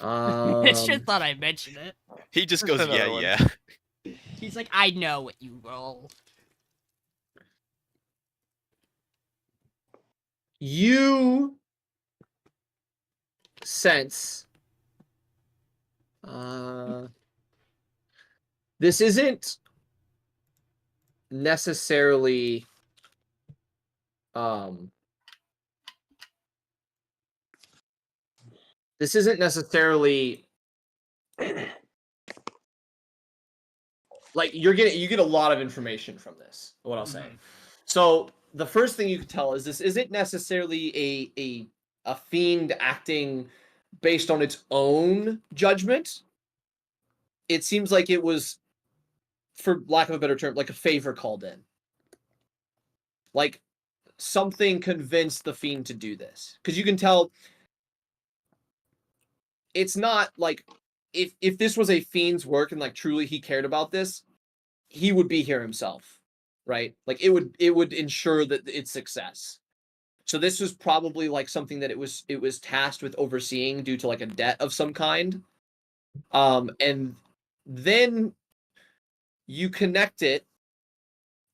Um, it's just thought I'd mention it. He just Just goes, yeah, another one. yeah. He's like, I know what you roll. you sense this isn't necessarily this isn't necessarily like you get a lot of information from this, what I'll say. So the first thing you can tell is this isn't necessarily a fiend acting based on its own judgment. It seems like it was, for lack of a better term, like a favor called in. Like something convinced the fiend to do this. Because you can tell it's not like if this was a fiend's work and like truly he cared about this, he would be here himself, right? Like it would ensure that its success. So this was probably like something that it was tasked with overseeing due to like a debt of some kind. And then you connect it.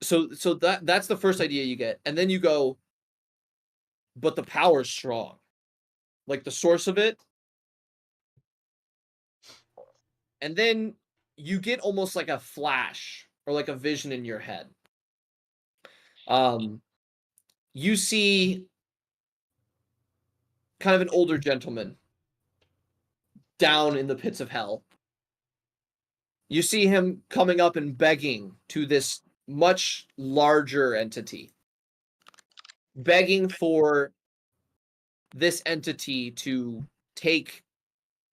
So that's the first idea you get. And then you go, but the power's strong. Like the source of it. And then you get almost like a flash or like a vision in your head. You see kind of an older gentleman down in the pits of hell. You see him coming up and begging to this much larger entity, begging for this entity to take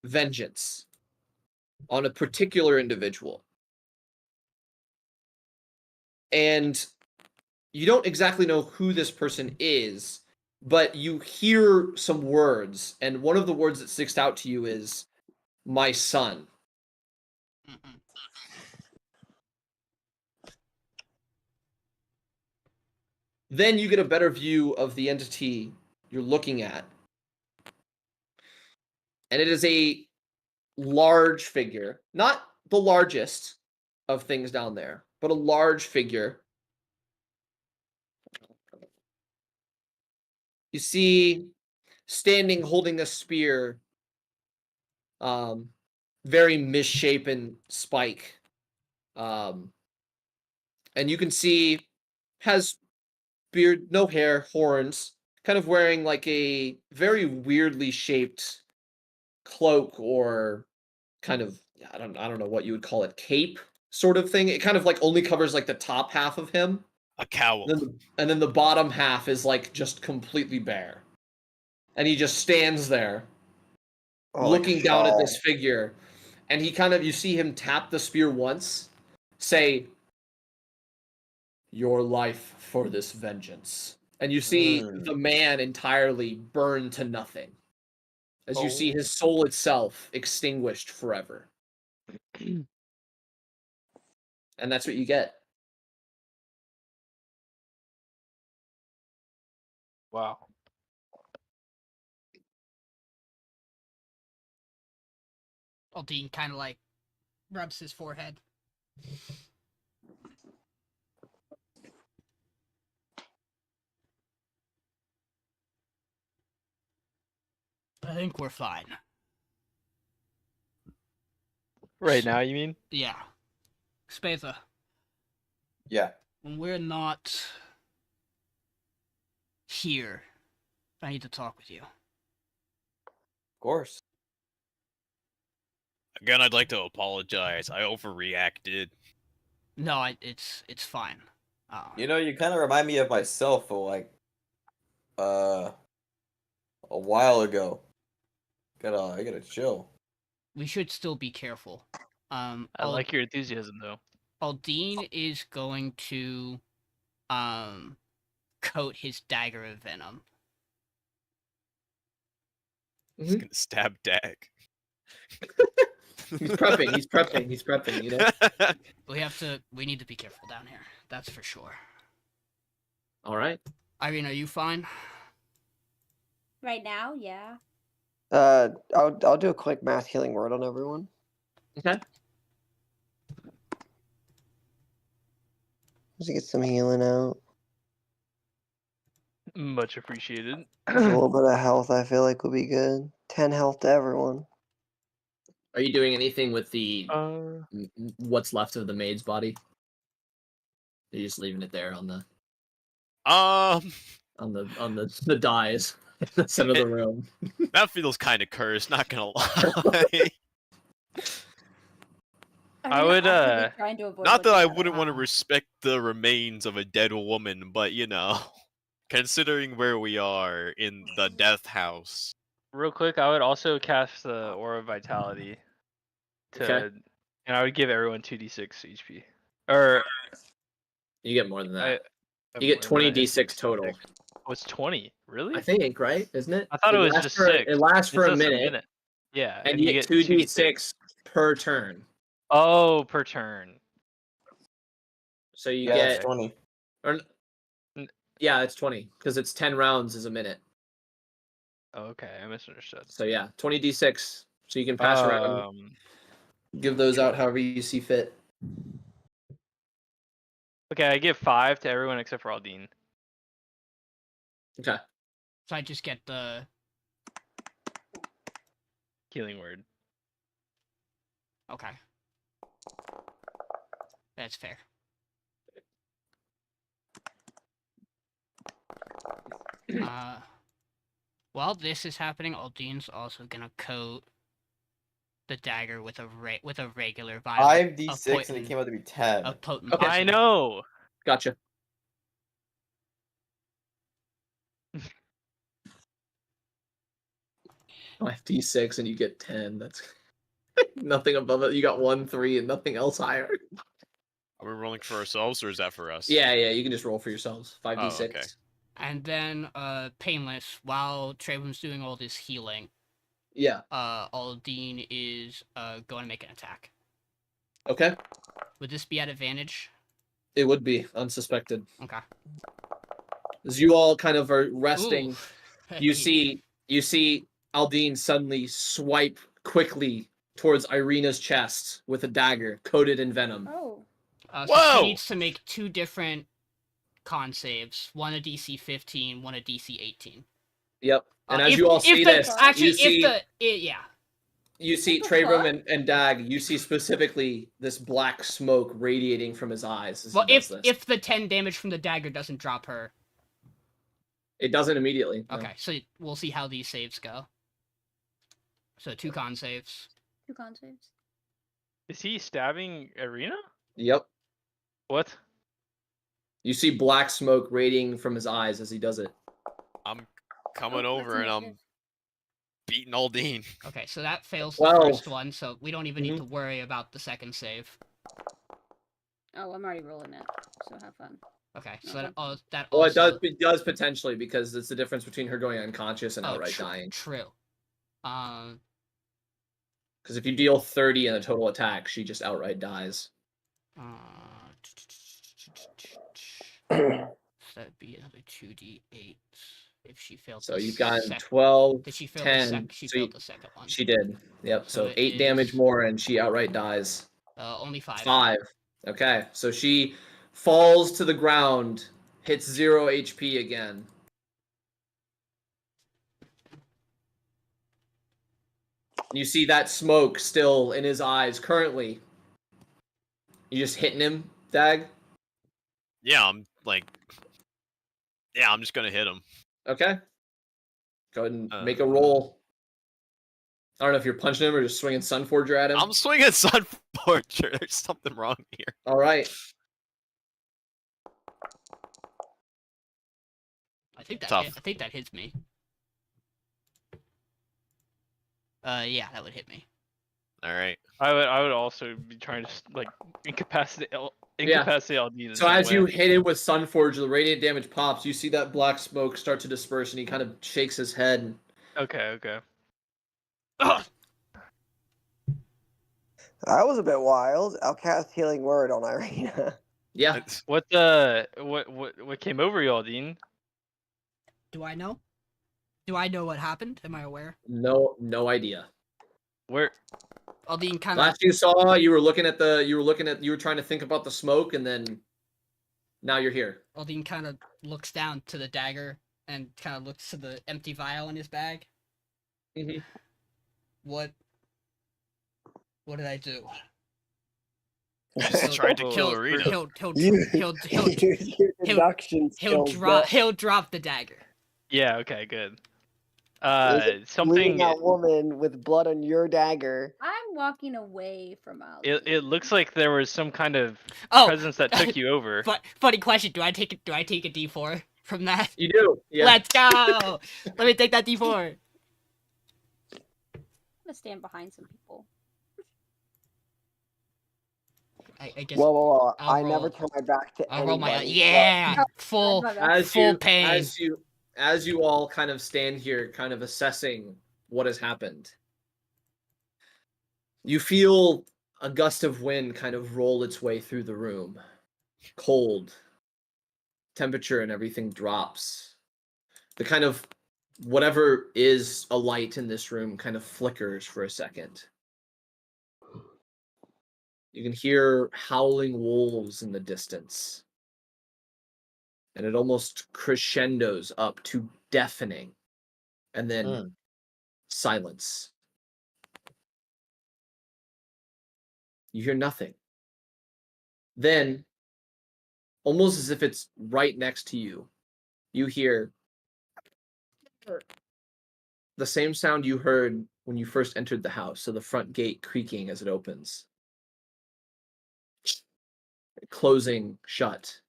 vengeance on a particular individual. And you don't exactly know who this person is, but you hear some words, and one of the words that sticks out to you is, my son. Then you get a better view of the entity you're looking at. And it is a large figure, not the largest of things down there, but a large figure. You see standing holding a spear, very misshapen spike. And you can see has beard, no hair, horns, kind of wearing like a very weirdly shaped cloak or kind of I don't know what you would call it, cape sort of thing. It kind of like only covers like the top half of him. A cowl. And then the bottom half is like just completely bare. And he just stands there looking down at this figure. And he kind of, you see him tap the spear once, say, your life for this vengeance. And you see the man entirely burned to nothing. As you see his soul itself extinguished forever. And that's what you get. Wow. Aldiyn kind of like rubs his forehead. I think we're fine. Right now, you mean? Yeah. Spatha, Yeah. when we're not here, I need to talk with you. Of course. Again, I'd like to apologize. I overreacted. No, it's fine. You know, you kind of remind me of myself for like a while ago. I gotta chill. We should still be careful. I like your enthusiasm, though. Aldiyn is going to coat his dagger of venom. He's gonna stab Dag. He's prepping, you know? We need to be careful down here. That's for sure. Alright. Irene, are you fine? Right now, yeah. I'll do a quick mass healing word on everyone. Okay. Just to get some healing out. Much appreciated. A little bit of health I feel like would be good. 10 health to everyone. Are you doing anything with the Uh, what's left of the maid's body? You're just leaving it there on the the dyes in the center of the room. That feels kind of cursed. Not gonna lie. I would, trying to avoid Not that looking I at wouldn't her. want to respect the remains of a dead woman, but you know, considering where we are in the death house. real quick, I would also cast the Aura of Vitality Okay. and I would give everyone 2d6 HP. Or You get more than that. I You get 20d6 total. Oh, it's 20. Really? I think, right? Isn't it? I thought it was lasts just for, 6. It lasts for It a says minute, Yeah, and you get 2d6 per turn. Oh, per turn. So you Yeah, get it's 20. Yeah, it's 20 because it's 10 rounds is a minute. Oh, okay, I misunderstood. So yeah, 20d6. So you can pass around. Give those out however you see fit. Okay, I give 5 to everyone except for Aldiyn. Okay. So I just get the Healing word. okay. That's fair. While this is happening, Aldyn's also gonna coat the dagger with a regular vial. 5d6 and it came out to be 10. A potent. Okay. I know. Gotcha. D6 and you get 10. That's nothing above it. You got 1, 3, and nothing else higher. Are we rolling for ourselves or is that for us? Yeah, you can just roll for yourselves. 5d6. Oh, okay. And then Payneless, while Trebrum's doing all this healing, Yeah. Aldiyn is going to make an attack. Okay. Would this be at advantage? It would be unsuspected. Okay. As you all kind of are resting, Ooh. you see Aldiyn suddenly swipe quickly towards Irina's chest with a dagger coated in venom. Oh. So Whoa! she needs to make 2 different con saves. One a DC 15, one a DC 18. Yep. And as you all see this, actually, you see, yeah. You see Trebrum and Dag. You see specifically this black smoke radiating from his eyes. As Well, he does this. if the 10 damage from the dagger doesn't drop her. It doesn't immediately. No. Okay, so we'll see how these saves go. So 2 con saves. 2 con saves. Is he stabbing Irina? Yep. What? You see black smoke radiating from his eyes as he does it. I'm coming Oh, over that's and I'm initiative. beating Aldiyn. Okay, so that fails the 12. first one, so we don't even need to worry about the second save. Oh, I'm already rolling it, so have fun. Okay, so Okay. that Well, also... it does potentially because it's the difference between her going unconscious and Oh, outright dying. True. Because if you deal 30 in a total attack, she just outright dies. So that'd be another 2d8. If she failed. So the you've gotten sec- 12, Did she fail 10. She so you- failed the second one. She did. Yep. So So it 8 damage is- more, and she outright dies. Only 5. 5. Okay. So she falls to the ground, hits 0 HP again. You see that smoke still in his eyes currently. You just hitting him, Dag? Yeah, I'm just gonna hit him. Okay. Go ahead and make a roll. I don't know if you're punching him or just swinging Sunforger at him. I'm swinging Sunforger. There's something wrong here. All right. I think that Tough. I think that hits me. Yeah, that would hit me. All right. I would also be trying to like incapacitate Aldiyn. So as you hit him with Sunforge, the radiant damage pops. You see that black smoke start to disperse, and he kind of shakes his head. Okay. That was a bit wild. I'll cast Healing Word on Irina. Yeah. What came over you, Aldiyn? Do I know? Do I know what happened? Am I aware? No idea. Where? Aldiyn kind of. Last you saw, you were trying to think about the smoke, and then now you're here. Aldiyn kind of looks down to the dagger and kind of looks to the empty vial in his bag. Mm-hmm. What did I do? Just tried to kill Arena. He'll drop the dagger. Yeah. Okay. Good. Bleeding Something. that woman with blood on your dagger. I'm walking away from Aldiyn. It looks like there was some kind of Oh, presence that took you over. But funny question. Do I take a D4 from that? You do. Yeah. Let's go. Let me take that D4. I'm gonna stand behind some people. I guess. Whoa. I'll I roll. never turn my back to I'll roll my anybody. yeah full full pain. As you all kind of stand here, kind of assessing what has happened, you feel a gust of wind kind of roll its way through the room. Cold. Temperature and everything drops. The kind of whatever is a light in this room kind of flickers for a second. You can hear howling wolves in the distance. And it almost crescendos up to deafening. And then silence. You hear nothing. Then, almost as if it's right next to you, you hear the same sound you heard when you first entered the house. So the front gate creaking as it opens. Closing shut.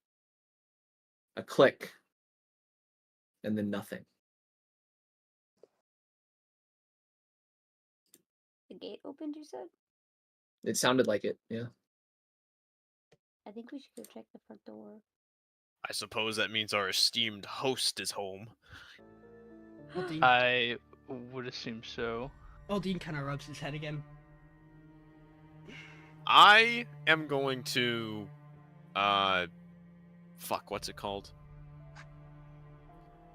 A click. And then nothing. The gate opened, you said? It sounded like it, yeah. I think we should go check the front door. I suppose that means our esteemed host is home. Aldiyn, I would assume so. Aldiyn kind of rubs his head again. I am going to what's it called?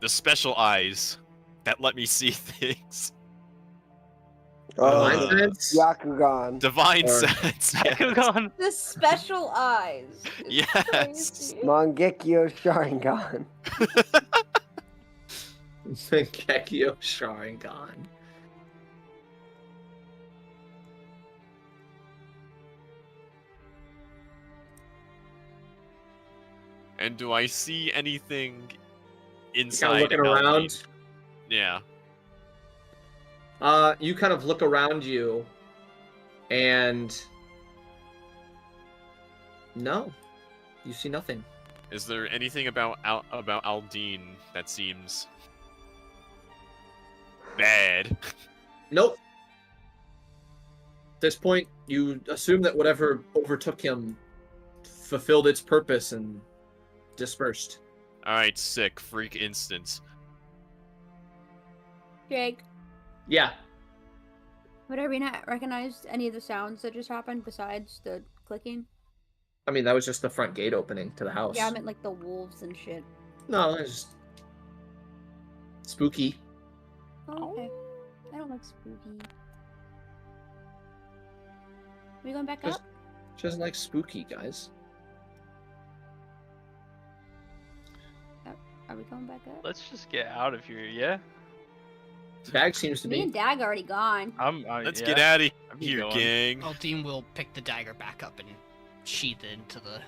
The special eyes that let me see things. Divine sense? Yakugan. Divine Or- sense. Yes. Gone. The special eyes. It's Yes. crazy. Mangekyo Sharingan. Kekio Sharingan. And do I see anything You inside? kind of looking Aldiyn? around. Yeah. You kind of look around you, and no, you see nothing. Is there anything about Aldiyn that seems bad? Nope. At this point, you assume that whatever overtook him fulfilled its purpose and dispersed. Alright, sick. Freak instance. Jake, Yeah. would Irina recognize any of the sounds that just happened besides the clicking? I mean, that was just the front gate opening to the house. Yeah, I meant like the wolves and shit. No, it's just Spooky. Oh, okay. I don't like spooky. Are we going back Just- up? She doesn't like spooky, guys. Are we going back up? Let's just get out of here, yeah? Dag seems to Me be. and Dag already gone. Let's yeah, get out of I'd be here, going. gang. Aldiyn will pick the dagger back up and sheath it into the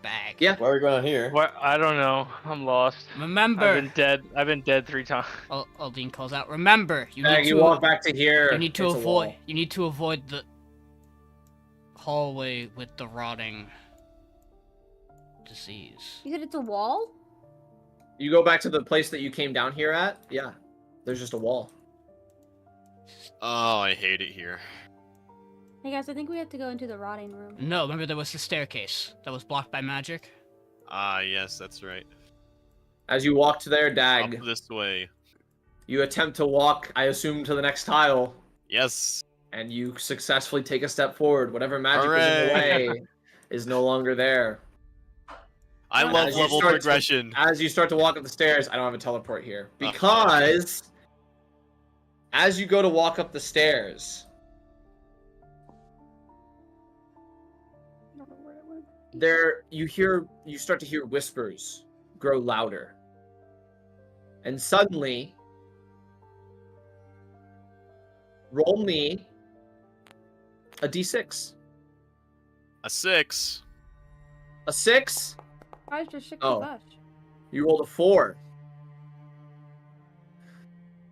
bag. Yeah. Why are we going on here? What? I don't know. I'm lost. Remember, I've been dead 3 times. Aldiyn calls out. Remember, you Dag, need you to walk back to here. you need to it's a avoid wall. you need to avoid the hallway with the rotting disease. You said it's a wall? You go back to the place that you came down here at? Yeah. There's just a wall. Oh, I hate it here. Hey guys, I think we have to go into the rotting room. No, remember there was the staircase that was blocked by magic. Ah, yes, that's right. As you walk to there, Dag, Up this way. you attempt to walk, I assume, to the next tile, Yes. and you successfully take a step forward. Whatever magic was in the Hooray. way is no longer there. I As love you level start to- progression. As you start to walk up the stairs, I don't have a teleport here. Because as you go to walk up the stairs, I don't know where I went. you start to hear whispers grow louder. And suddenly, roll me a d6. A 6. A 6, Why is there 6 Oh. of us? you rolled a 4.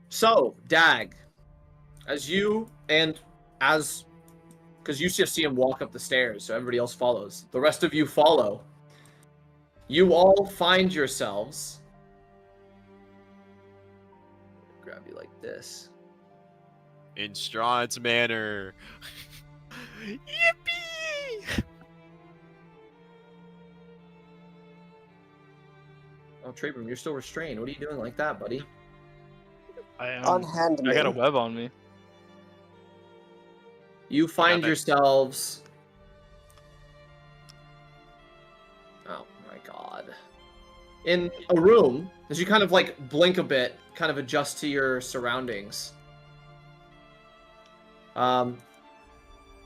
So, Dag, because you just see him walk up the stairs, so everybody else follows. The rest of you follow. You all find yourselves. Grab you like this. In Strahd's manor. Yippee! Oh, Trebrum, you're still restrained. What are you doing like that, buddy? I Unhand me. got a web on me. You find it. yourselves. Oh my god. In a room, as you kind of like blink a bit, kind of adjust to your surroundings. And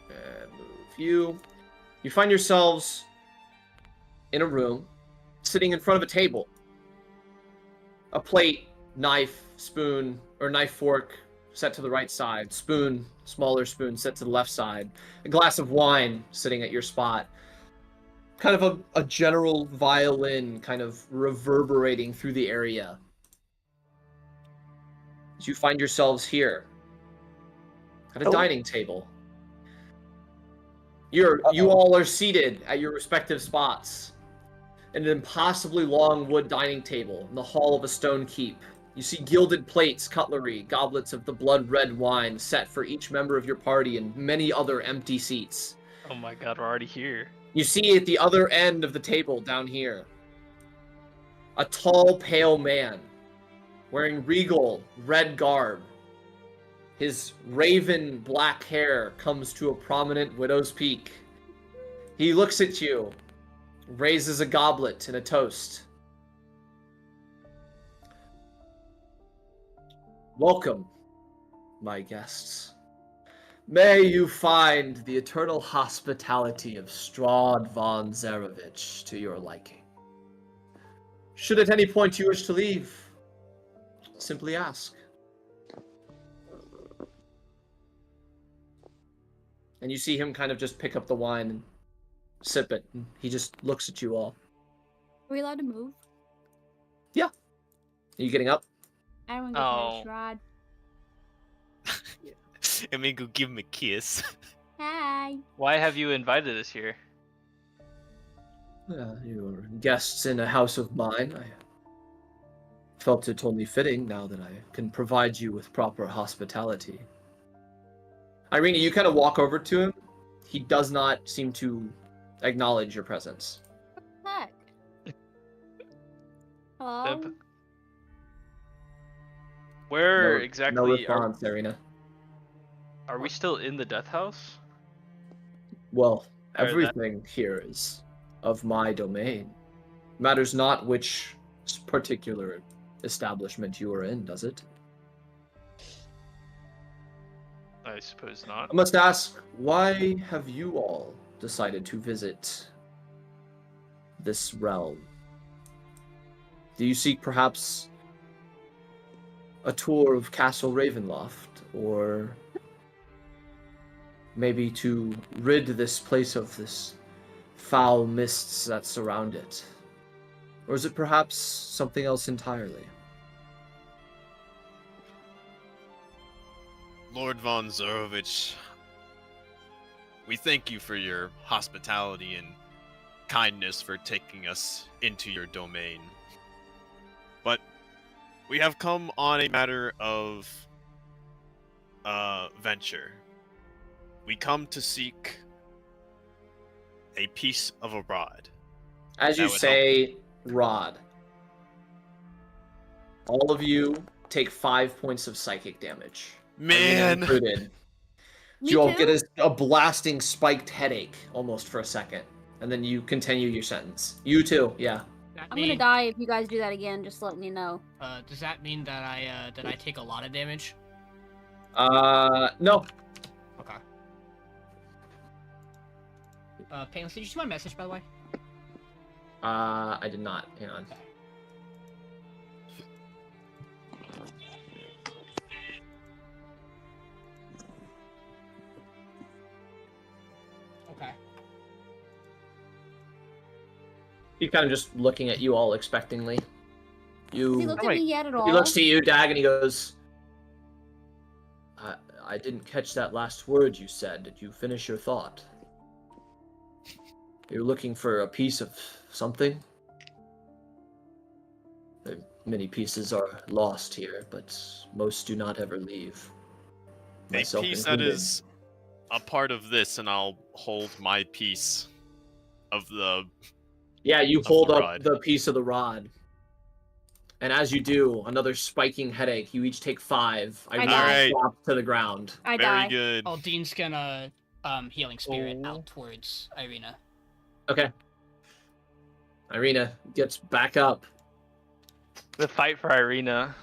move you. You find yourselves in a room, sitting in front of a table. A plate, knife, spoon, or knife, fork set to the right side. Spoon, smaller spoon set to the left side. A glass of wine sitting at your spot. Kind of a general violin kind of reverberating through the area. As you find yourselves here at a Oh. dining table. You all are seated at your respective spots. An impossibly long wood dining table in the hall of a stone keep. You see gilded plates, cutlery, goblets of the blood-red wine set for each member of your party, and many other empty seats. Oh my god, we're already here. You see at the other end of the table down here, a tall, pale man wearing regal red garb. His raven black hair comes to a prominent widow's peak. He looks at you, raises a goblet and a toast. Welcome, my guests. May you find the eternal hospitality of Strahd von Zarevich to your liking. Should at any point you wish to leave, simply ask. And you see him kind of just pick up the wine and sip it. And he just looks at you all. Are we allowed to move? Are you getting up? I don't want to go Oh. to Shrad. I mean, go give him a kiss. Hi. Why have you invited us here? You are guests in a house of mine. I felt it only fitting now that I can provide you with proper hospitality. Irina, you kind of walk over to him. He does not seem to acknowledge your presence. Heck. Hello. Yep. Where No exactly response, Irina. are we still in the death house? Well, Or that- everything here is of my domain. Matters not which particular establishment you are in, does it? I suppose not. I must ask, why have you all decided to visit this realm? Do you seek perhaps a tour of Castle Ravenloft, or maybe to rid this place of this foul mists that surround it? Or is it perhaps something else entirely? Lord von Zorovich, we thank you for your hospitality and kindness for taking us into your domain. But we have come on a matter of venture. We come to seek a piece of a rod. As you say, rod. All of you take 5 points of psychic damage. Man! Included. Me You all too? get a blasting spiked headache almost for a second. And then you continue your sentence. You too, yeah. That I'm mean, gonna die if you guys do that again, just letting you know. Does that mean that I take a lot of damage? No. Okay. Payneless, did you see my message, by the way? I did not. Hang on. Okay. He's kind of just looking at you all expectingly. Has he looked at me yet at all? He looks to you, Dag, and he goes, I didn't catch that last word you said. Did you finish your thought? You're looking for a piece of something? Many pieces are lost here, but most do not ever leave. A Myself piece that included. is a part of this, and I'll hold my piece of the... Yeah, you of hold the up rod. the piece of the rod. And as you do, another spiking headache. You each take 5. I I die. drop to the ground. I Very die. good. Aldiyn's gonna healing spirit Oh. out towards Irina. Okay. Irina gets back up. The fight for Irina.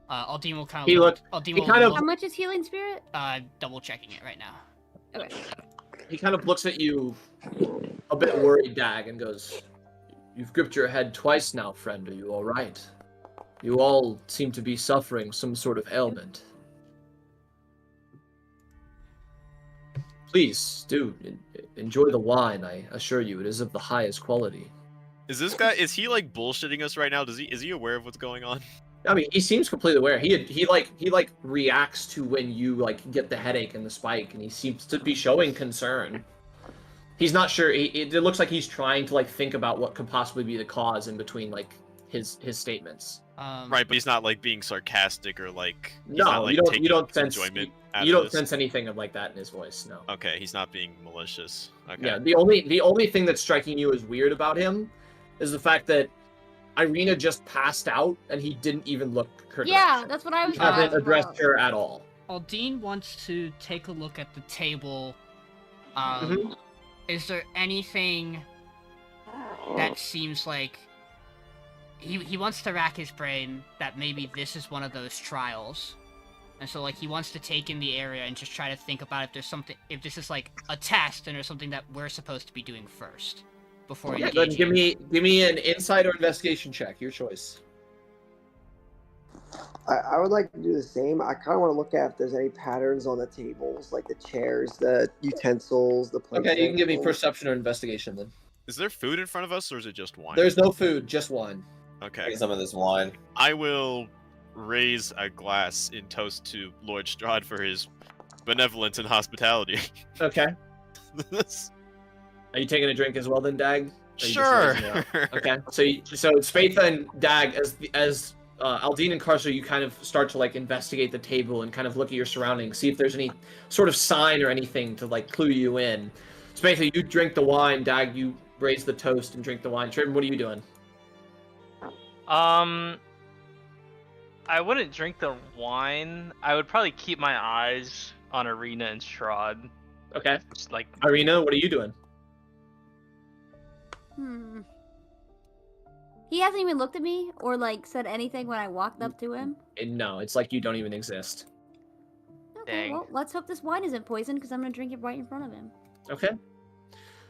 Aldiyn will kind He of look- Aldiyn he will kind of- How much is healing spirit? double checking it right now. Okay. He kind of looks at you a bit worried, Dag, and goes, "You've gripped your head twice now, friend. Are you all right? You all seem to be suffering some sort of ailment. Please, do enjoy the wine. I assure you, it is of the highest quality." Is this guy, is he like bullshitting us right now? Is he aware of what's going on? I mean, he seems completely aware. He reacts to when you like get the headache and the spike, and he seems to be showing concern. He's not sure. It looks like he's trying to like think about what could possibly be the cause in between like his statements. Right, but he's not like being sarcastic or like he's No, not, like, you taking don't sense enjoyment out you of don't this. sense anything of like that in his voice. No. Okay, he's not being malicious. Okay. Yeah. The only thing that's striking you as weird about him is the fact that Irina just passed out and he didn't even look her Yeah, direction. that's what I was He gonna hasn't ask addressed about. her at all. Aldiyn wants to take a look at the table. Mhm. Is there anything that seems like he wants to rack his brain that maybe this is one of those trials, and so like he wants to take in the area and just try to think about if there's something, if this is like a test and there's something that we're supposed to be doing first before Yeah, go ahead and engaging. give me an insight or investigation check. Your choice. I would like to do the same. I kind of want to look at if there's any patterns on the tables, like the chairs, the utensils, the plates. Okay, you can give me utensils. perception or investigation then. Is there food in front of us or is it just wine? There's no food, just wine. Okay. Take some of this wine. I will raise a glass in toast to Lord Strahd for his benevolence and hospitality. Okay. Are you taking a drink as well then, Dag? Or are you just Sure. raising it up? Okay. So Spatha and Dag, as Aldiyn and Karso, you kind of start to like investigate the table and kind of look at your surroundings, see if there's any sort of sign or anything to like clue you in. Spatha, you drink the wine. Dag, you raise the toast and drink the wine. Trebrum, what are you doing? I wouldn't drink the wine. I would probably keep my eyes on Irina and Strahd. Okay. Just like Irina, what are you doing? He hasn't even looked at me or like said anything when I walked up to him. No, it's like you don't even exist. Okay, Dang. well, let's hope this wine isn't poisoned because I'm gonna drink it right in front of him. Okay.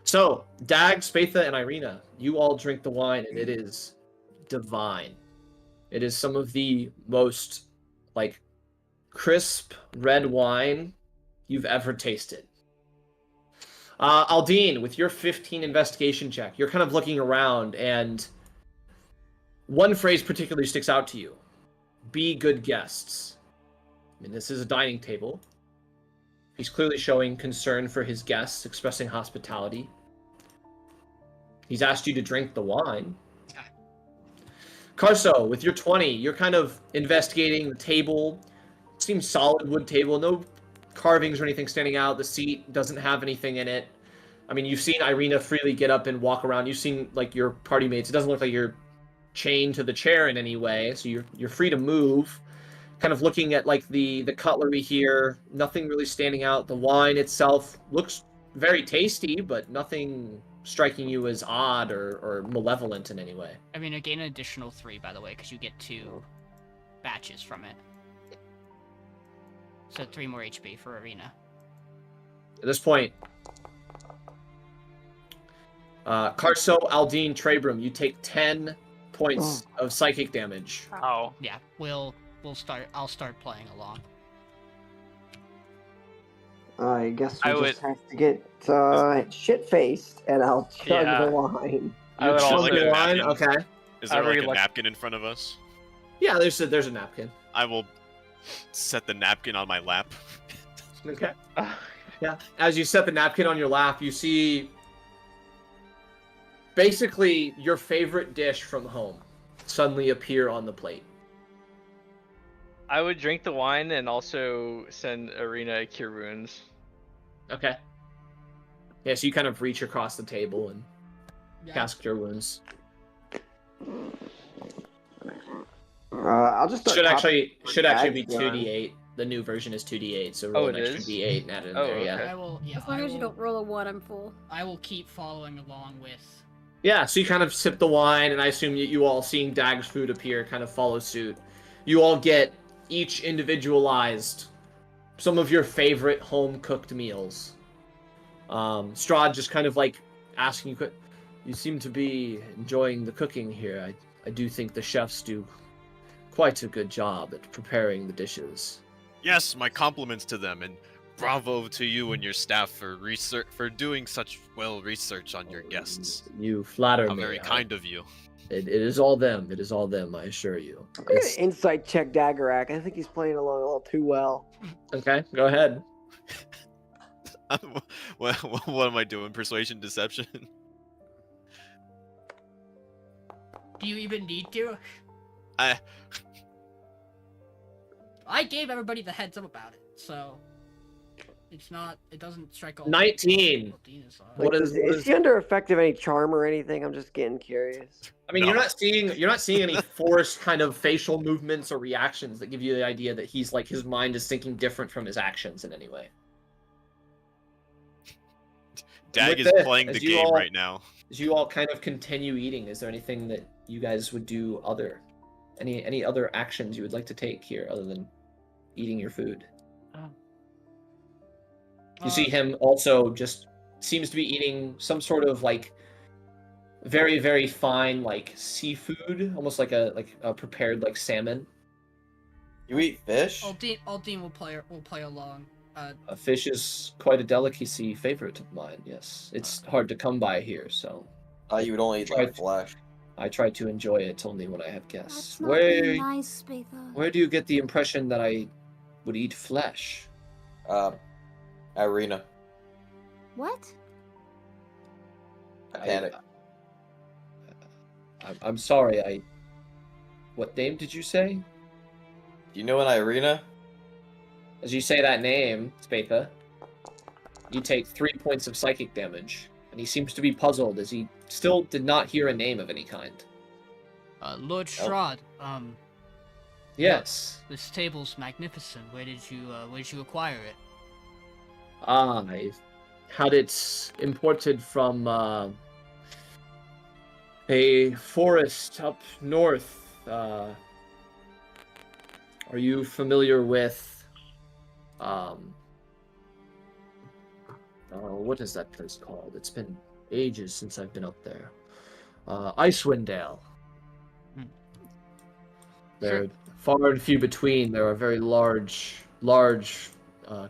So, Dag, Spatha, and Irina, you all drink the wine, and it is divine. It is some of the most, like, crisp red wine you've ever tasted. Aldiyn, with your 15 investigation check, you're kind of looking around, and one phrase particularly sticks out to you. Be good guests. I mean, this is a dining table. He's clearly showing concern for his guests, expressing hospitality. He's asked you to drink the wine. Karso, with your 20, you're kind of investigating the table. Seems solid wood table, no carvings or anything standing out. The seat doesn't have anything in it. I mean, you've seen Irina freely get up and walk around. You've seen, like, your party mates. It doesn't look like you're chained to the chair in any way, so you're free to move. Kind of looking at, like, the cutlery here, nothing really standing out. The wine itself looks very tasty, but nothing striking you as odd or malevolent in any way. I mean, I gain an additional 3, by the way, because you get 2 batches from it. So 3 more HP for Irina. At this point, Karso, Aldiyn, Trebrum, you take 10 points of psychic damage. Oh. Yeah, I'll start playing along. I guess we I just have to get shit-faced, and I'll chug the wine. I would Chug also the wine? napkin. Okay. Is there I like really a like- napkin in front of us? Yeah, there's a napkin. I will set the napkin on my lap. Okay. Yeah. As you set the napkin on your lap, you see basically your favorite dish from home suddenly appear on the plate. I would drink the wine and also send Irina a cure wounds. Okay. Yeah, so you kind of reach across the table and Yeah. cast Cure Wounds. I'll just start Should copying actually be Dad's 2d8. The new version is 2d8, so roll Oh, an it extra is? d8 and add it in Oh, there. Yeah. okay. I will. Yeah. As long as you don't roll a 1, I'm full. I will keep following along with. Yeah, so you kind of sip the wine, and I assume you all seeing Dag's food appear kind of follow suit. You all get each individualized some of your favorite home-cooked meals. Strahd just kind of like asking you, you seem to be enjoying the cooking here. I do think the chefs do quite a good job at preparing the dishes. Yes, my compliments to them, and bravo to you and your staff for doing such well research on your guests. You flatter How me. very kind of you. It is all them. It is all them, I assure you. I'm gonna It's- insight check Dagarrak. I think he's playing along a little too well. Okay, go ahead. What am I doing? Persuasion, deception? Do you even need to? I I gave everybody the heads up about it, so it's not. It doesn't strike all. 19. What Like, is- is he under effect of any charm or anything? I'm just getting curious. I mean, No. you're not seeing any forced kind of facial movements or reactions that give you the idea that he's like his mind is thinking different from his actions in any way. Dag With is this, playing as the you game all- right now. As you all kind of continue eating, is there anything that you guys would do other? Any other actions you would like to take here other than eating your food? You see him also just seems to be eating some sort of like very, very fine like seafood, almost like a prepared like salmon. You eat fish? Aldiyn will play along. A fish is quite a delicacy favorite of mine, yes. It's hard to come by here, so You would only eat like flesh. I try to enjoy it only when I have guests. That's not being Where nice, Spatha. where do you get the impression that I would eat flesh? Irina. What? I panic. I'm sorry, what name did you say? Do you know an Irina? As you say that name, Spatha, you take 3 points of psychic damage, and he seems to be puzzled as he still did not hear a name of any kind. Lord Strahd, Yes. this table's magnificent. Where did you acquire it? I've had it imported from a forest up north. Are you familiar with what is that place called? It's been ages since I've been up there. Icewind Dale. Hmm. They're far and few between. There are very large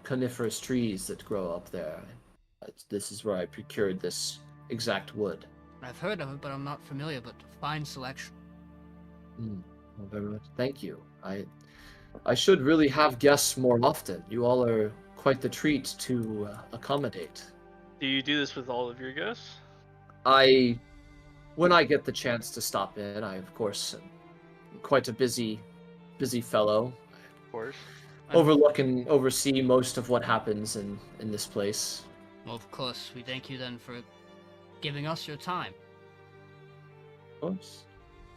coniferous trees that grow up there. This is where I procured this exact wood. I've heard of it, but I'm not familiar. But fine selection. Well, very much. Thank you. I should really have guests more often. You all are quite the treat to accommodate. Do you do this with all of your guests? When I get the chance to stop in, I of course am quite a busy fellow. Of course. Overlook and oversee most of what happens in this place. Well, of course, we thank you then for giving us your time. Of course.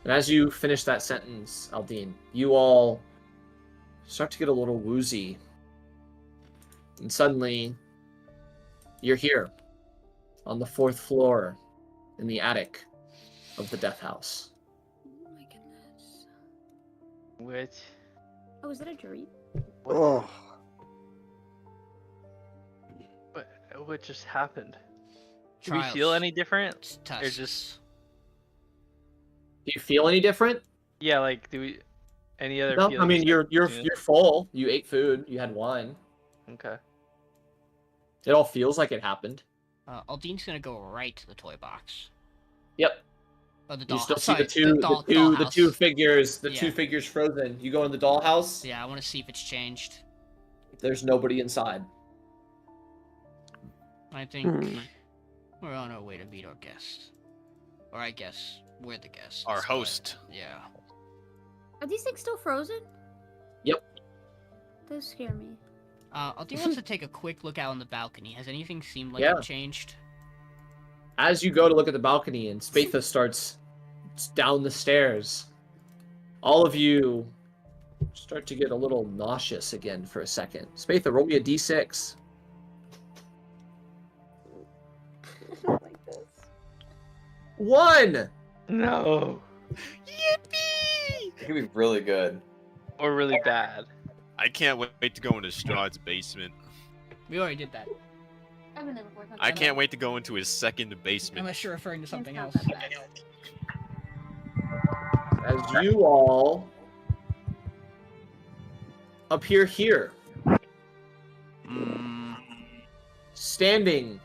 And as you finish that sentence, Aldiyn, you all start to get a little woozy. And suddenly, you're here, on the 4th floor, in the attic of the death house. Oh my goodness. What? Oh, is that a dream? Oh, What just happened? Do Trials. we feel any different? It's Or tests. just Do you feel any different? yeah, like do we any other? No, I feelings? mean you're Yeah. full. You ate food. You had wine. Okay. It all feels like it happened. Aldin's gonna go right to the toy box. Yep. Oh, the You doll. still sorry, see the dollhouse. two figures, the Yeah. two figures frozen. You go in the dollhouse. Yeah, I want to see if it's changed. There's nobody inside. I think we're on our way to meet our guest. Or I guess we're the guests. Our but- host. Yeah. Are these things still frozen? Yep. Those scare me. Aldin wants to take a quick look out on the balcony. Has anything seemed like Yeah. it changed? As you go to look at the balcony and Spatha starts down the stairs, all of you start to get a little nauseous again for a second. Spatha, roll me a d6. like this. 1! No. It could be really good. Or really bad. I can't wait to go into Strahd's basement. We already did that. I've been there before. I can't wait to go into his second basement. Unless you're referring to something else. It's not that bad. As you all appear here, standing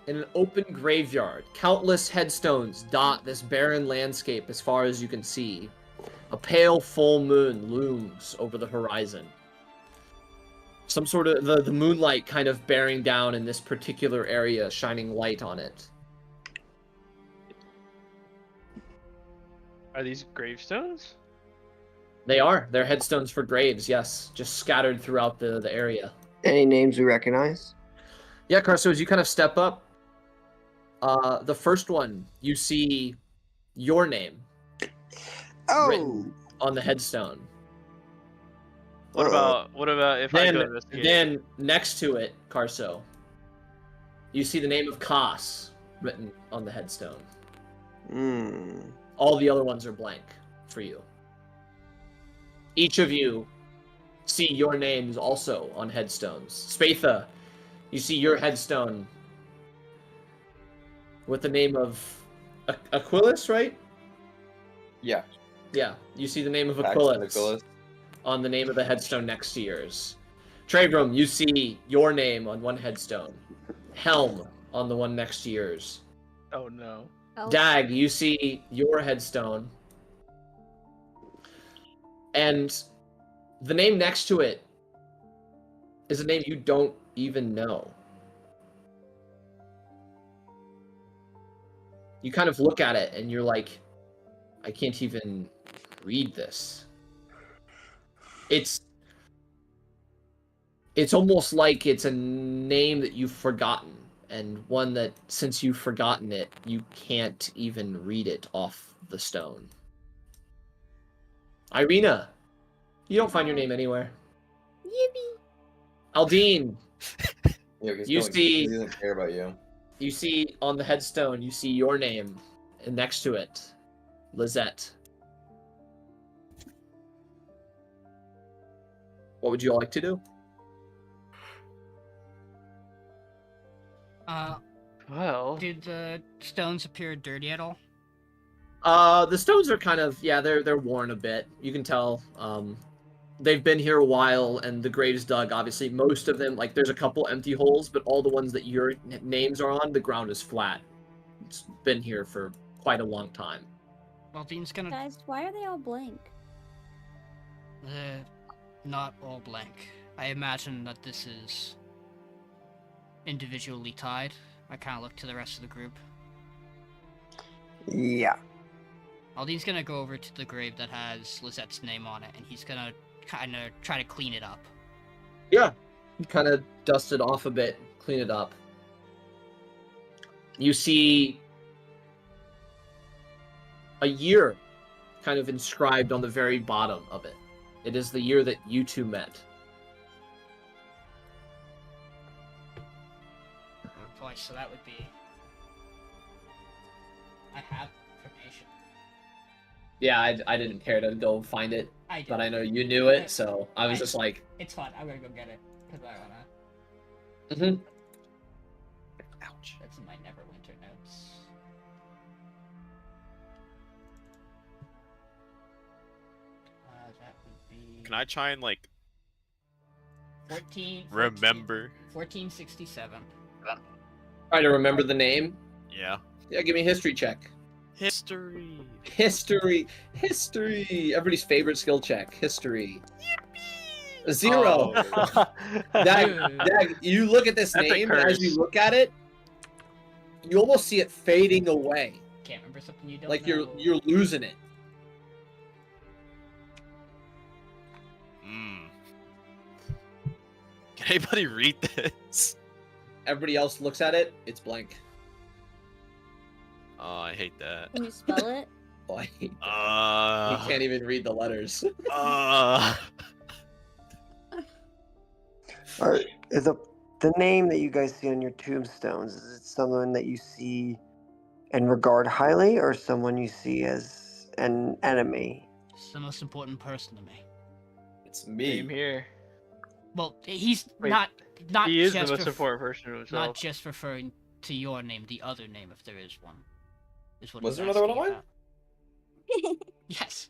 in an open graveyard. Countless headstones dot this barren landscape as far as you can see. A pale full moon looms over the horizon. Some sort of the moonlight kind of bearing down in this particular area, shining light on it. Are these gravestones? They are. They're headstones for graves, yes. Just scattered throughout the area. Any names we recognize? Yeah, Karso, as you kind of step up, the first one, you see your name Oh, written on the headstone. What about if I go Then, investigate? then next to it, Karso, you see the name of Kas written on the headstone. All the other ones are blank for you. Each of you see your names also on headstones. Spatha, you see your headstone with the name of Aquilus, right? Yeah. Yeah, you see the name of Paxton Aquilus on the name of the headstone next to yours. Trebrum, you see your name on one headstone. Helm on the one next to yours. Oh no. Oh, Dag, you see your headstone. And the name next to it is a name you don't even know. You kind of look at it and you're like, I can't even read this. It's almost like it's a name that you've forgotten, and one that, since you've forgotten it, you can't even read it off the stone. Irina, you don't find your name anywhere. Yippee! Aldiyn, Yeah, because You see- he doesn't care about you. you see on the headstone, you see your name and next to it, Lizette. What would you all like to do? Well, Did the stones appear dirty at all? The stones are kind of, yeah, they're worn a bit. You can tell. They've been here a while, and the graves dug. Obviously, most of them, like, there's a couple empty holes, but all the ones that your names are on, the ground is flat. It's been here for quite a long time. Well, Dean's gonna. Guys, why are they all blank? They're not all blank. I imagine that this is individually tied. I kind of look to the rest of the group. Yeah. Aldiyn's gonna go over to the grave that has Lizette's name on it, and he's gonna kind of try to clean it up. Yeah. You kind of dust it off a bit, clean it up. You see a year kind of inscribed on the very bottom of it. It is the year that you two met. Oh boy, so that would be... I have information. Yeah, I didn't care to go find it, I did. but I know you knew it, so I was just like... It's fine, I'm gonna go get it, because I wanna... Mm-hmm. Ouch. That's in my Neverwinter notes. That would be... Can I try and like 14... remember? 1467. Try to remember the name? Yeah. Yeah, give me a history check. History. History. Everybody's favorite skill check. History. Yippee! 0. Oh. Dag, you look at this That's a name, and as curse. you look at it, you almost see it fading away. Can't remember something you don't Like know. you're losing it. Can anybody read this? Everybody else looks at it, it's blank. Oh, I hate that. Can you spell it? Oh, I hate that. You Uh, can't even read the letters. Is the name that you guys see on your tombstones, is it someone that you see and regard highly, or someone you see as an enemy? It's the most important person to me. It's me. Same here. Well, he's Wait, not He is the just most important person to himself. not just referring to your name, the other name, if there is one. Is what Was he's there another one asking of about. Yes.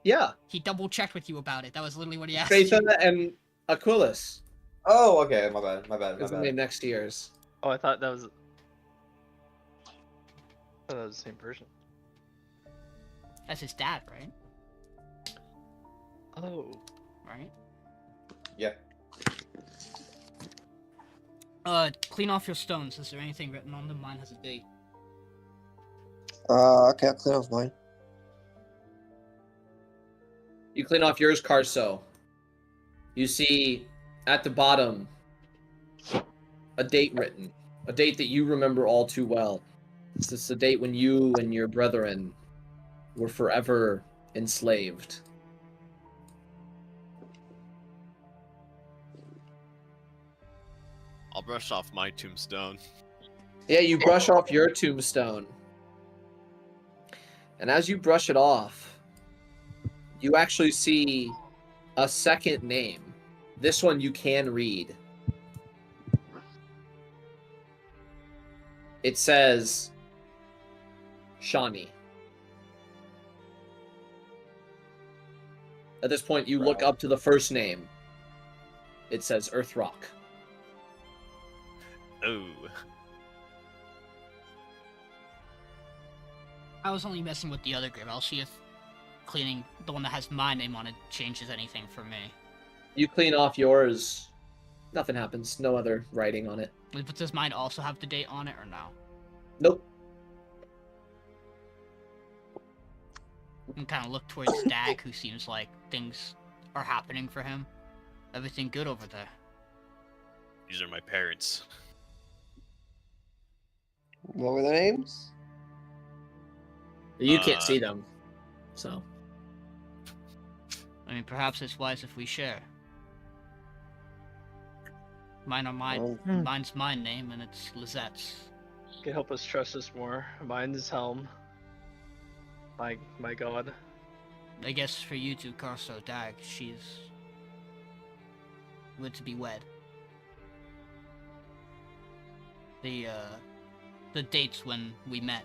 Yeah. He double checked with you about it. That was literally what he asked Spatha you. and Aquilus Oh, okay. My bad. is the name next to yours. Oh, I thought that was. I thought that was the same person. That's his dad, right? Oh. Right? Yeah. Clean off your stones. Is there anything written on them? Mine has a date. Okay, I'll clean off mine. You clean off yours, Karso. You see at the bottom a date written. A date that you remember all too well. This is the date when you and your brethren were forever enslaved. I'll brush off my tombstone. Yeah, you brush off your tombstone. And as you brush it off, you actually see a second name. This one you can read. It says Shawnee. At this point, you look up to the first name. It says Earthrock. Oh. I was only messing with the other grave. I'll see if cleaning the one that has my name on it changes anything for me. You clean off yours. Nothing happens. No other writing on it. But does mine also have the date on it or no? Nope. And kind of look towards Dag, who seems like things are happening for him. Everything good over there? These are my parents. What were their names? You can't see them. So. I mean, perhaps it's wise if we share. Mine are mine. Mine's my name, and it's Lizette's. Can help us trust us more. Mine is Helm. My god. I guess for you two, Karso, Dag, she's would to be wed. The dates when we met.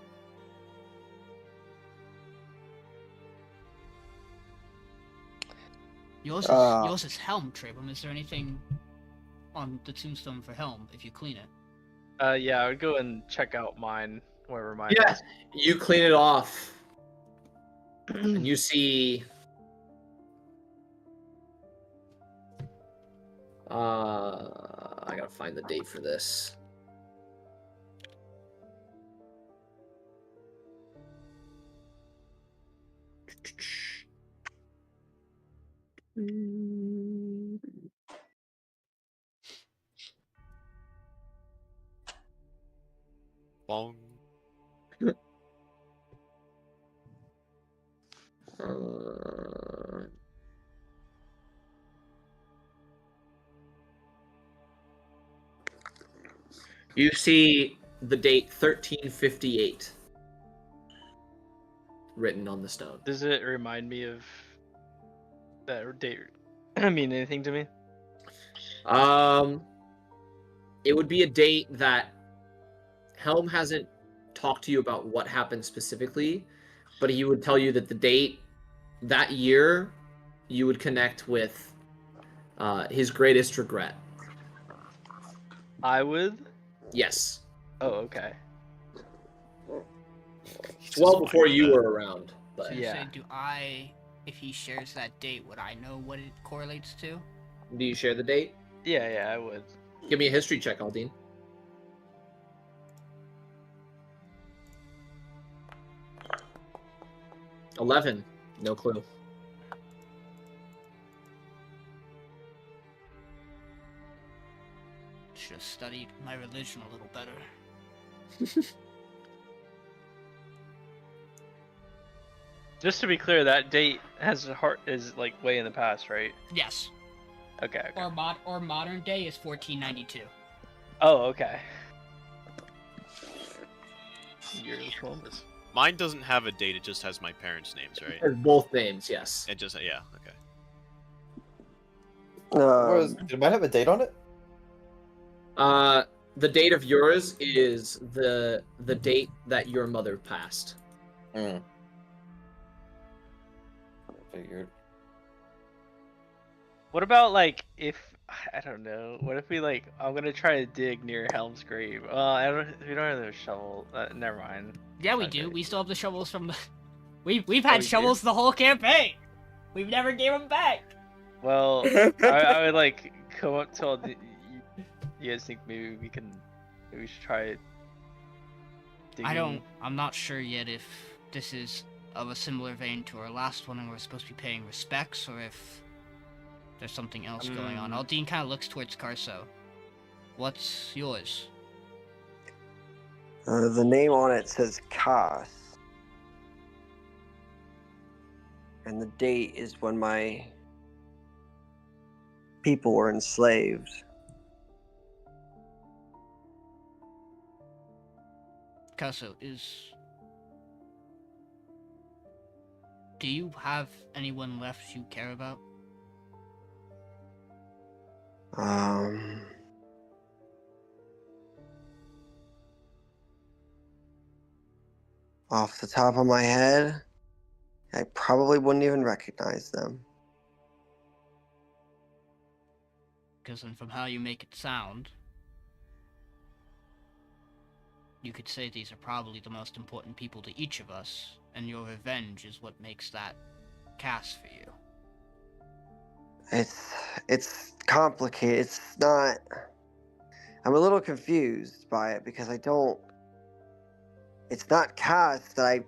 Yours is Helm, Trebrum. Is there anything on the tombstone for Helm if you clean it? Yeah, I would go and check out mine, wherever mine Yeah, is. you clean it off, and you see. I gotta find the date for this. Bong. You see the date 1358 written on the stone. Does it remind me of that date? Mean anything to me? It would be a date that Helm hasn't talked to you about what happened specifically, but he would tell you that the date that year you would connect with his greatest regret. I would? Yes. Oh, okay. Well before you were around, but So Yeah. say, if he shares that date, would I know what it correlates to? do you share the date? Yeah, I would. Give me a history check, Aldiyn. 11. No clue. Should have studied my religion a little better. Just to be clear, that date is like way in the past, right? Yes. Okay. Or modern day is 1492. Oh, okay. Year of Columbus. Mine doesn't have a date, it just has my parents' names, right? Has both names, yes. It just, yeah, okay. Did mine have a date on it? The date of yours is the date that your mother passed. Figured. What about like if I don't know? What if we like? I'm gonna try to dig near Helm's grave. We don't have those shovels. Never mind. Yeah, we Okay. do. We still have the shovels from the. We've had we do? shovels the whole campaign. We've never gave them back. Well, I would like come up to all the. You guys think maybe we should try digging? I'm not sure yet if this is of a similar vein to our last one and we're supposed to be paying respects, or if there's something else going on. Aldiyn kind of looks towards Karso. What's yours? The name on it says Kas. And the date is when my people were enslaved. Karso, do you have anyone left you care about? Off the top of my head, I probably wouldn't even recognize them. Because from how you make it sound, you could say these are probably the most important people to each of us, and your revenge is what makes that cast for you. It's complicated. It's not. I'm a little confused by it because I don't. It's not Kas that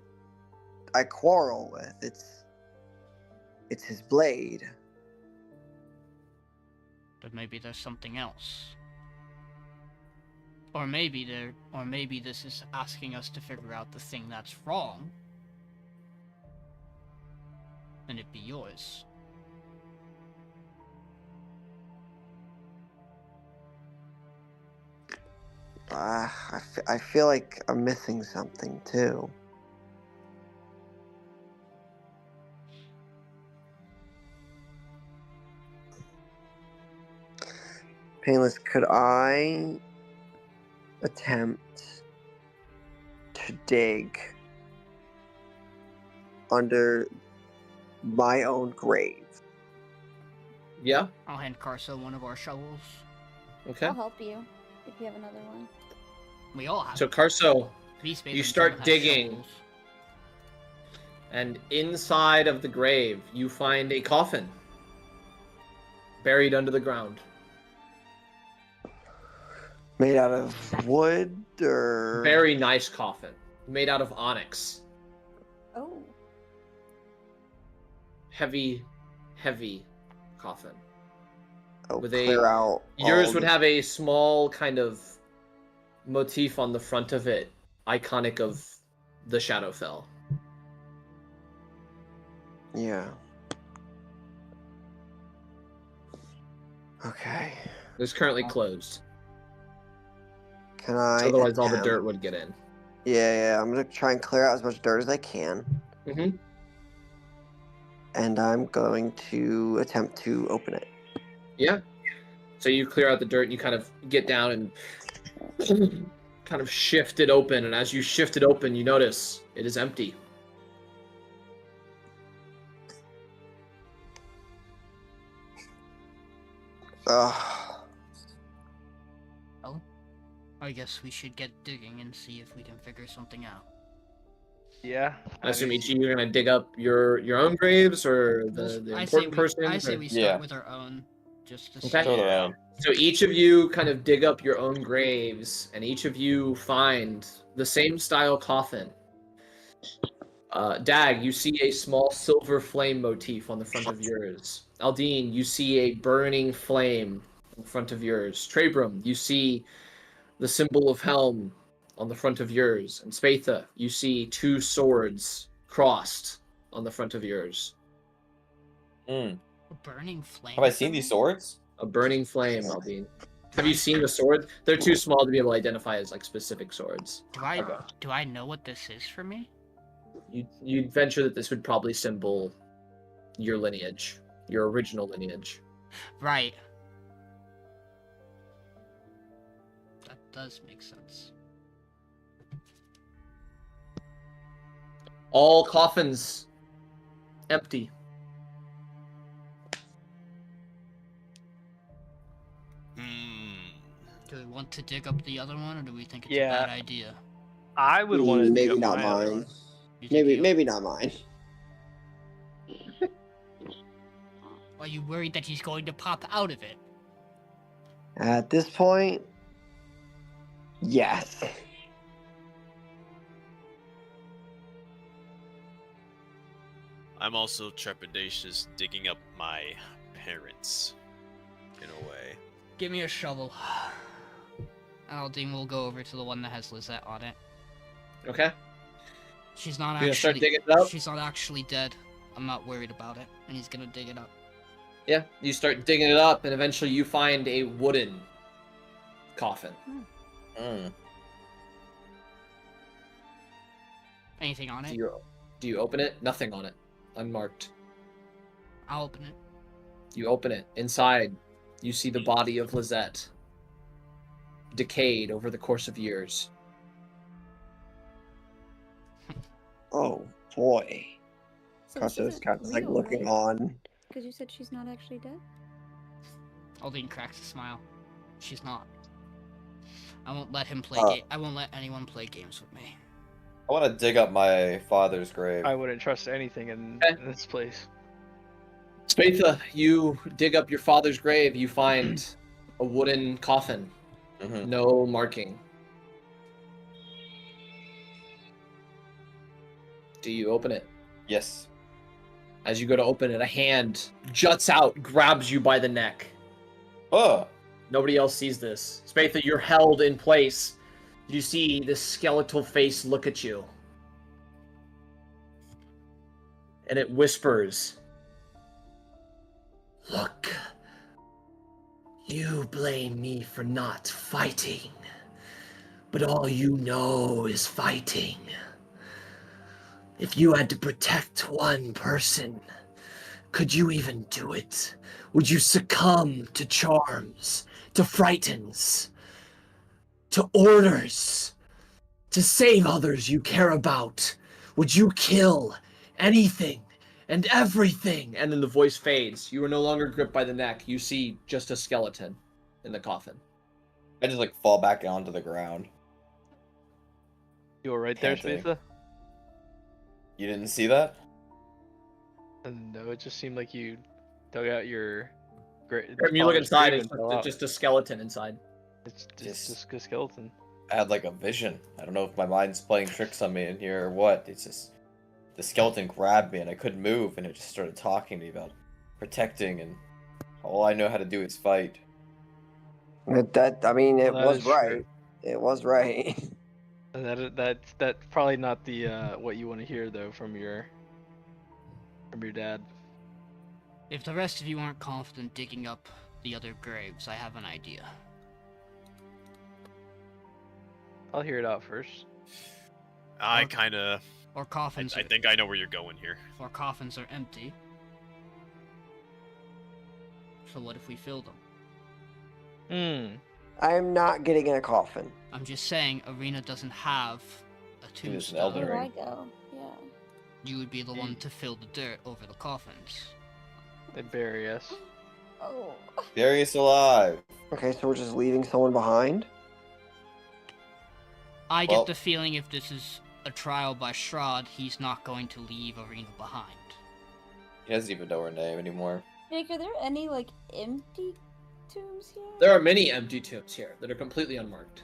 I quarrel with. It's his blade. But maybe there's something else. Or maybe this is asking us to figure out the thing that's wrong, and it be yours. I feel like I'm missing something too. Payneless, could I attempt to dig under my own grave? Yeah. I'll hand Karso one of our shovels. Okay. I'll help you if you have another one. We all have. So Karso, These you start digging. And inside of the grave, you find a coffin buried under the ground. Made out of wood or... Very nice coffin, made out of onyx. Oh. Heavy, heavy coffin. Oh, with clear out. Yours all would the- have a small kind of motif on the front of it, iconic of the Shadowfell. Yeah. Okay. It's currently closed. Can I... Otherwise, all the attempt- dirt would get in. Yeah, I'm gonna try and clear out as much dirt as I can. Mm-hmm. And I'm going to attempt to open it. Yeah. So you clear out the dirt and you kind of get down and kind of shift it open. And as you shift it open, you notice it is empty. Ugh. Well, I guess we should get digging and see if we can figure something out. Yeah. I assume each of you are going to dig up your own graves or the important person. I say we start Yeah. with our own, just to Okay. see. Turn around. So each of you kind of dig up your own graves, and each of you find the same style coffin. Dag, you see a small silver flame motif on the front of yours. Aldiyn, you see a burning flame in front of yours. Trebrum, you see the symbol of Helm on the front of yours. And Spatha, you see two swords crossed on the front of yours. A burning flame. Have I seen these swords? A burning flame, Aldiyn. Have you seen the sword? They're too small to be able to identify as like specific swords. Do I know what this is for me? You'd venture that this would probably symbol your lineage, your original lineage. Right. That does make sense. All coffins empty. Do we want to dig up the other one, or do we think it's Yeah. a bad idea? I would want to dig Maybe up not my other mine. one. You think you- Maybe not mine. Are you worried that he's going to pop out of it? At this point, yes. I'm also trepidatious digging up my parents, in a way. Give me a shovel. Aldiyn will go over to the one that has Lizette on it. Okay. She's not You gonna start actually. digging it up? She's not actually dead. I'm not worried about it, and he's gonna dig it up. Yeah. You start digging it up, and eventually you find a wooden coffin. Anything on it? Do you open it? Nothing on it. Unmarked. I'll open it. You open it. Inside, you see the body of Lizette. Decayed over the course of years. Oh boy. So Karso's kind of like looking on. Because you said she's not actually dead? Aldiyn cracks a smile. She's not. I won't let him play. I won't let anyone play games with me. I want to dig up my father's grave. I wouldn't trust anything in this place. Spatha, you dig up your father's grave. You find a wooden coffin. Mhm. No marking. Do you open it? Yes. As you go to open it, a hand juts out, grabs you by the neck. Oh. Nobody else sees this. Spatha, you're held in place. You see this skeletal face look at you. And it whispers, "Look, you blame me for not fighting, but all you know is fighting. If you had to protect one person, could you even do it? Would you succumb to charms, to frightens, to orders, to save others you care about. Would you kill anything and everything? And then the voice fades. You are no longer gripped by the neck. You see just a skeleton in the coffin. I just like fall back onto the ground. You were right there, Panting. Spatha? You didn't see that? No, it just seemed like you dug out your great. When you look inside, it's just a skeleton inside. It's just a skeleton. I had like a vision. I don't know if my mind's playing tricks on me in here or what. It's just the skeleton grabbed me and I couldn't move, and it just started talking to me about protecting, and all I know how to do is fight. That I mean, it That was is right. true. It was right. And that's probably not the what you want to hear though from your dad. If the rest of you aren't confident digging up the other graves, I have an idea. I'll hear it out first. I kind of. Or coffins. I think I know where you're going here. Or coffins are empty. So what if we fill them? I am not getting in a coffin. I'm just saying, Arena doesn't have a It is an tombstone. Elden Where do I Ring. go? Yeah. You would be the one to fill the dirt over the coffins. They bury us. Oh. Darius alive. Okay, so we're just leaving someone behind? I Well- get the feeling if this is a trial by Shroud, he's not going to leave Arena behind. He doesn't even know her name anymore. Nick, are there any like empty tombs here? There are many empty tombs here that are completely unmarked.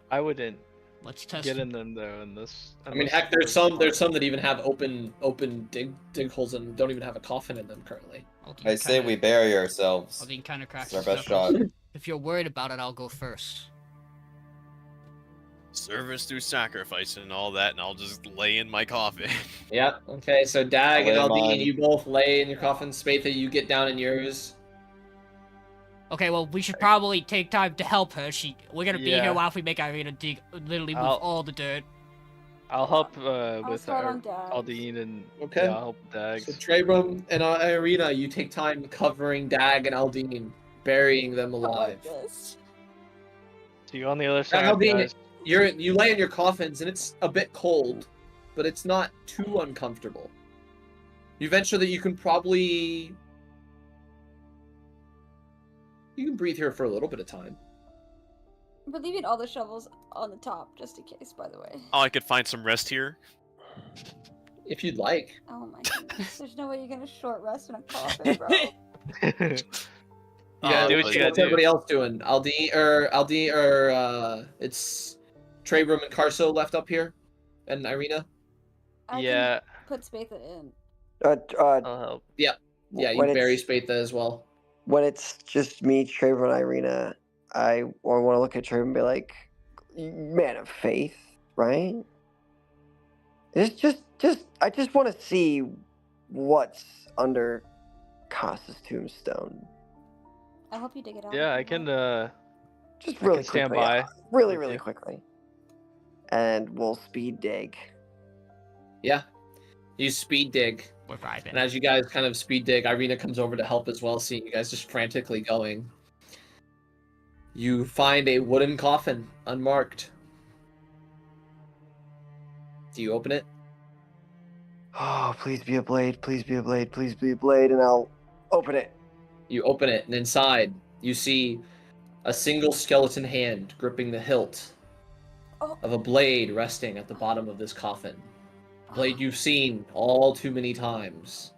I wouldn't Let's test get in them though. In this. I mean, heck, there's some that even have open dig holes and don't even have a coffin in them currently. Aldiyn I say we bury ourselves. Aldiyn kind of cracks It's our his best knuckles. shot. If you're worried about it, I'll go first. Service through sacrifice and all that, and I'll just lay in my coffin. Yeah. Okay. So Dag and I'll lay Aldiyn, mine. you both lay in your coffin. Spatha, you get down in yours. Okay, well, we should probably take time to help her. We're gonna be Yeah. here while we make Irina dig, literally move I'll- all the dirt. I'll help I'll with start on Dag. Aldiyn and Okay. yeah, I'll help Dags. So Trebrum and Irina, you take time covering Dag and Aldiyn, burying them alive. This. See you on the other side, Aldiyn, guys. you lay in your coffins and it's a bit cold, but it's not too uncomfortable. You venture that you can probably breathe here for a little bit of time. We're leaving all the shovels on the top, just in case, by the way. Oh, I could find some rest here. If you'd like. Oh my goodness. There's no way you're gonna short rest in a coffin, bro. You gotta do what but- you gotta What's do. everybody else doing? Aldiyn, it's Trebrum and Karso left up here, and Irina. I Yeah, can put Spatha in. I'll help. Yeah, you when bury it's, Spatha as well. when it's just me, Trevor, and Irina, I want to look at Trevor and be like, man of faith, right? It's just I just want to see what's under Kasa's tombstone. I'll help you dig it out. Yeah, if I you can. want. Just I really can stand quickly, by. really, with really you. quickly, and we'll speed dig. Yeah, you speed dig, We're vibing. and as you guys kind of speed dig, Irina comes over to help as well, seeing you guys just frantically going. You find a wooden coffin, unmarked. Do you open it? Oh, please be a blade, please be a blade, please be a blade, and I'll open it. You open it, and inside you see a single skeleton hand gripping the hilt Oh. of a blade resting at the bottom of this coffin. Blade you've seen all too many times.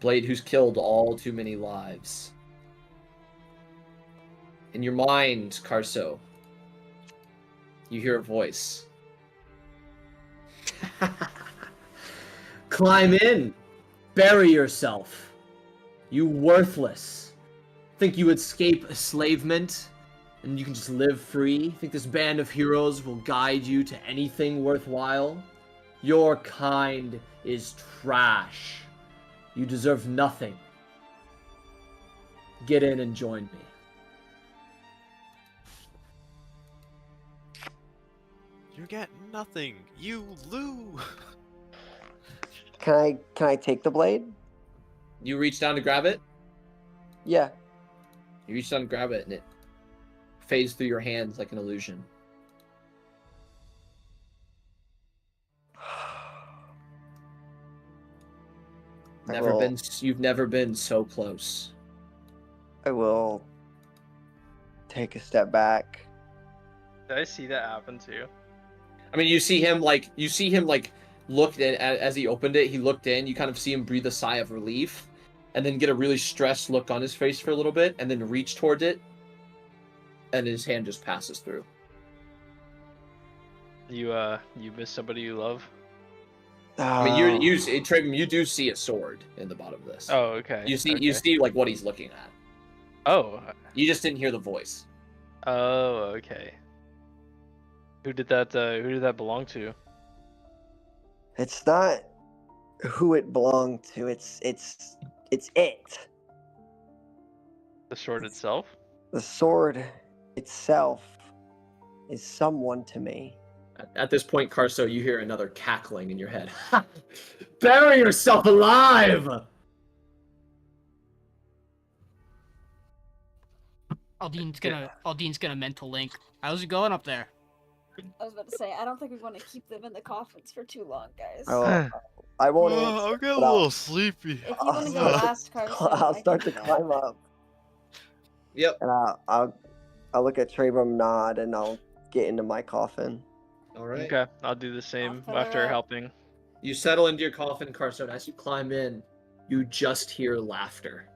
Blade who's killed all too many lives. In your mind, Karso, you hear a voice. Climb in! Bury yourself! You worthless! Think you escape enslavement and you can just live free? Think this band of heroes will guide you to anything worthwhile? Your kind is trash. You deserve nothing. Get in and join me. You get nothing. You lose. Can I take the blade? You reach down to grab it. Yeah. You reach down and grab it, and it fades through your hands like an illusion. You've never been so close. I will take a step back. Did I see that happen too? I mean, you see him like looked in as he opened it. He looked in. You kind of see him breathe a sigh of relief, and then get a really stressed look on his face for a little bit, and then reach towards it, and his hand just passes through. You miss somebody you love? I mean, Trebrum, you do see a sword in the bottom of this. Oh, okay. You see like what he's looking at. Oh. You just didn't hear the voice. Oh, okay. Who did that belong to? It's not who it belonged to. It's it. The sword itself? The sword itself is someone to me. At this point, Karso, you hear another cackling in your head. Bury yourself alive! Aldyn's gonna mental link. How's it going up there? I was about to say, I don't think we want to keep them in the coffins for too long, guys. I won't. I'm getting a little sleepy. If you want to go last, Karso, I'll start to I can climb up. Yep. And I'll look at Trebrum, nod, and I'll get into my coffin. All right. Okay, I'll do the same I'll after helping. You settle into your coffin, Karso, and as you climb in, you just hear laughter.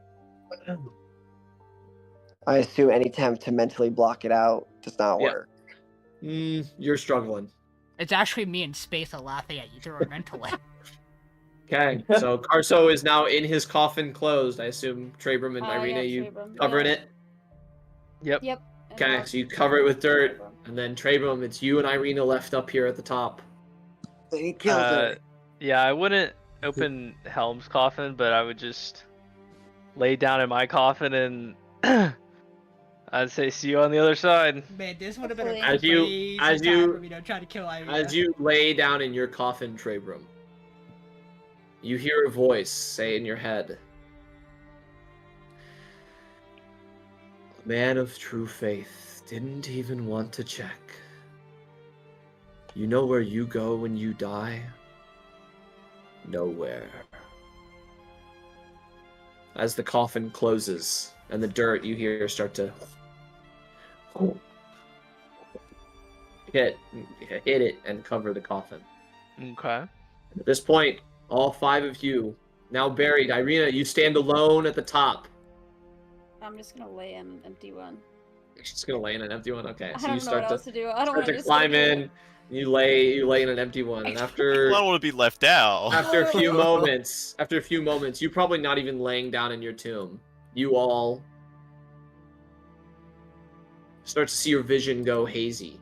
I assume any attempt to mentally block it out does not work. You're struggling. It's actually me and Spatha laughing at you through our mental link. Okay, so Karso is now in his coffin closed. I assume Trebrum and Irina, you covering it? Yep. Yep. Okay, so you cover it with dirt, and then Trebrum, it's you and Irina left up here at the top. He killed her. Yeah, I wouldn't open Helm's coffin, but I would just lay down in my coffin and I'd say see you on the other side. Man, this would have been a As you time for me to try to kill Irina. As you lay down in your coffin, Trebrum, you hear a voice say in your head, "A man of true faith didn't even want to check. You know where you go when you die? Nowhere." As the coffin closes and the dirt you hear start to hit it and cover the coffin. Okay. At this point, all 5 of you now buried. Irina, you stand alone at the top. I'm just gonna lay in an empty one. She's gonna lay in an empty one. Okay, I so don't you know start what to else to do. I don't start want to climb in. You lay in an empty one, and after I don't want to be left out. after a few moments, you probably not even laying down in your tomb. You all start to see your vision go hazy.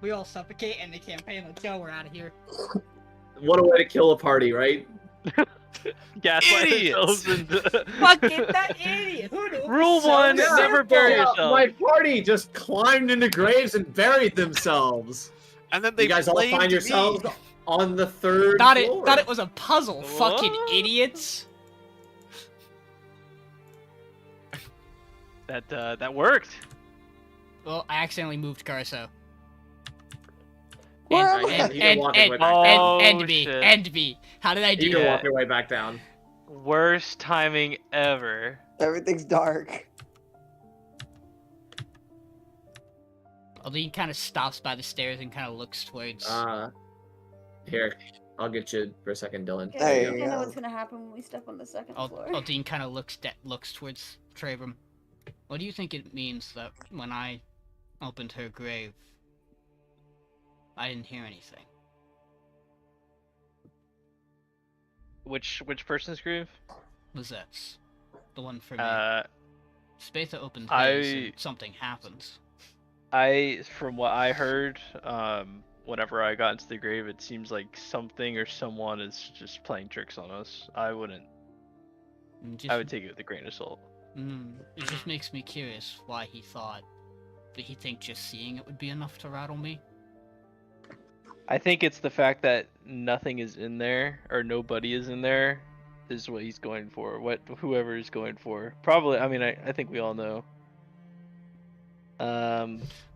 We all suffocate and the campaign. Let's go. We're out of here. What a way to kill a party, right? Gaslight Idiots! yourselves into... Fucking that idiot! Who knew? Rule So 1, simple. never bury yourself. My party just climbed into graves and buried themselves. And then they You guys all blamed find me. yourselves on the 3rd Thought floor. it was a puzzle. Fucking What? idiots. That worked. Well, I accidentally moved Karso. Where And, am I? You can walk your way back down. Oh, and me. shit. And me. How did I do You can that? walk your way back down. Worst timing ever. Everything's dark. Aldiyn kind of stops by the stairs and kind of looks towards. Here, I'll get you for a second, Dylan. Okay, There I you think I know go. what's gonna happen when we step on the second floor. Aldiyn kind of looks towards Trebrum. What do you think it means that when I opened her grave, I didn't hear anything? Which person's grave? Lizette's. The one for me. Spatha opened his and something happens. From what I heard, whenever I got into the grave, it seems like something or someone is just playing tricks on us. I would take it with a grain of salt. It just makes me curious why he thought. Did he think just seeing it would be enough to rattle me? I think it's the fact that nothing is in there, or nobody is in there, is what he's going for. What whoever is going for. Probably. I mean, I think we all know.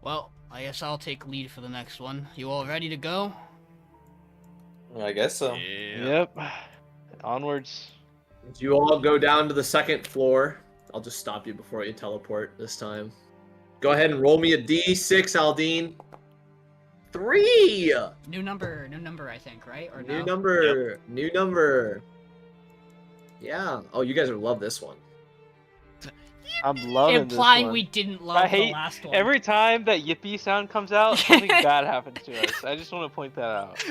Well, I guess I'll take lead for the next one. You all ready to go? I guess so. Yeah. Yep. Onwards. You all go down to the second floor. I'll just stop you before you teleport this time. Go ahead and roll me a d6, Aldiyn. 3! New number, I think, right? Or New no? number. New number. Yeah. Oh, you guys will love this one. I'm loving Implying this one. we didn't love I the hate last one. every time that yippee sound comes out, something bad happens to us. I just want to point that out.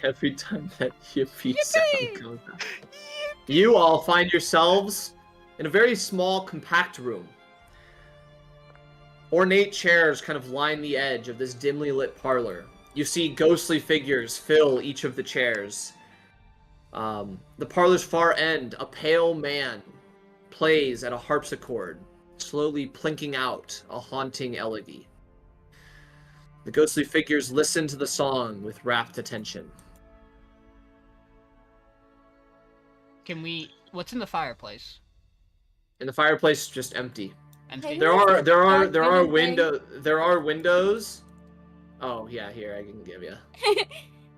Every time that yippee sound comes out. You all find yourselves in a very small, compact room. Ornate chairs kind of line the edge of this dimly lit parlor. You see ghostly figures fill each of the chairs. The parlor's far end, a pale man plays at a harpsichord, slowly plinking out a haunting elegy. The ghostly figures listen to the song with rapt attention. What's in the fireplace? And the fireplace is just empty. Empty? Hey, There are window. there are windows. Oh yeah, here I can give you.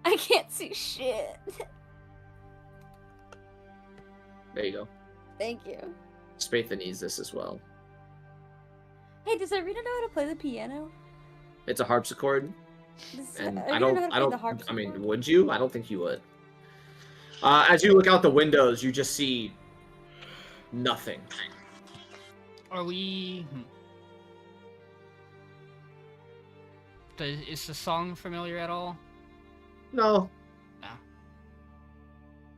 I can't see shit. There you go. Thank you. Spatha needs this as well. Hey, does Arena know how to play the piano? It's a harpsichord, and Arena I know don't. how to I play don't. the I harpsichord? mean, would you? I don't think you would. As you look out the windows, you just see nothing. Are we? Is the song familiar at all? No.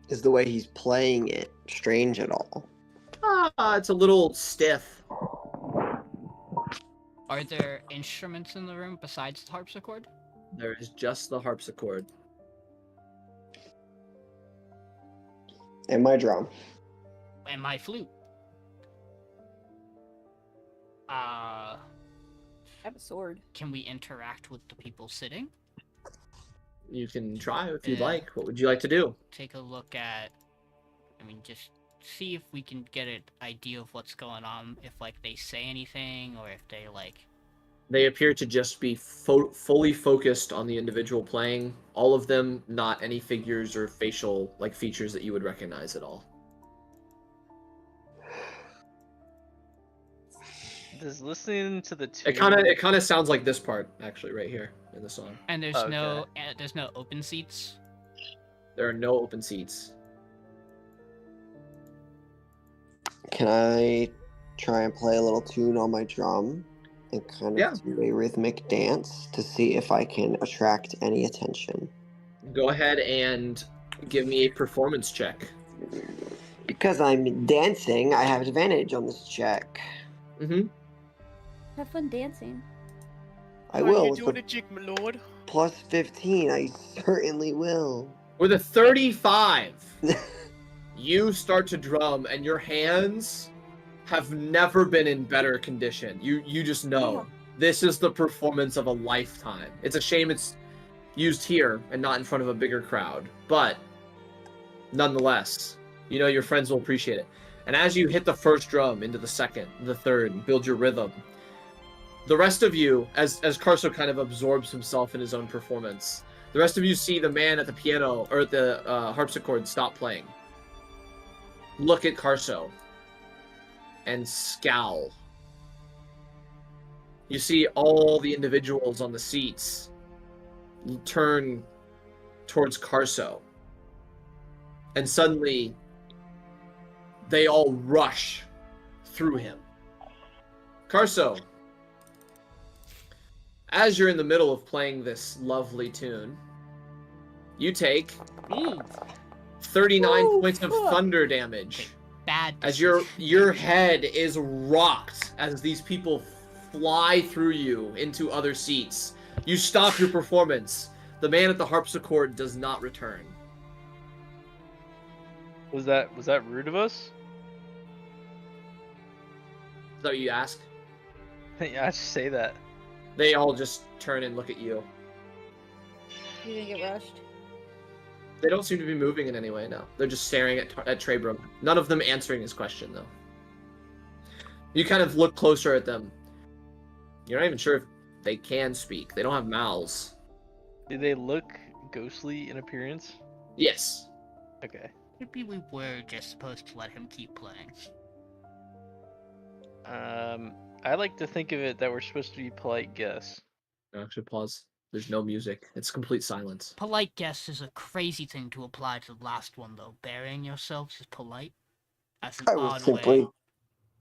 Is the way he's playing it strange at all? It's a little stiff. Are there instruments in the room besides the harpsichord? There is just the harpsichord. And my drum. And my flute. I have a sword. Can we interact with the people sitting? You can try if you'd Yeah. like. What would you like to do? Take a look at, just see if we can get an idea of what's going on, if, they say anything, or if they, They appear to just be fully focused on the individual playing. All of them, not any figures or facial features that you would recognize at all. Does listening to the tune... It kind of sounds like this part actually right here in the song. and there's no open seats? There are no open seats. Can I try and play a little tune on my drum and kind of do a rhythmic dance to see if I can attract any attention? Go ahead and give me a performance check. Because I'm dancing, I have advantage on this check. Mm-hmm. Have fun dancing. I will. You With doing the it, Jig, my lord? plus 15, I certainly will. With a 35, you start to drum, and your hands have never been in better condition. You just know this is the performance of a lifetime. It's a shame it's used here and not in front of a bigger crowd, but nonetheless, your friends will appreciate it. And as you hit the first drum into the second, the third, and build your rhythm, the rest of you, as Karso kind of absorbs himself in his own performance, the rest of you see the man at the piano or at the harpsichord stop playing, look at Karso, and scowl. You see all the individuals on the seats turn towards Karso, and suddenly they all rush through him. Karso, as you're in the middle of playing this lovely tune, you take 39 points of thunder damage. Bad. As your head is rocked as these people fly through you into other seats. You stop your performance. The man at the harpsichord does not return. Was that rude of us? Is that what you ask? Yeah, I should say that. They all just turn and look at you. You gonna get rushed? They don't seem to be moving in any way, no. They're just staring at Trebrum. None of them answering his question, though. You kind of look closer at them. You're not even sure if they can speak. They don't have mouths. Do they look ghostly in appearance? Yes. Okay. Maybe we were just supposed to let him keep playing. I like to think of it that we're supposed to be polite guests. Actually, pause. There's no music. It's complete silence. Polite guess is a crazy thing to apply to the last one, though. Burying yourselves is polite. That's an I was odd simply way.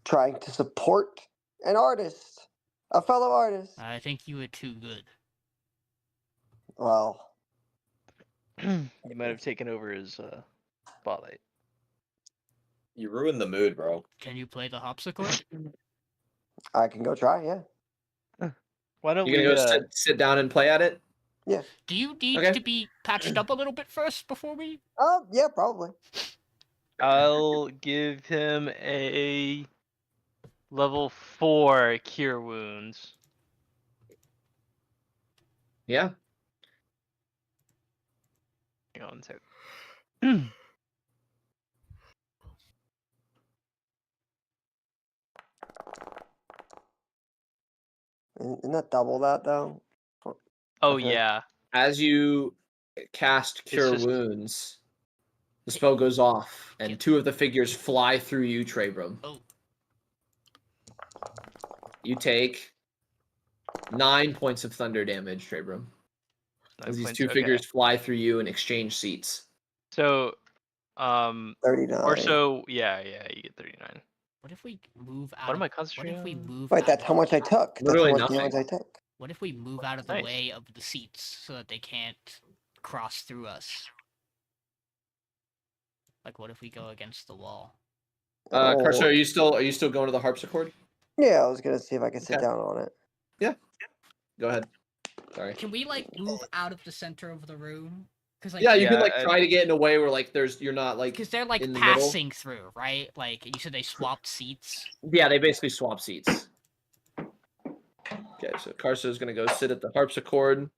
trying to support an artist, a fellow artist. I think you were too good. Well, You might have taken over his spotlight. You ruined the mood, bro. Can you play the harpsichord? I can go try. Yeah. Why don't You we? gonna go sit down and play at it? Do you need Okay. to be patched up a little bit first before we? Yeah, probably. I'll give him a level 4 cure wounds. Yeah. Hang on a sec. Isn't that double that though? Oh Okay. yeah. As you cast Cure just- Wounds, the spell goes off, and 2 of the figures fly through you, Trebrum. Oh. You take 9 points of thunder damage, Trebrum. 9 As these points, 2 okay. figures fly through you and exchange seats. So, 39. or so, yeah, you get 39. What if we move out? What am I What concentrating if we on? move? Wait, out that's of- how much I took. That's Literally how much nothing. damage I took. What if we move out of the Nice. way of the seats so that they can't cross through us? Like, what if we go against the wall? Karso, are you still going to the harpsichord? Yeah, I was gonna see if I could sit Okay. down on it. Go ahead. Sorry. Can we like move out of the center of the room? Because like, Yeah, you can Yeah, like I- try to get in a way where like you're not like because they're like in the middle. passing through, right? Like you said, they swapped seats. Yeah, they basically swap seats. Okay, so Karso's gonna go sit at the harpsichord.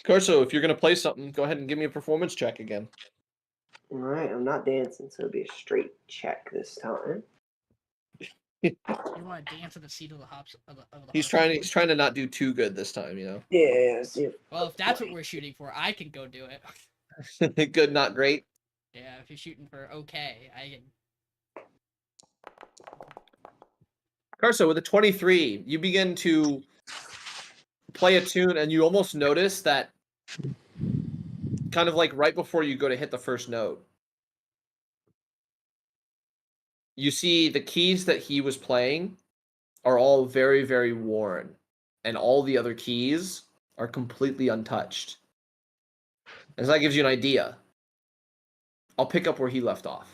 Karso, if you're gonna play something, go ahead and give me a performance check again. All right, I'm not dancing, so it'll be a straight check this time. You want to dance at the seat of the hops? Of the He's trying to not do too good this time, you know. Yeah, see. Well, if that's what we're shooting for, I can go do it. Good, not great. Yeah, if you're shooting for okay, I can. Karso, with a 23, you begin to play a tune, and you almost notice that kind of like right before you go to hit the first note, you see the keys that he was playing are all very, very worn, and all the other keys are completely untouched. And so that gives you an idea. I'll pick up where he left off.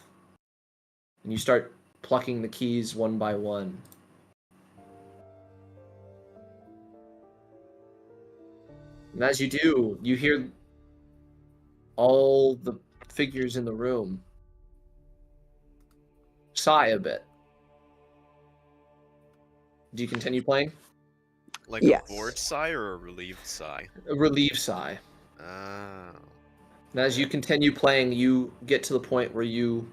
And you start plucking the keys one by one. And as you do, you hear all the figures in the room sigh a bit. Do you continue playing? Like Yes. a bored sigh or a relieved sigh? A relieved sigh. Oh. And as you continue playing, you get to the point where you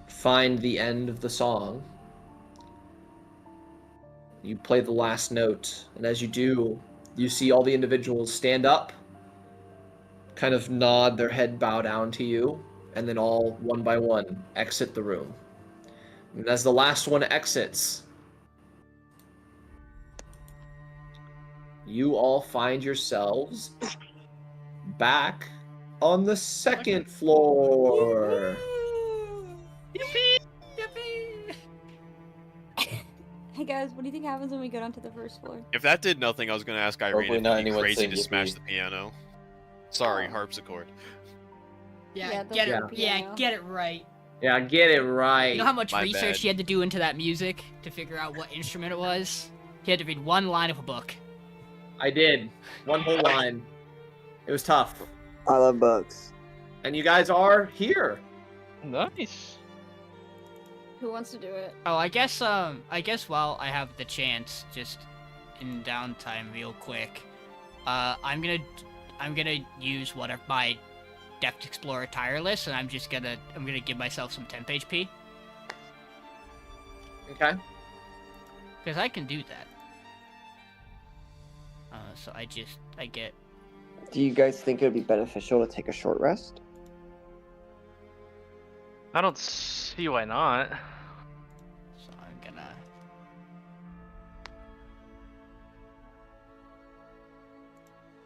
find the end of the song. You play the last note, and as you do, you see all the individuals stand up, kind of nod their head, bow down to you, and then all one by one exit the room. And as the last one exits, you all find yourselves back on the second floor. Hey guys, what do you think happens when we go down to the first floor? If that did nothing, I was gonna ask Irene Hopefully if not it'd be anyone crazy saying to smash yippee. the piano. Sorry, Oh. harpsichord. Yeah, Yeah, the get it. piano. Yeah, get it right. Yeah, get it right. You know how much My research bad. he had to do into that music to figure out what instrument it was? He had to read one line of a book. I did. One whole line. It was tough. I love books. And you guys are here. Nice. Who wants to do it? Oh, I guess while I have the chance, just in downtime real quick, I'm gonna use whatever my Deft Explorer Tireless, and I'm gonna give myself some temp HP. Okay. Because I can do that. So I get... Do you guys think it would be beneficial to take a short rest? I don't see why not. So I'm gonna...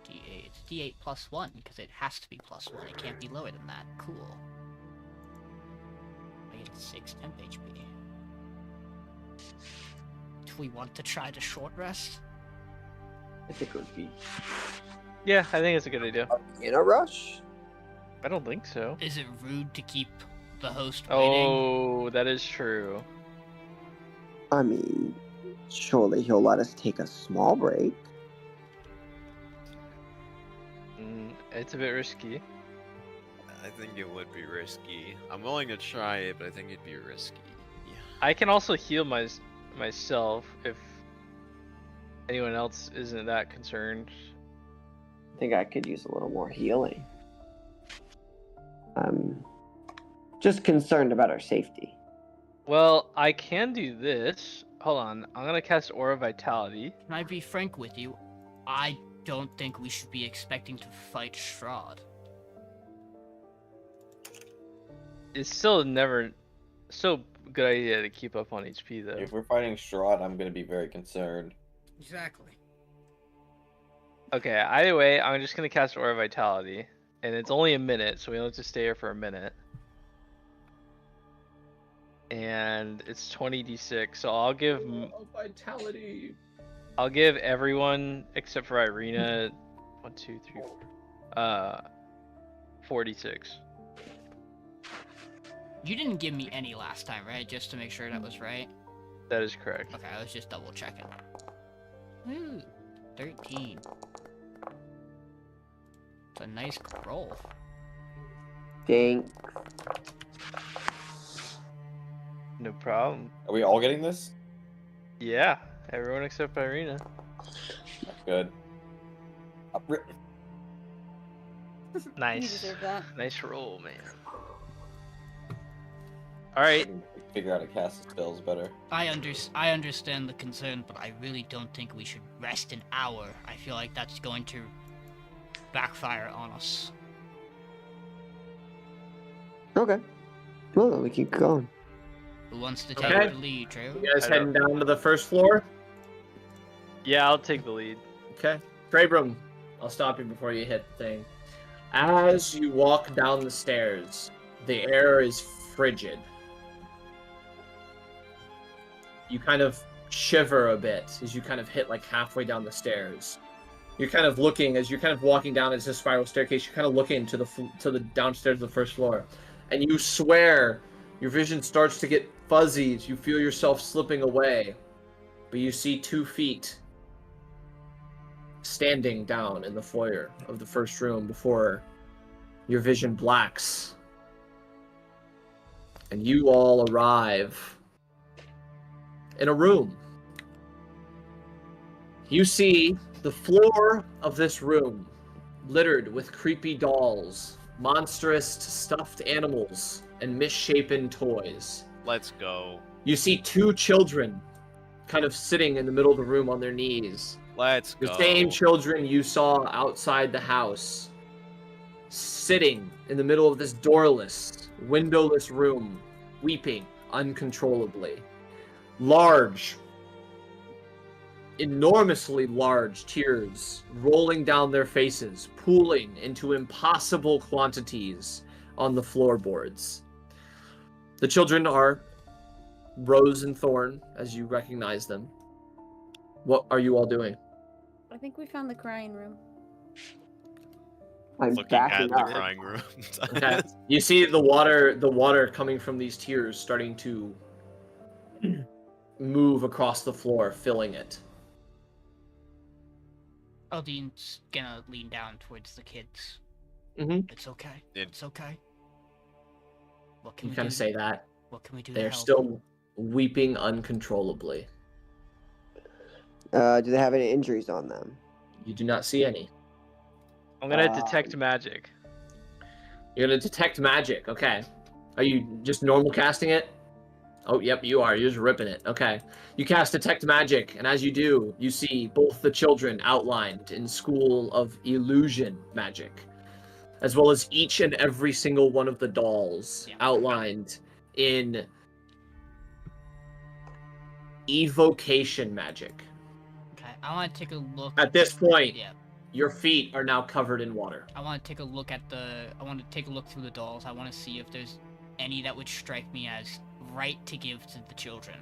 D8. It's D8 plus 1, because it has to be plus 1. It can't be lower than that. Cool. I get 6 temp HP. Do we want to try the short rest? I think it would be Yeah, I think it's a good idea. in a rush. I don't think so. Is it rude to keep the host waiting? Oh, that is true. I mean, surely he'll let us take a small break. It's a bit risky. I think it would be risky. I'm willing to try it, but I think it'd be risky. I can also heal myself if anyone else isn't that concerned. I think I could use a little more healing. I'm just concerned about our safety. Well, I can do this. Hold on. I'm gonna cast Aura Vitality. Can I be frank with you? I don't think we should be expecting to fight Strahd. It's still good idea to keep up on HP though. If we're fighting Strahd, I'm gonna be very concerned. Exactly. Okay, either way, I'm just gonna cast Aura Vitality. And it's only a minute, so we don't have to stay here for a minute. And it's 20d6, so I'll give Vitality. I'll give everyone except for Irina 1, 2, 3, 4 46. You didn't give me any last time, right? Just to make sure that was right? That is correct. Okay, I was just double checking. Ooh, 13. It's a nice roll. Thanks. No problem. Are we all getting this? Yeah, everyone except Irina. Good. You Nice. deserve that. Nice roll, man. Alright. Figure out how to cast the spells better. I understand the concern, but I really don't think we should rest an hour. I feel like that's going to backfire on us. Okay. Well, then we keep going. Who wants to take Okay. the lead, Trevor? You guys I heading down to the first floor? Yeah, I'll take the lead. Okay. Trebrum, I'll stop you before you hit the thing. As you walk down the stairs, the air is frigid. You kind of shiver a bit as you kind of hit like halfway down the stairs. You're kind of looking as you're kind of walking down as a spiral staircase. You're kind of looking to the downstairs of the first floor, and you swear your vision starts to get fuzzy as you feel yourself slipping away, but you see 2 feet standing down in the foyer of the first room before your vision blacks, and you all arrive in a room. You see the floor of this room littered with creepy dolls, monstrous stuffed animals, and misshapen toys. Let's go. You see 2 children kind of sitting in the middle of the room on their knees. Let's The go. same children you saw outside the house, sitting in the middle of this doorless, windowless room, weeping uncontrollably. Large, enormously large tears rolling down their faces, pooling into impossible quantities on the floorboards. The children are Rose and Thorn, as you recognize them. What are you all doing? I think we found the crying room. I'm Looking at backing the up. crying room. Okay. You see the water coming from these tears starting to move across the floor, filling it. Aldyn's gonna lean down towards the kids. Mm-hmm. It's okay. Yeah. It's okay. What can You we kind do? of say that. What can we do? They're to help? still weeping uncontrollably. Do they have any injuries on them? You do not see any. I'm gonna detect magic. You're gonna detect magic. Okay. Are you just normal casting it? Oh, yep, you are. You're just ripping it. Okay. You cast Detect Magic, and as you do, you see both the children outlined in School of Illusion Magic, as well as each and every single one of the dolls outlined in Evocation Magic. Okay, I want to take a look. At this point, Yeah. your feet are now covered in water. I want to take a look at the. I want to take a look through the dolls. I want to see if there's any that would strike me as right to give to the children.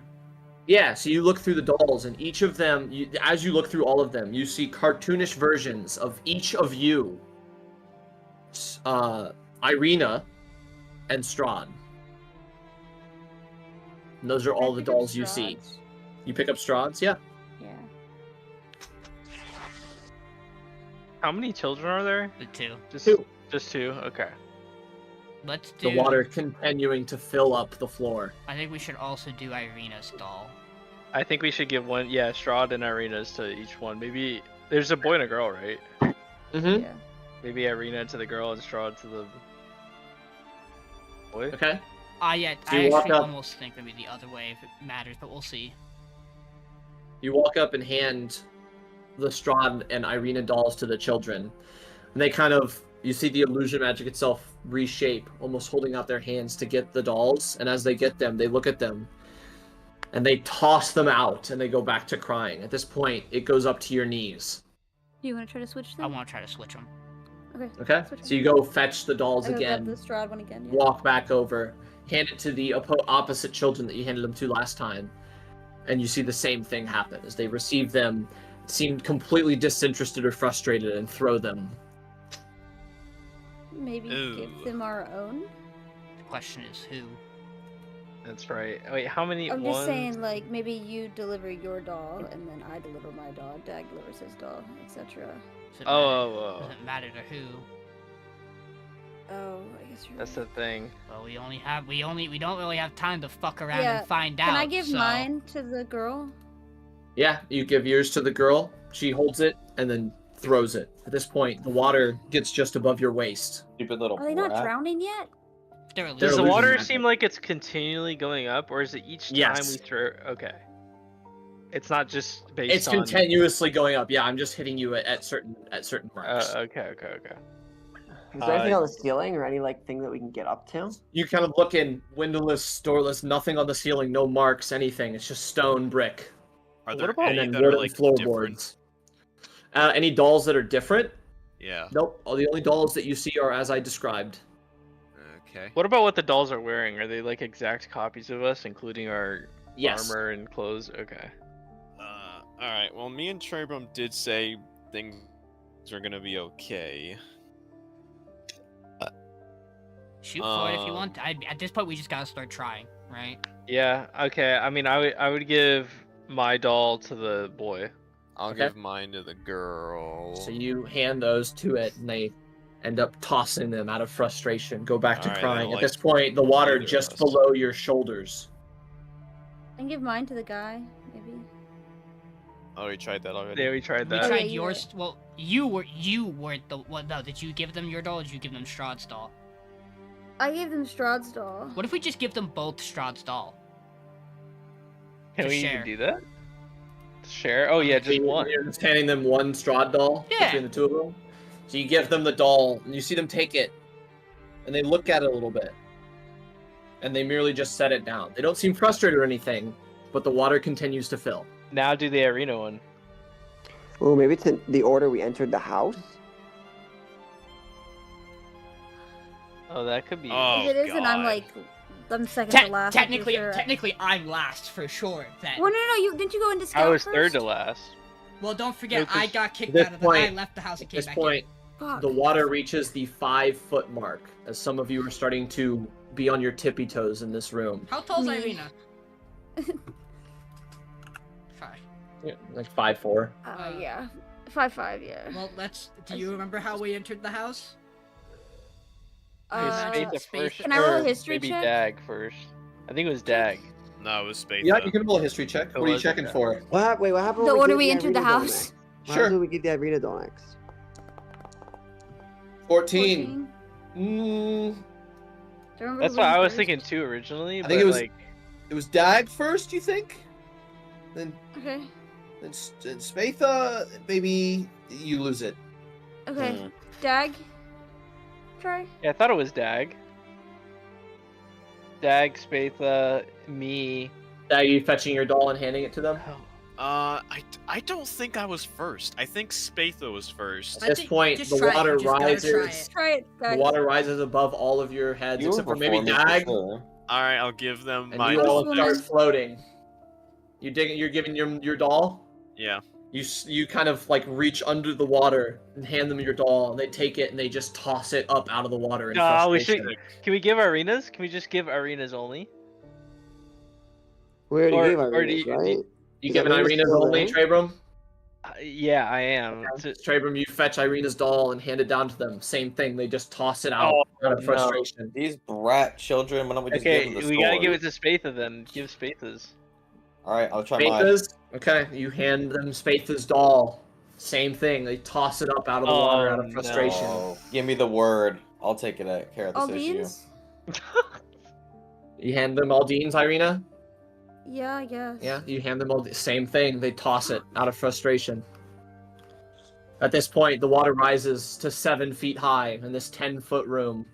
Yeah, so you look through the dolls, and each of them, as you look through all of them, you see cartoonish versions of each of you, Irina and Strahd. And those are all the dolls you see. You pick up Strahd's, yeah. Yeah. How many children are there? The two. Just two? Okay. Let's do. The water continuing to fill up the floor. I think we should also do Irina's doll. I think we should give one, Strahd and Irina's to each one. Maybe there's a boy and a girl, right? Mm-hmm. Yeah. Maybe Irina to the girl and Strahd to the boy. Okay. Yeah, So I you walk actually up- almost think maybe the other way if it matters, but we'll see. You walk up and hand the Strahd and Irina dolls to the children. And they kind of, you see the illusion magic itself reshape, almost holding out their hands to get the dolls. And as they get them, they look at them. And they toss them out, and they go back to crying. At this point, it goes up to your knees. Do you want to try to switch them? I want to try to switch them. Okay. Okay? Switch So you go fetch the dolls I go grab again, the Strahd one again. Yeah. walk back over, hand it to the opposite children that you handed them to last time. And you see the same thing happen. As they receive them, seem completely disinterested or frustrated, and throw them. Maybe Ooh. give them our own. The question is who? That's right. Wait, how many? I'm just One- saying, like, maybe you deliver your doll, and then I deliver my doll, Dag delivers his doll, etc. Does it Oh. Does it matter to who? Oh, I guess you're That's right. the thing. Well, we don't really have time to fuck around Yeah, and find out. Can I give so... mine to the girl? Yeah, you give yours to the girl. She holds it and then throws it. At this point, the water gets just above your waist. Stupid little Are they not brat. drowning yet? They're They're Does the illusion water magic. seem like it's continually going up, or is it each time Yes. we throw? Okay. It's not just based It's on. continuously going up. Yeah, I'm just hitting you at certain marks. Okay. Is there anything on the ceiling or any like thing that we can get up to? You kind of look in, windowless, doorless, nothing on the ceiling, no marks, anything. It's just stone, brick, Are What there about- any and then that are wooden like floorboards. different? Any dolls that are different? Yeah. Nope. All the only dolls that you see are as I described. Okay. What about what the dolls are wearing? Are they like exact copies of us, including our Yes. armor and clothes? Okay. All right. Well, me and Trebrum did say things are gonna be okay. Shoot for it if you want. At this point, we just gotta start trying, right? Yeah. Okay. I mean, I would give my doll to the boy. I'll Okay. give mine to the girl. So you hand those to it, and they end up tossing them out of frustration, go back to Alright, crying. I At don't this like point, the water either of just us. below your shoulders. And give mine to the guy, maybe. Oh, we tried that already. Yeah, we tried We that. tried yeah, yours. Well, you weren't the what? No, did you give them your doll? Or did you give them Strahd's doll? I gave them Strahd's doll. What if we just give them both Strahd's doll? Can to we share? even do that? Share? Oh yeah, So just one. You're just handing them one Strahd doll Yeah. between the two of them. So you give them the doll, and you see them take it, and they look at it a little bit, and they merely just set it down. They don't seem frustrated or anything, but the water continues to fill. Now do the arena one. Oh, maybe it's in the order we entered the house. Oh, that could be. Oh, if it is, then I'm God. like, I'm second to last. I'm pretty Technically, sure. I'm last for sure. Then. Well, no, you didn't you go into scout I was first? third to last. Well, don't forget, No, 'cause I got kicked at this out of the. I point- left the house and At came this back point, Fuck. the water reaches the 5-foot mark, as some of you are starting to be on your tippy toes in this room. in. How tall's Me. Irina? 5. Yeah, like 5'4". Yeah. 5'5", yeah. Well, do you remember how we entered the house? Was Uh, Spatha Space- first, Can I roll a or history maybe check? Dag first. I think it was Dag. No, it was Spatha. Yeah, you can roll a history check. Oh, What are you was it checking that? for? Wait, what happened? The when order gave we the entered the arena doll house. next? What Sure. happened when we give the arena doll next? 14. Mm, Do you remember That's who what went I was first? thinking too originally. I But think it was- like, it was Dag first, you think? Then Okay. Spatha, maybe you lose it. Okay. Hmm. Dag. Try. yeah, I thought it was Dag. Dag, Spatha, me. Dag, you fetching your doll and handing it to them? Oh, I don't think I was first. I think Spatha was first. At this point, just the try it. water You just gotta rises. try it. Try it, The guys. water rises above all of your heads, You were except for maybe before me for Dag, sure. All right, I'll give them and my you all doll. start Woman. floating. You're giving your doll. Yeah. You kind of like reach under the water and hand them your doll, and they take it and they just toss it up out of the water in no, we frustration. should. Can we give arenas? Can we just give arenas only? We already Or- gave or our do you- right? You Is giving Irina's Irina's still only, there? Trebrum? Yeah, I am. Trebrum, you fetch Irina's doll and hand it down to them. Same thing. They just toss it out Oh, out of no. frustration. These brat children, why don't we just give Okay, them the we gotta give sword? it to Spatha then. Give Spatha's. Alright, I'll try mine. Spatha's? Okay, you hand them Spatha's doll. Same thing. They toss it up out of the water out Oh, of no. frustration. Oh, give me the word. I'll take it at care of this issue. Aldyn's? You hand them Aldyn's, Irina? Yeah, I guess. Yeah, you hand them all the same thing. They toss it out of frustration. At this point, the water rises to 7 feet high in this 10-foot room.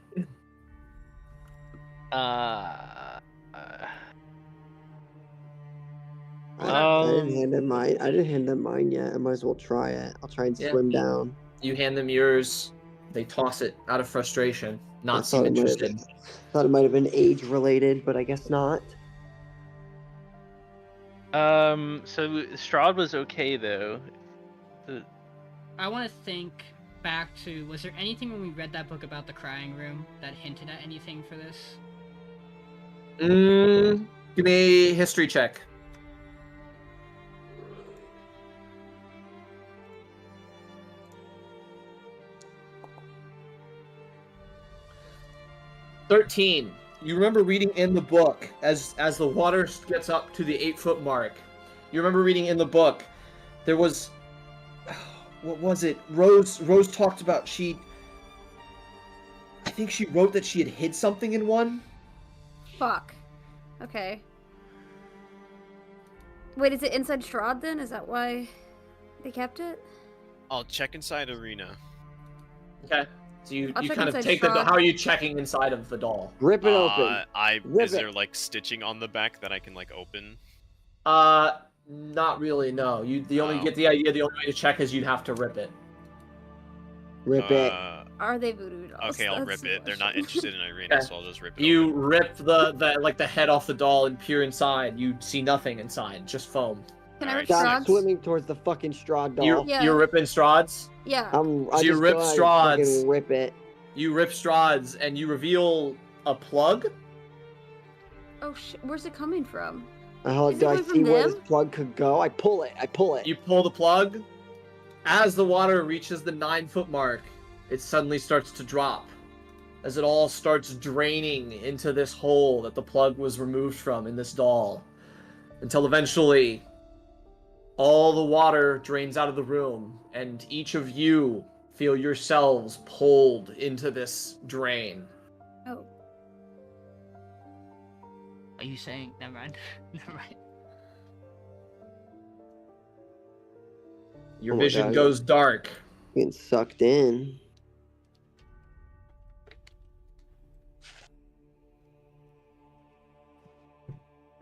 I didn't Um, hand them mine. I didn't hand them mine yet. I might as well try it. I'll try and Yeah. swim down. You hand them yours. They toss it out of frustration. I Not thought seem it might have interested. Thought it might have been age related, but I guess not. So Strahd was okay though. I want to think back to, was there anything when we read that book about the crying room that hinted at anything for this? Give me a history check. $13. You remember reading in the book as the water gets up to the 8-foot mark. You remember reading in the book there was, what was it? Rose talked about I think she wrote that she had hid something in one. Fuck. Okay. Wait, is it inside Strahd then? Is that why they kept it? I'll check inside Arena. Okay. So you I'll check kind of inside take the Strahd. how are you checking inside of the doll? Rip it open. Rip Is it. there like stitching on the back that I can like open? Not really, no. The only Oh. get the idea the only way to check is you'd have to rip it. Rip it. Are they voodoo dolls? Okay, I'll That's rip the it. They're not question. interested in Irina, so I'll just rip it. You open. rip the head off the doll and peer inside. You see nothing inside, just foam. Can I rip Stop Strahd's? swimming towards the fucking straw doll. Yeah. You're ripping Strahd's. Yeah. I So you just rip go out and straws. fucking Rip it. You rip Strahd's and you reveal a plug. Oh shit, where's it coming from? Oh, Is it do I coming see from where them? this plug could go? I pull it. You pull the plug. As the water reaches the 9-foot mark, it suddenly starts to drop. As it all starts draining into this hole that the plug was removed from in this doll. Until eventually, all the water drains out of the room, and each of you feel yourselves pulled into this drain. Oh. Are you saying? Never mind. Never mind. Your Oh my vision God. goes dark. Getting sucked in.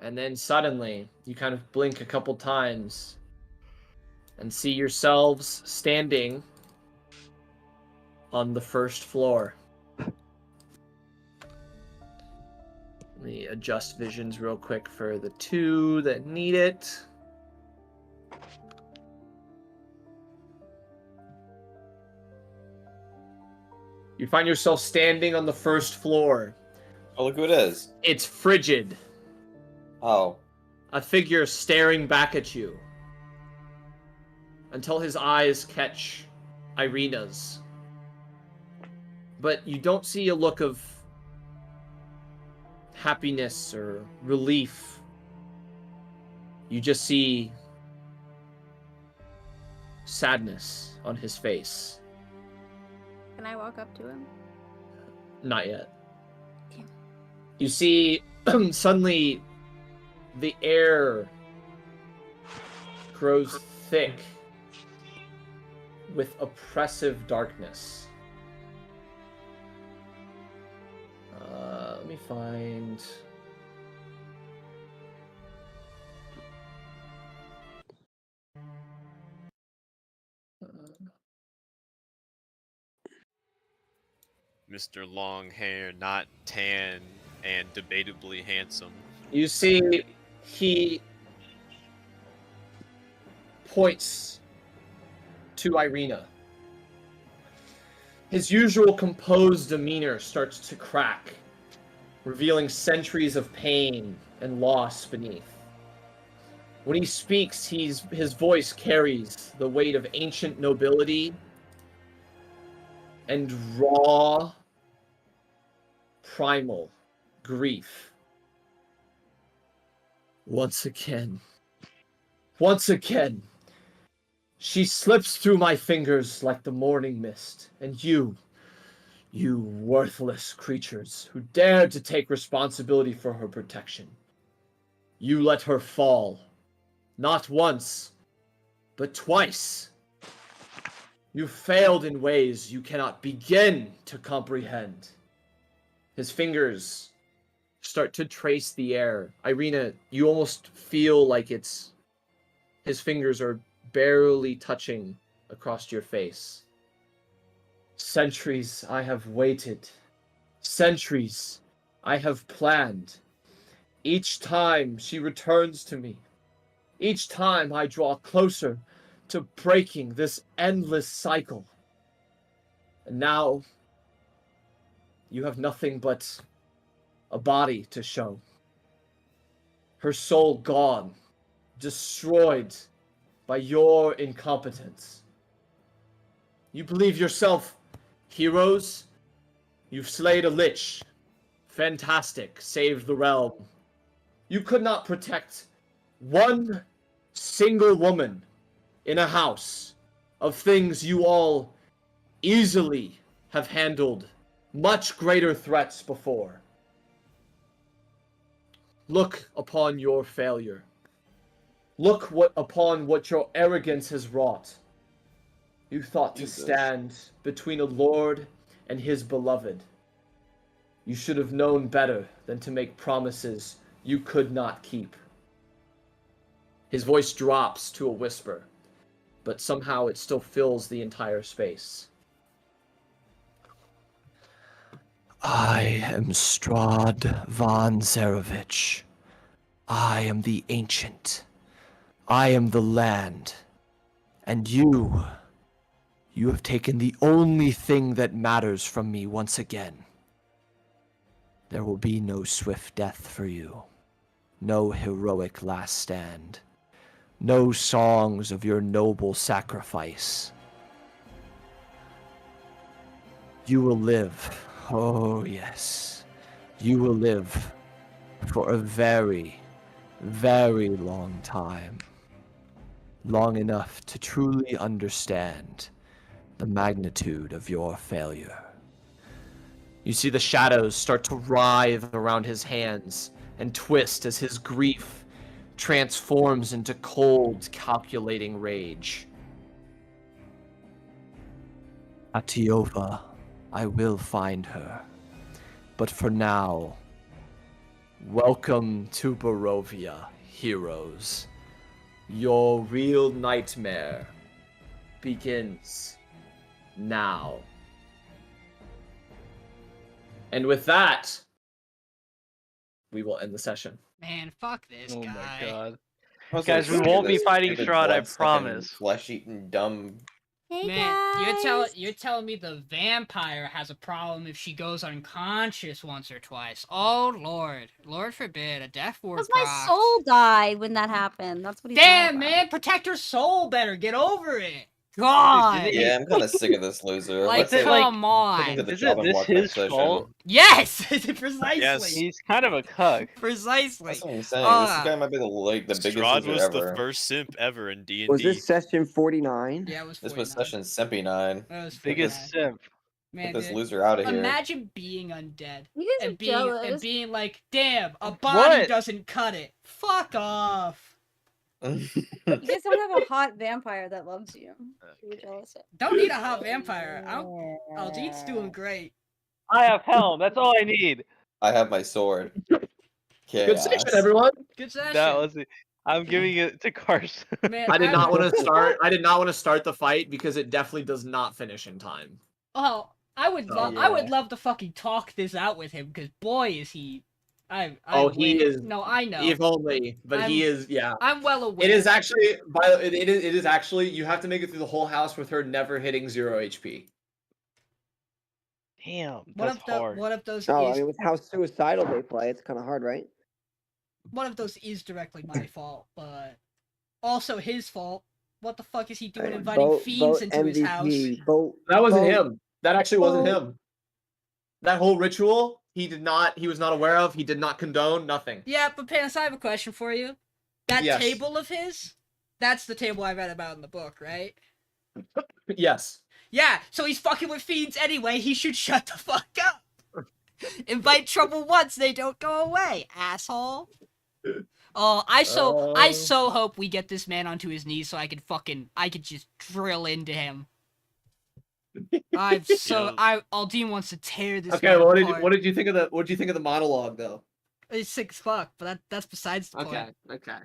And then suddenly, you kind of blink a couple times and see yourselves standing on the first floor. Let me adjust visions real quick for the 2 that need it. You find yourself standing on the first floor. Oh, look who it is. It's frigid. Oh. A figure staring back at you until his eyes catch Irina's. But you don't see a look of happiness or relief. You just see sadness on his face. Can I walk up to him? Not yet. Damn. You see, suddenly, the air grows thick with oppressive darkness. Let me find... Mr. Long Hair, not tan and debatably handsome. You see, he points to Irina. His usual composed demeanor starts to crack, revealing centuries of pain and loss beneath. When he speaks, his voice carries the weight of ancient nobility and raw, primal grief. Once again, she slips through my fingers like the morning mist, and you worthless creatures who dared to take responsibility for her protection. You let her fall, not once, but twice. You failed in ways you cannot begin to comprehend. His fingers start to trace the air. Irina, you almost feel like his fingers are barely touching across your face. Centuries I have waited. Centuries I have planned. Each time she returns to me. Each time I draw closer to breaking this endless cycle. And now, you have nothing but a body to show. Her soul gone, destroyed by your incompetence. You believe yourself heroes? You've slayed a lich. Fantastic, saved the realm. You could not protect one single woman in a house of things you all easily have handled much greater threats before. Look upon your failure. Look upon what your arrogance has wrought. You thought to stand between a lord and his beloved. You should have known better than to make promises you could not keep. His voice drops to a whisper, but somehow it still fills the entire space. I am Strahd von Zarovich. I am the Ancient. I am the land. And you have taken the only thing that matters from me once again. There will be no swift death for you. No heroic last stand. No songs of your noble sacrifice. You will live. Oh, yes. You will live for a very, very long time. Long enough to truly understand the magnitude of your failure. You see the shadows start to writhe around his hands and twist as his grief transforms into cold, calculating rage. Atiova, I will find her. But for now, welcome to Barovia, heroes. Your real nightmare begins now. And with that, we will end the session. Man, fuck this Oh guy. my god. Also, Guys, we look at won't be this fighting stupid Strahd, I bloodsucking, promise. Flesh-eating, dumb. Hey Man, guys. you're telling me the vampire has a problem if she goes unconscious once or twice. Oh lord. Lord forbid, a death ward Because my proc. soul died when that happened. That's what he's Damn, mad about. man, protect her soul better. Get over it. God. Dude, Yeah, I'm kind of sick of this loser. Like, Let's say, come put him to on. the Isn't job and this walk next his session. fault? Yes, precisely. Yes. He's kind of a cuck. Precisely. That's what I'm saying. This guy might be the biggest Strahd loser was ever. the first simp ever in D&D. Was this session 49? Yeah, it was This 49. was session Simpy 9. That was Biggest 49. simp. Man, Get this dude, loser out of here. imagine being undead You guys are and jealous. being like, damn, a body What? doesn't cut it. Fuck off. You guys don't have a hot vampire that loves you. You're jealous of. Don't need a hot vampire. Aldiyn's doing great. I have helm. That's all I need. I have my sword. Good session, Chaos. everyone. Good session. That was it. I'm giving it to Karso. Man, I did not want to start. I did not want to start the fight because it definitely does not finish in time. Oh, I would Oh, I would love to fucking talk this out with him because boy is he. He is. No, I know. If only, but he is. Yeah. I'm well aware. It is actually. It is actually. You have to make it through the whole house with her never hitting 0 HP. Damn, One that's of the hard. one of those Oh, I is mean, with how suicidal they play, it's kind of hard, right? one of those is directly my fault, but also his fault. What the fuck is he doing Right, inviting fiends into his house? Vote, That wasn't vote. him. That actually wasn't Vote. him. That whole ritual, he was not aware of. He did not condone. Nothing. Yeah, but Payneless, I have a question for you. That Yes. table of his, that's the table I read about in the book, right? Yes. Yeah, so he's fucking with fiends anyway. He should shut the fuck up. Invite trouble once, they don't go away, asshole. Oh, I so hope we get this man onto his knees so I could just drill into him. Aldiyn wants to tear this. Okay. man Well, apart. what did you think of the monologue though? It's sick as fuck, but that's besides the point. Okay.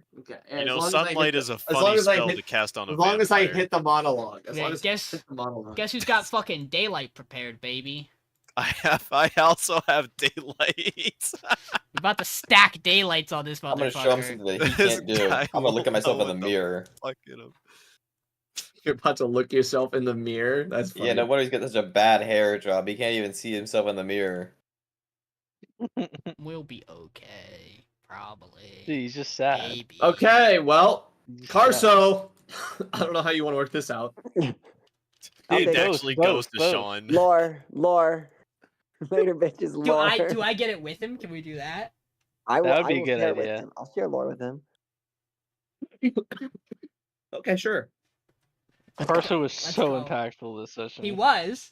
You know, sunlight is a funny spell to cast on a As long as I vampire. hit the monologue. As Yeah, long as I guess- hit the monologue. Guess who's got fucking daylight prepared, baby? I also have daylight. We're about to stack daylights on this I'm gonna show him motherfucker. something that he This can't do. guy I'm gonna look at myself in won't the know what mirror. Fuck him. You're about to look yourself in the mirror. That's funny. Yeah, no wonder he's got such a bad hair job. He can't even see himself in the mirror. We'll be okay, probably. Dude, he's just sad. Maybe. Okay. Well, He's just Karso. I don't know how you want to work this out. It Okay, actually both, goes to both. Sean. Lore. Later, bitches. Do Lore. I get it with him? Can we do that? I will, That would be I a will good share it idea. With him. I'll share lore with him. Okay, sure. Karso was Let's so go. impactful this session. He was,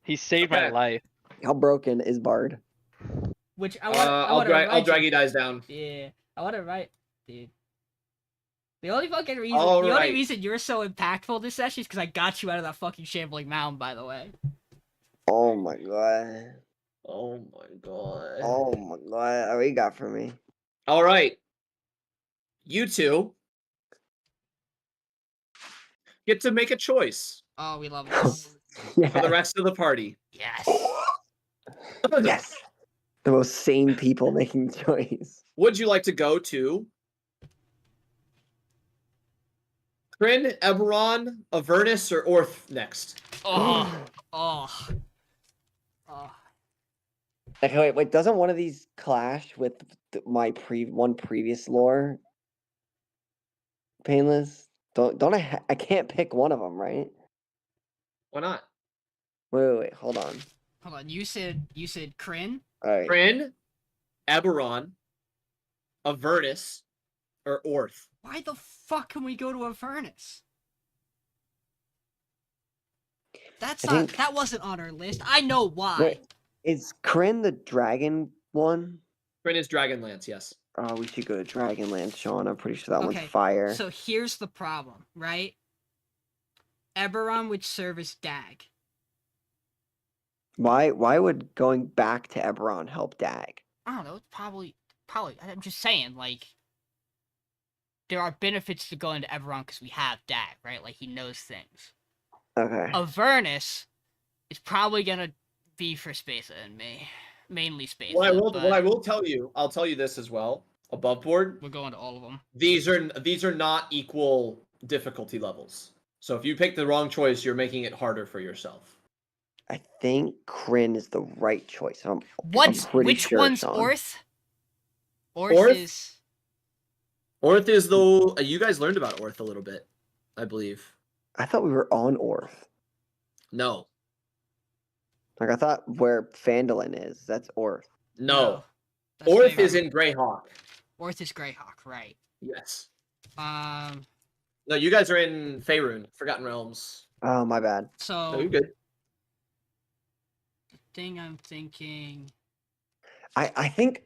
He saved my Okay. life. How broken is Bard? which I want. I'll drag you guys down. Yeah, I want to write, dude. The only fucking reason, All the only right. reason you're so impactful this session is because I got you out of that fucking shambling mound. By the way. Oh my god. Oh my god. Oh my god. What you got for me? All right. You two get to make a choice Oh, we love this. Yeah. for the rest of the party. Yes. Yes. The most sane people making the choice. Would you like to go to Kryn, Eberron, Avernus, or Orth next? Oh. Oh. Okay, wait. Doesn't one of these clash with my previous lore? Painless. Don't I can't pick one of them, right? Why not? Wait. Hold on. Hold on. You said Kryn. All right. Kryn, Eberron, Avernus, or Orth? Why the fuck can we go to Avernus? That's I not. think- That wasn't on our list. I know why. Wait, is Kryn the dragon one? Kryn is Dragonlance, yes. Oh, we should go to Dragonland, Sean. I'm pretty sure that Okay, one's fire. So here's the problem, right? Eberron would serve as Dag. Why would going back to Eberron help Dag? I don't know. It's probably. I'm just saying, like, there are benefits to going to Eberron because we have Dag, right? Like, he knows things. Okay. Avernus is probably gonna be for Spatha and me, mainly Spatha. What I but will tell you, I'll tell you this as well. Above board, we're going to all of them. these are not equal difficulty levels. So if you pick the wrong choice, you're making it harder for yourself. I think Kryn is the right choice. I'm What's pretty which sure, one's Sean. Orth? Orth? Is Orth is the you guys learned about Orth a little bit, I believe. I thought we were on Orth. No, Like I thought where Phandelver is, that's Orth. no. That's Orth Greyhawk. is in Greyhawk. Orth is Greyhawk, right? Yes. Um. No, you guys are in Faerun, Forgotten Realms. Oh my bad. No, So you're good. thing I'm thinking. I think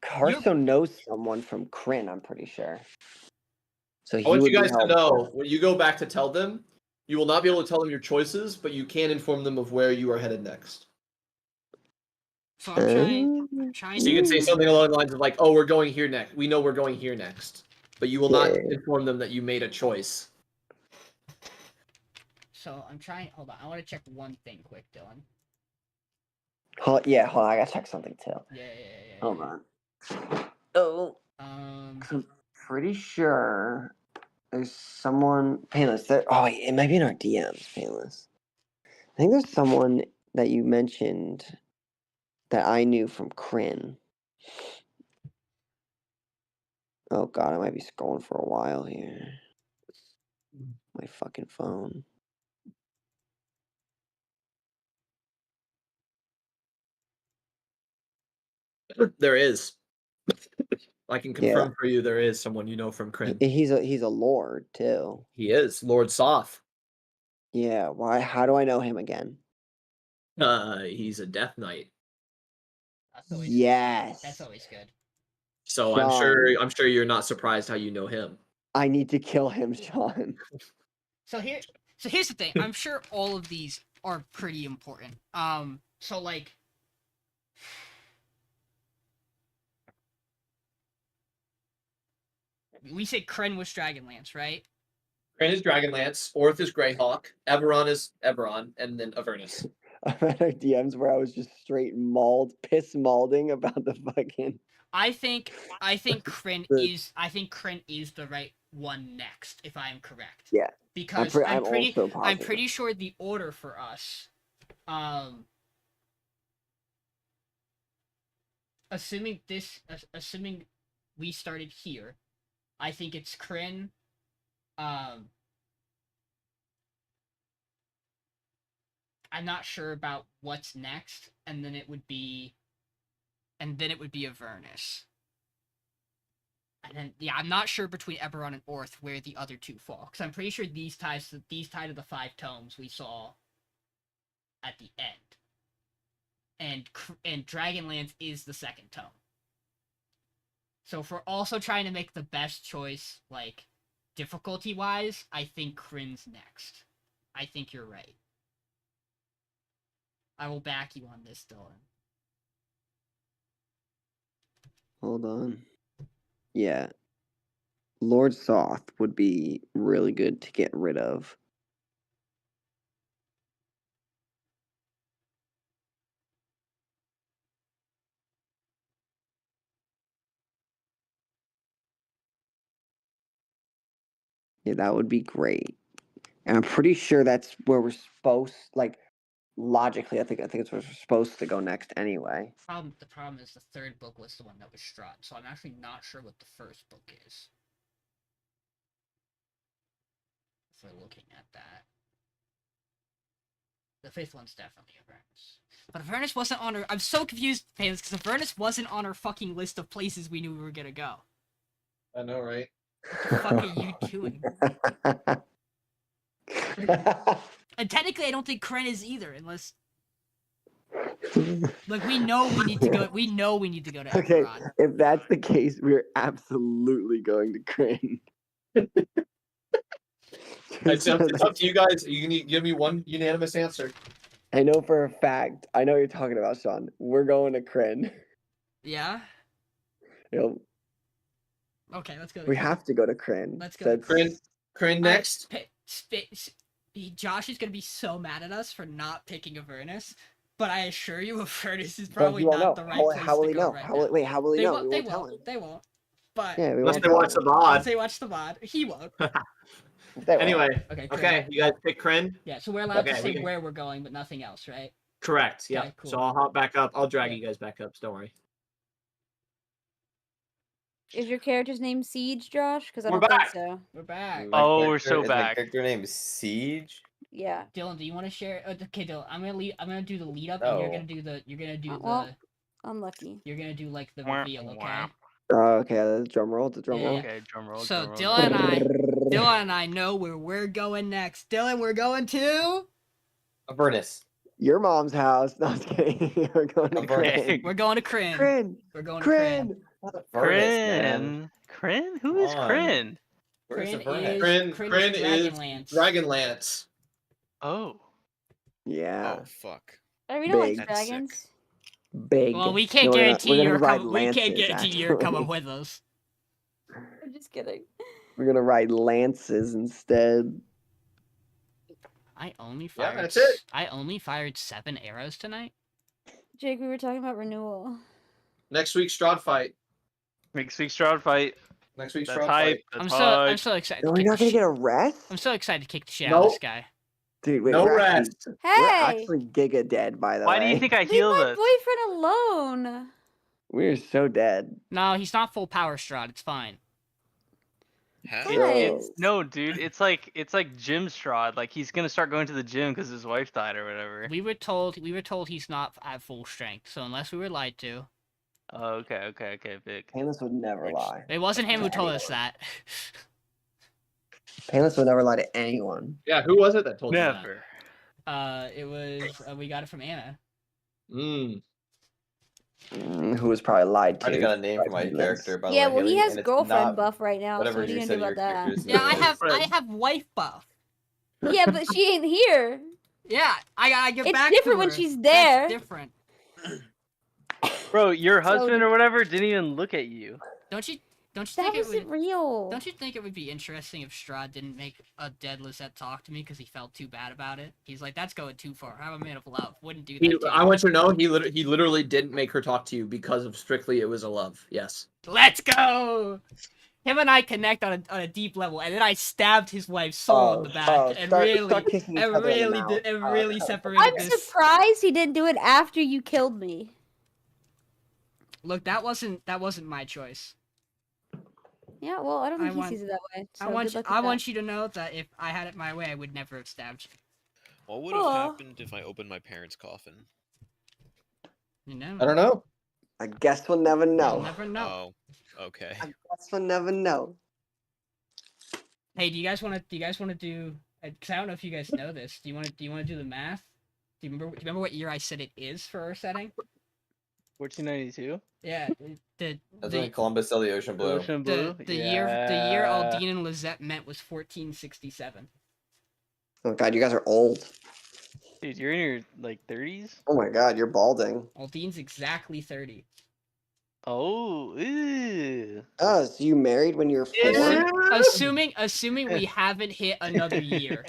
Karso knows someone from Kryn, I'm pretty sure. So he I want would you be guys to know, helpful. when you go back to tell them, you will not be able to tell them your choices, but you can inform them of where you are headed next. So I'm trying So you can say to. something along the lines of like, "Oh, we're going here next. We know we're going here next," but you will not Yeah. inform them that you made a choice. So I'm trying. Hold on. I want to check one thing quick, Dylan. Hold on. I gotta check something too. Yeah. Hold on. Oh. Um. I'm pretty sure there's someone Payneless. Oh, wait, it might be in our DMs, Payneless. I think there's someone that you mentioned that I knew from Kryn. Oh god, I might be scrolling for a while here. My fucking phone. There is. I can confirm for you there is someone you know from Kryn. He's a lord too. He is Lord Soth. Yeah. Why? How do I know him again? He's a Death Knight. Yes. That's always good. So Sean. I'm sure you're not surprised how you know him. I need to kill him, Sean. So here's the thing. I'm sure all of these are pretty important. So like. We said Kryn was Dragonlance, right? Kryn is Dragonlance, Orth is Greyhawk, Eberron is Eberron, and then Avernus. I've had our DMs where I was just straight piss maulding about the fucking. I think Kryn is the right one next, if I am correct. Yeah. Because I'm pretty sure the order for us, assuming we started here, I think it's Kryn, I'm not sure about what's next, and then it would be Avernus. And then I'm not sure between Eberron and Orth where the other two fall, because I'm pretty sure these tie to the 5 tomes we saw at the end. And Dragonlance is the second tome. So if we're also trying to make the best choice, like, difficulty-wise, I think Kryn's next. I think you're right. I will back you on this, Dylan. Hold on. Yeah. Lord Soth would be really good to get rid of. Yeah, that would be great. And I'm pretty sure that's where we're supposed, like, logically, I think it's where we're supposed to go next anyway. The problem is the third book was the one that was Strahd, so I'm actually not sure what the first book is. If we're looking at that. The fifth one's definitely Avernus. But Avernus wasn't on our... I'm so confused, Payneless, because Avernus wasn't on our fucking list of places we knew we were gonna go. I know, right? What the fuck are you doing? And technically, I don't think Kryn is either, unless... Like, we know we need to go... We know we need to go to Okay, Eberron. if that's the case, we're absolutely going to Kryn. It's up to you guys. You can give me one unanimous answer. I know for a fact. I know what you're talking about, Sean. We're going to Kryn. Yeah? Yep. Okay, let's go. We have to go to Kryn. Let's go. Kryn next. Josh is gonna be so mad at us for not picking Avernus, but I assure you, Avernus is probably not the right place how will to he go know? right How now. will he know? They won't. They won't. But yeah, Unless they watch the VOD. Unless they watch the VOD, he won't. Anyway, Okay, okay, you guys pick Kryn? Yeah, so we're allowed to say where we're going, but nothing else, right? Correct, yeah. Okay, cool. So I'll hop back up. I'll drag you guys back up, so don't worry. Is your character's name Siege, Josh? Because I We're don't back. think so. We're back. We're so back. My character name is Siege. Yeah. Dylan, do you want to share? Okay, Dylan, I'm gonna do the lead up, and you're gonna do the. Well, unlucky. You're gonna do like the reveal, okay? Okay, the drum roll. The drum roll. Yeah. Okay, drum roll. So drum Dylan roll. and I know where we're going next. Dylan, we're going to Avernus. Your mom's house. No, I'm just kidding. We're going to Avernus. Kryn. We're going to Kryn. Kryn. We're going to Kryn. Kryn. Avernus, man. Kryn? Who Come is on. Kryn? Where's Kryn Avernus? is Kryn is Dragonlance. Dragonlance. Oh. Yeah. Oh fuck. We don't like Big. That's sick. dragons. Big. Well, we can't No, we're guarantee gonna you're ride coming. We can't lances, guarantee you're coming actually. with us. I'm just kidding. We're gonna ride lances instead. I only Yeah, fired. that's it. I only fired 7 arrows tonight. Jake, we were talking about renewal. Next week's Strahd fight. Next week's Strahd fight. Next week's That's Strahd hype. fight. That's I'm hype. so excited. No, to we're kick not the gonna shit- get a rest? I'm so excited to kick the shit out of Nope. this guy. Dude, wait, No we're rest. We're Hey! actually giga dead, by the Why way. do you think I Leave healed my us? boyfriend alone. We're so dead. No, he's not full power Strahd. It's fine. Huh? Guys. No, dude, it's like gym Strahd. Like he's gonna start going to the gym because his wife died or whatever. We were told he's not at full strength. So unless we were lied to, Oh, okay, Vic. Payneless would never lie. it wasn't him who told us that. Payneless would never lie to anyone. Yeah, who was it that told Never. It was we got it from Anna. you Who was probably lied I already to. got a name for my Payneless. character, by the Yeah, way. well, he Haley, has and it's girlfriend not buff right now. So whatever what are you you gonna do said about your that? character's Yeah, name I is. have wife buff. Yeah, but she ain't here. Yeah, I gotta get It's back. different to when her. she's That's there. different. Bro, your So- husband or whatever didn't even look at you. Don't you That think it wasn't would? real. Don't you think it would be interesting if Strahd didn't make a dead Lizette talk to me because he felt too bad about it? He's like, that's going too far. I'm a man of love. Wouldn't do that. to I you." want you to know he literally didn't make her talk to you because of strictly it was a love. Yes. Let's go. Him and I connect on a deep level, and then I stabbed his wife's soul in the back, and start really kicking each other in the mouth. really separated I'm this. surprised he didn't do it after you killed me. Look, that wasn't my choice. Yeah, well, I don't I think he want- sees it that way. So I want good luck I with want you to know that if I had it my way, I would never have stabbed you. What would have Aw. happened if I opened my parents' coffin? You know. I don't know. I guess we'll never You'll know. never know. Oh, okay. I guess we'll never know. Hey, do you guys want to do? Because I don't know if you guys know this. Do you want to do the math? Do you remember what year I said it is for our setting? 1492. Yeah, the That's when Columbus sailed the ocean blue. Ocean Blue. the year Aldiyn and Lizette met was 1467. Oh god, you guys are old. Dude, you're in your like 30s. Oh my god, you're balding. Aldyn's exactly 30. Oh, ew. Oh, so you married when you were 4? Assuming we haven't hit another year.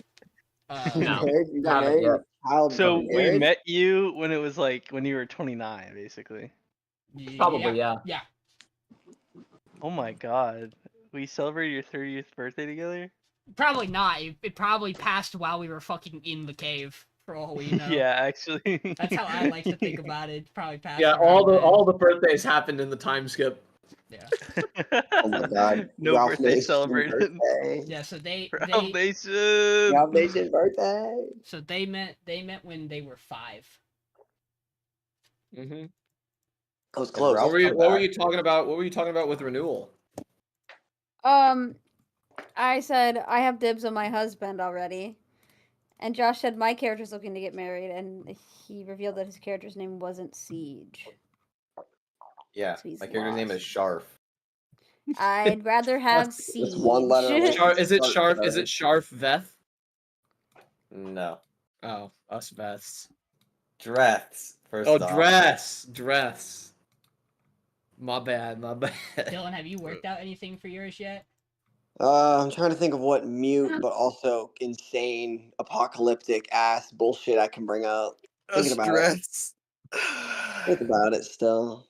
No. You got Haven't married yet. with a child So from we marriage? met you when it was like when you were 29, basically. Probably, yeah. Yeah. Oh my god, we celebrated your 30th birthday together. Probably not. It probably passed while we were fucking in the cave. For all we know. Yeah, actually. That's how I like to think about it. Probably passed. Yeah, around then. all the birthdays happened in the time skip. Yeah. Oh my god. No Ralph birthday Nation's celebrated. birthday. Yeah. So they Ralph Nation. Ralph Nation's birthday. so they met when they were 5. Mm-hmm. I was close. Ralph- What were you talking about? What were you talking about with renewal? I said I have dibs on my husband already, and Josh said my character's looking to get married, and he revealed that his character's name wasn't Siege. Yeah, So he's my character's name is Sharf. I'd rather have Siege. It's one letter away. Is it Sharf? Is it Sharf Veth? No. Oh, us Veths. Dreths. First Oh, off. dress. My bad. Dylan, have you worked out anything for yours yet? I'm trying to think of what mute, but also insane, apocalyptic ass bullshit I can bring up. Thinking about it. Think about it still.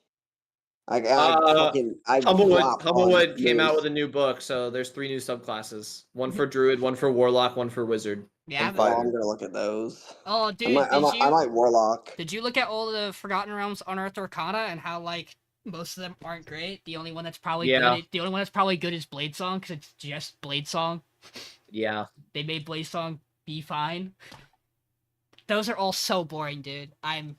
Tumblewood came out with a new book, so there's 3 new subclasses. One for Druid, one for Warlock, one for Wizard. Yeah. I'm fine. I'm gonna look at those. Oh, dude, I might Warlock. did you look at all the Forgotten Realms Unearthed Arcana and how like most of them aren't great? The only one that's probably Yeah. good. The only one that's probably good is Blade Song because it's just Blade Song. Yeah. They made Blade Song be fine. Those are all so boring, dude. They're know,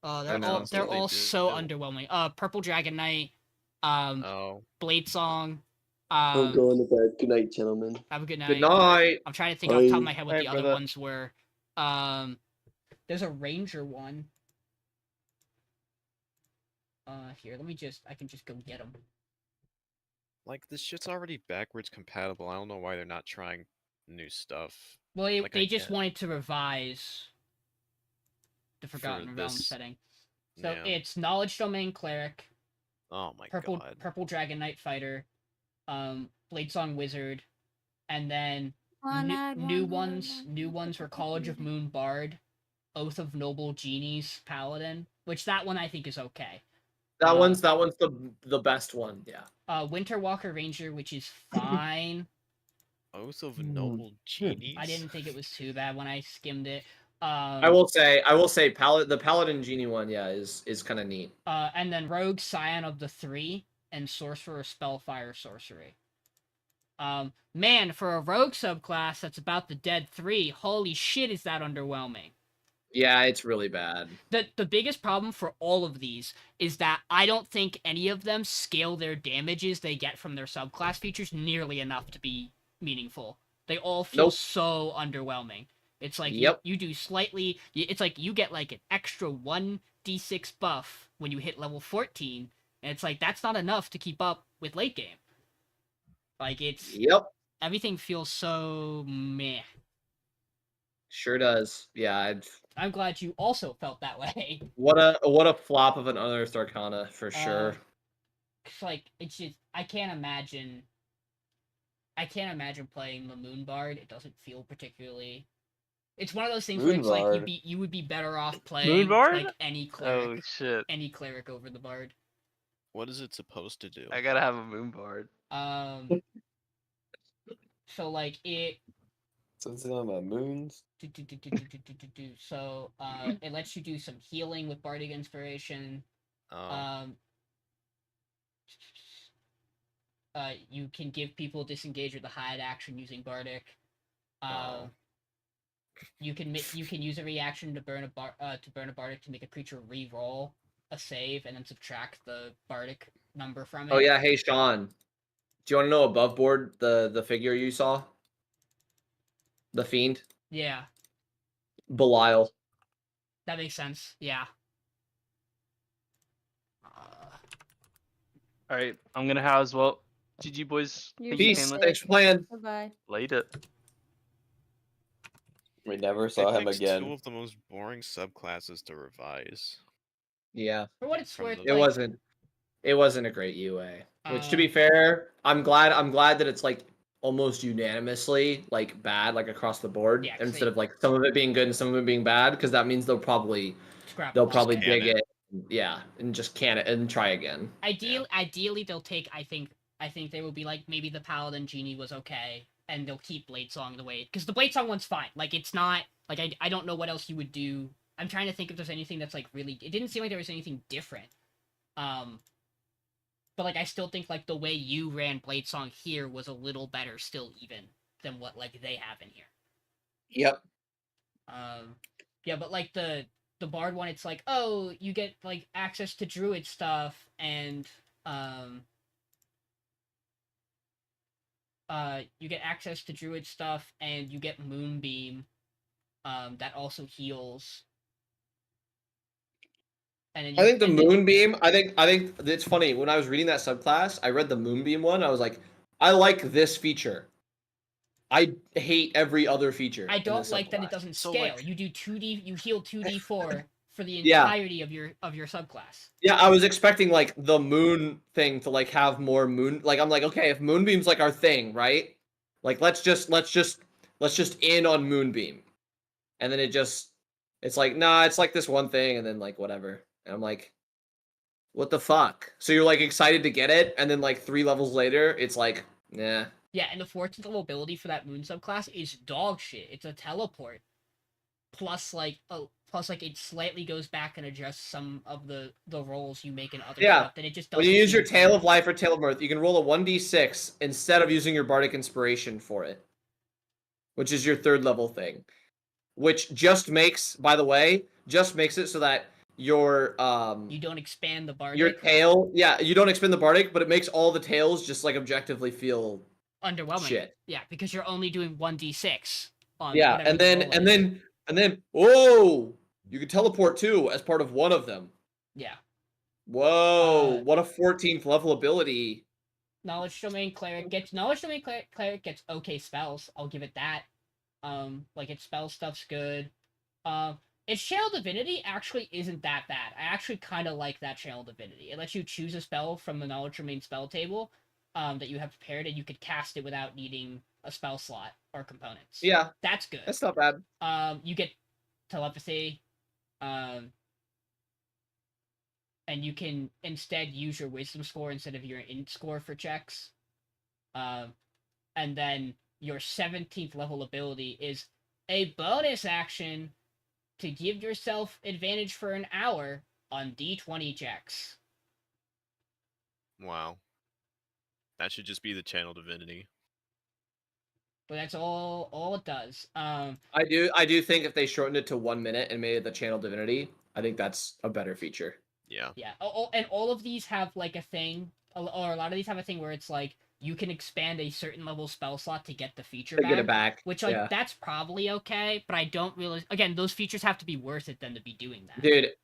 all they're so they all do. so underwhelming. Purple Dragon Knight, Oh. Blade Song. I'm going to bed. Good night, gentlemen. Have a good night. Good night. I'm trying to think off the top of Bye. my head what Bye, the other brother. ones were. There's a ranger one. Here, I can just go get them. Like, this shit's already backwards compatible. I don't know why they're not trying new stuff. Well, Like, they I just get wanted to revise the for Forgotten Realms this. setting. So Yeah. it's Knowledge Domain Cleric, Oh my Purple god. Dragon Knight Fighter, Bladesong Wizard, and then new ones were College of Moon Bard, Oath of Noble Genies Paladin, which that one I think is okay. That one's the best one. Yeah. Winter Walker Ranger, which is fine. Oath of Noble Genies? I didn't think it was too bad when I skimmed it. I will say the Paladin Genie one, yeah, is kind of neat. And then Rogue Scion of the Three and Sorcerer Spellfire Sorcery. Man, for a rogue subclass that's about the dead 3, holy shit, is that underwhelming. Yeah, it's really bad. The biggest problem for all of these is that I don't think any of them scale their damages they get from their subclass features nearly enough to be meaningful. They all feel so underwhelming. It's like you do slightly. It's like you get like an extra 1d6 buff when you hit level 14, and it's like that's not enough to keep up with late game. Like it's everything feels so meh. Sure does. Yeah. I'm glad you also felt that way. What a flop of an Unearthed Arcana for sure. It's like it's just I can't imagine playing the Moon Bard. It doesn't feel particularly. It's one of those things where it's like you would be better off playing like any cleric. Oh shit! Any cleric over the bard. What is it supposed to do? I gotta have a Moon Bard. So like it. So it's on my moons. So it lets you do some healing with Bardic Inspiration. You can give people disengage with the hide action using Bardic. You can use a reaction to burn a Bardic to make a creature re-roll a save and then subtract the Bardic number from it. Oh yeah, hey Sean, do you want to know above board the figure you saw? The Fiend? Yeah. Belial. That makes sense. Yeah. All right, I'm gonna house. Well, GG boys. Peace. Thanks for playing. Bye. Later. We never saw him again. Two of the most boring subclasses to revise. Yeah. For what it's worth, it wasn't a great UA. Which, to be fair, I'm glad that it's like almost unanimously like bad, like across the board, instead of like some of it being good and some of it being bad, because that means they'll probably dig it, and just can it and try again. Ideally, they'll take. I think they will be like maybe the Paladin Genie was okay, and they'll keep Bladesong the way, because the Bladesong one's fine. Like it's not like I don't know what else you would do. I'm trying to think if there's anything that's like really. It didn't seem like there was anything different. But like I still think like the way you ran Bladesong here was a little better still even than what like they have in here. Yep. Yeah, but like the Bard one, it's like, oh, you get like access to Druid stuff and you get access to Druid stuff and you get Moonbeam that also heals. And then I think the Moonbeam, I think it's funny, when I was reading that subclass, I read the Moonbeam one, I was like, I like this feature. I hate every other feature. I don't like that it doesn't scale. You do 2d, you heal 2d4 for the entirety of your subclass. Yeah, I was expecting like the moon thing to like have more moon. Like I'm like, okay, if Moonbeam's like our thing, right? Like let's just in on Moonbeam, and then it's like, nah, it's like this one thing, and then like whatever. And I'm like, what the fuck? So you're like excited to get it, and then like 3 levels later, it's like, nah. Yeah, and the 14th level ability for that moon subclass is dog shit. It's a teleport. Plus it slightly goes back and adjusts some of the rolls you make in other stuff. Then it just doesn't. When you use your Tail of Life or Tail of Mirth, you can roll a 1d6 instead of using your Bardic Inspiration for it, which is your 3rd level thing. Which just makes, by the way, it so that your you don't expand the Bardic. Your tail, you don't expand the Bardic, but it makes all the tails just like objectively feel underwhelming. Shit. Yeah, because you're only doing 1d6 on and then whoa, You can teleport too as part of one of them. Yeah. Whoa, what a 14th level ability. Knowledge Domain Cleric gets Cleric gets okay spells. I'll give it that. Like its spell stuff's good. Its Channel Divinity actually isn't that bad. I actually kind of like that Channel Divinity. It lets you choose a spell from the Knowledge Domain spell table, that you have prepared, and you could cast it without needing a spell slot or components. Yeah, That's good. that's not bad. You get telepathy, and you can instead use your wisdom score instead of your int score for checks. And then your 17th level ability is a bonus action to give yourself advantage for an hour on D20 checks. Wow. That should just be the Channel Divinity. But that's all it does. I do think if they shortened it to 1 minute and made it the Channel Divinity, I think that's a better feature. Yeah. Yeah. And all of these have like a thing, or a lot of these have a thing where it's like you can expand a certain level spell slot to get the feature To back. get it back. Which, like, yeah. that's probably okay, but I don't really... Again, those features have to be worth it then to be doing that.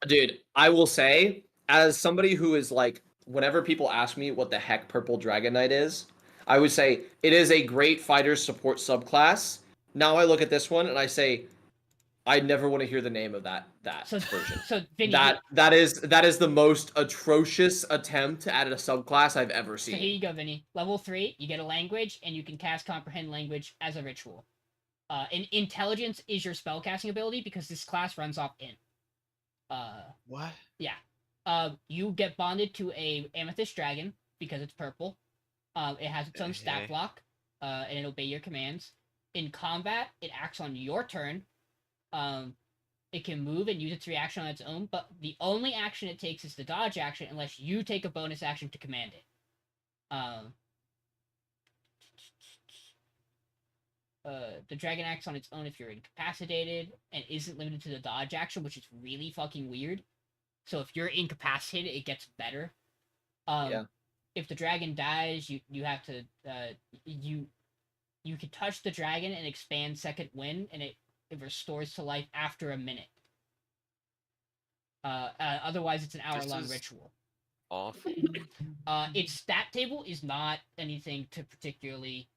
Dude, I will say, as somebody who is, like, whenever people ask me what the heck Purple Dragon Knight is, I would say it is a great fighter support subclass. Now I look at this one and I say, I never want to hear the name of that version. So, Vinny... That is the most atrocious attempt to add a subclass I've ever seen. So here you go, Vinny. Level 3, you get a language, and you can cast Comprehend Language as a ritual. And Intelligence is your spellcasting ability, because this class runs off Int. What? Yeah. You get bonded to a Amethyst Dragon, because it's purple. It has its own stat block, and it'll obey your commands. In combat, it acts on your turn. It can move and use its reaction on its own, but the only action it takes is the dodge action unless you take a bonus action to command it. The dragon acts on its own if you're incapacitated and isn't limited to the dodge action, which is really fucking weird. So if you're incapacitated, it gets better. Yeah. If the dragon dies, you have to you can touch the dragon and expand Second Wind, and it restores to life after a minute. Otherwise, it's an hour-long ritual. Awful. Its stat table is not anything to particularly...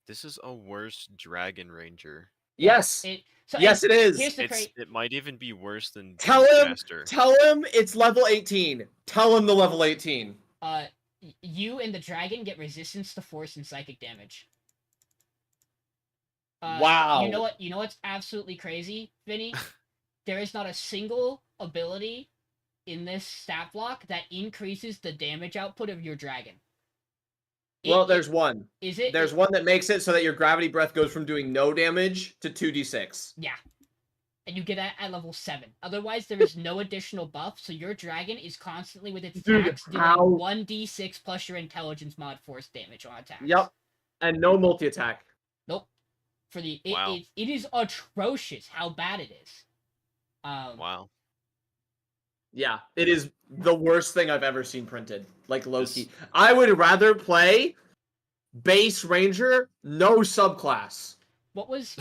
This is a worse Dragon Ranger. Yes. It is. Here's the It might even be worse than Tell him Master. Tell him it's level 18. Tell him the level 18. You and the dragon get resistance to force and psychic damage. Wow. You know what's absolutely crazy, Vinny? There is not a single ability in this stat block that increases the damage output of your dragon. Well, there's one. Is it? There's one that makes it so that your gravity breath goes from doing no damage to 2d6. Yeah. And you get that at level 7. Otherwise, there is no additional buff, so your dragon is constantly with its attacks doing 1d6 plus your intelligence mod force damage on attacks. Yep. And no multi-attack. Nope. For the Wow. it is atrocious how bad it is. Wow. Yeah, it is the worst thing I've ever seen printed. Like low-key. I would rather play base ranger, no subclass. What was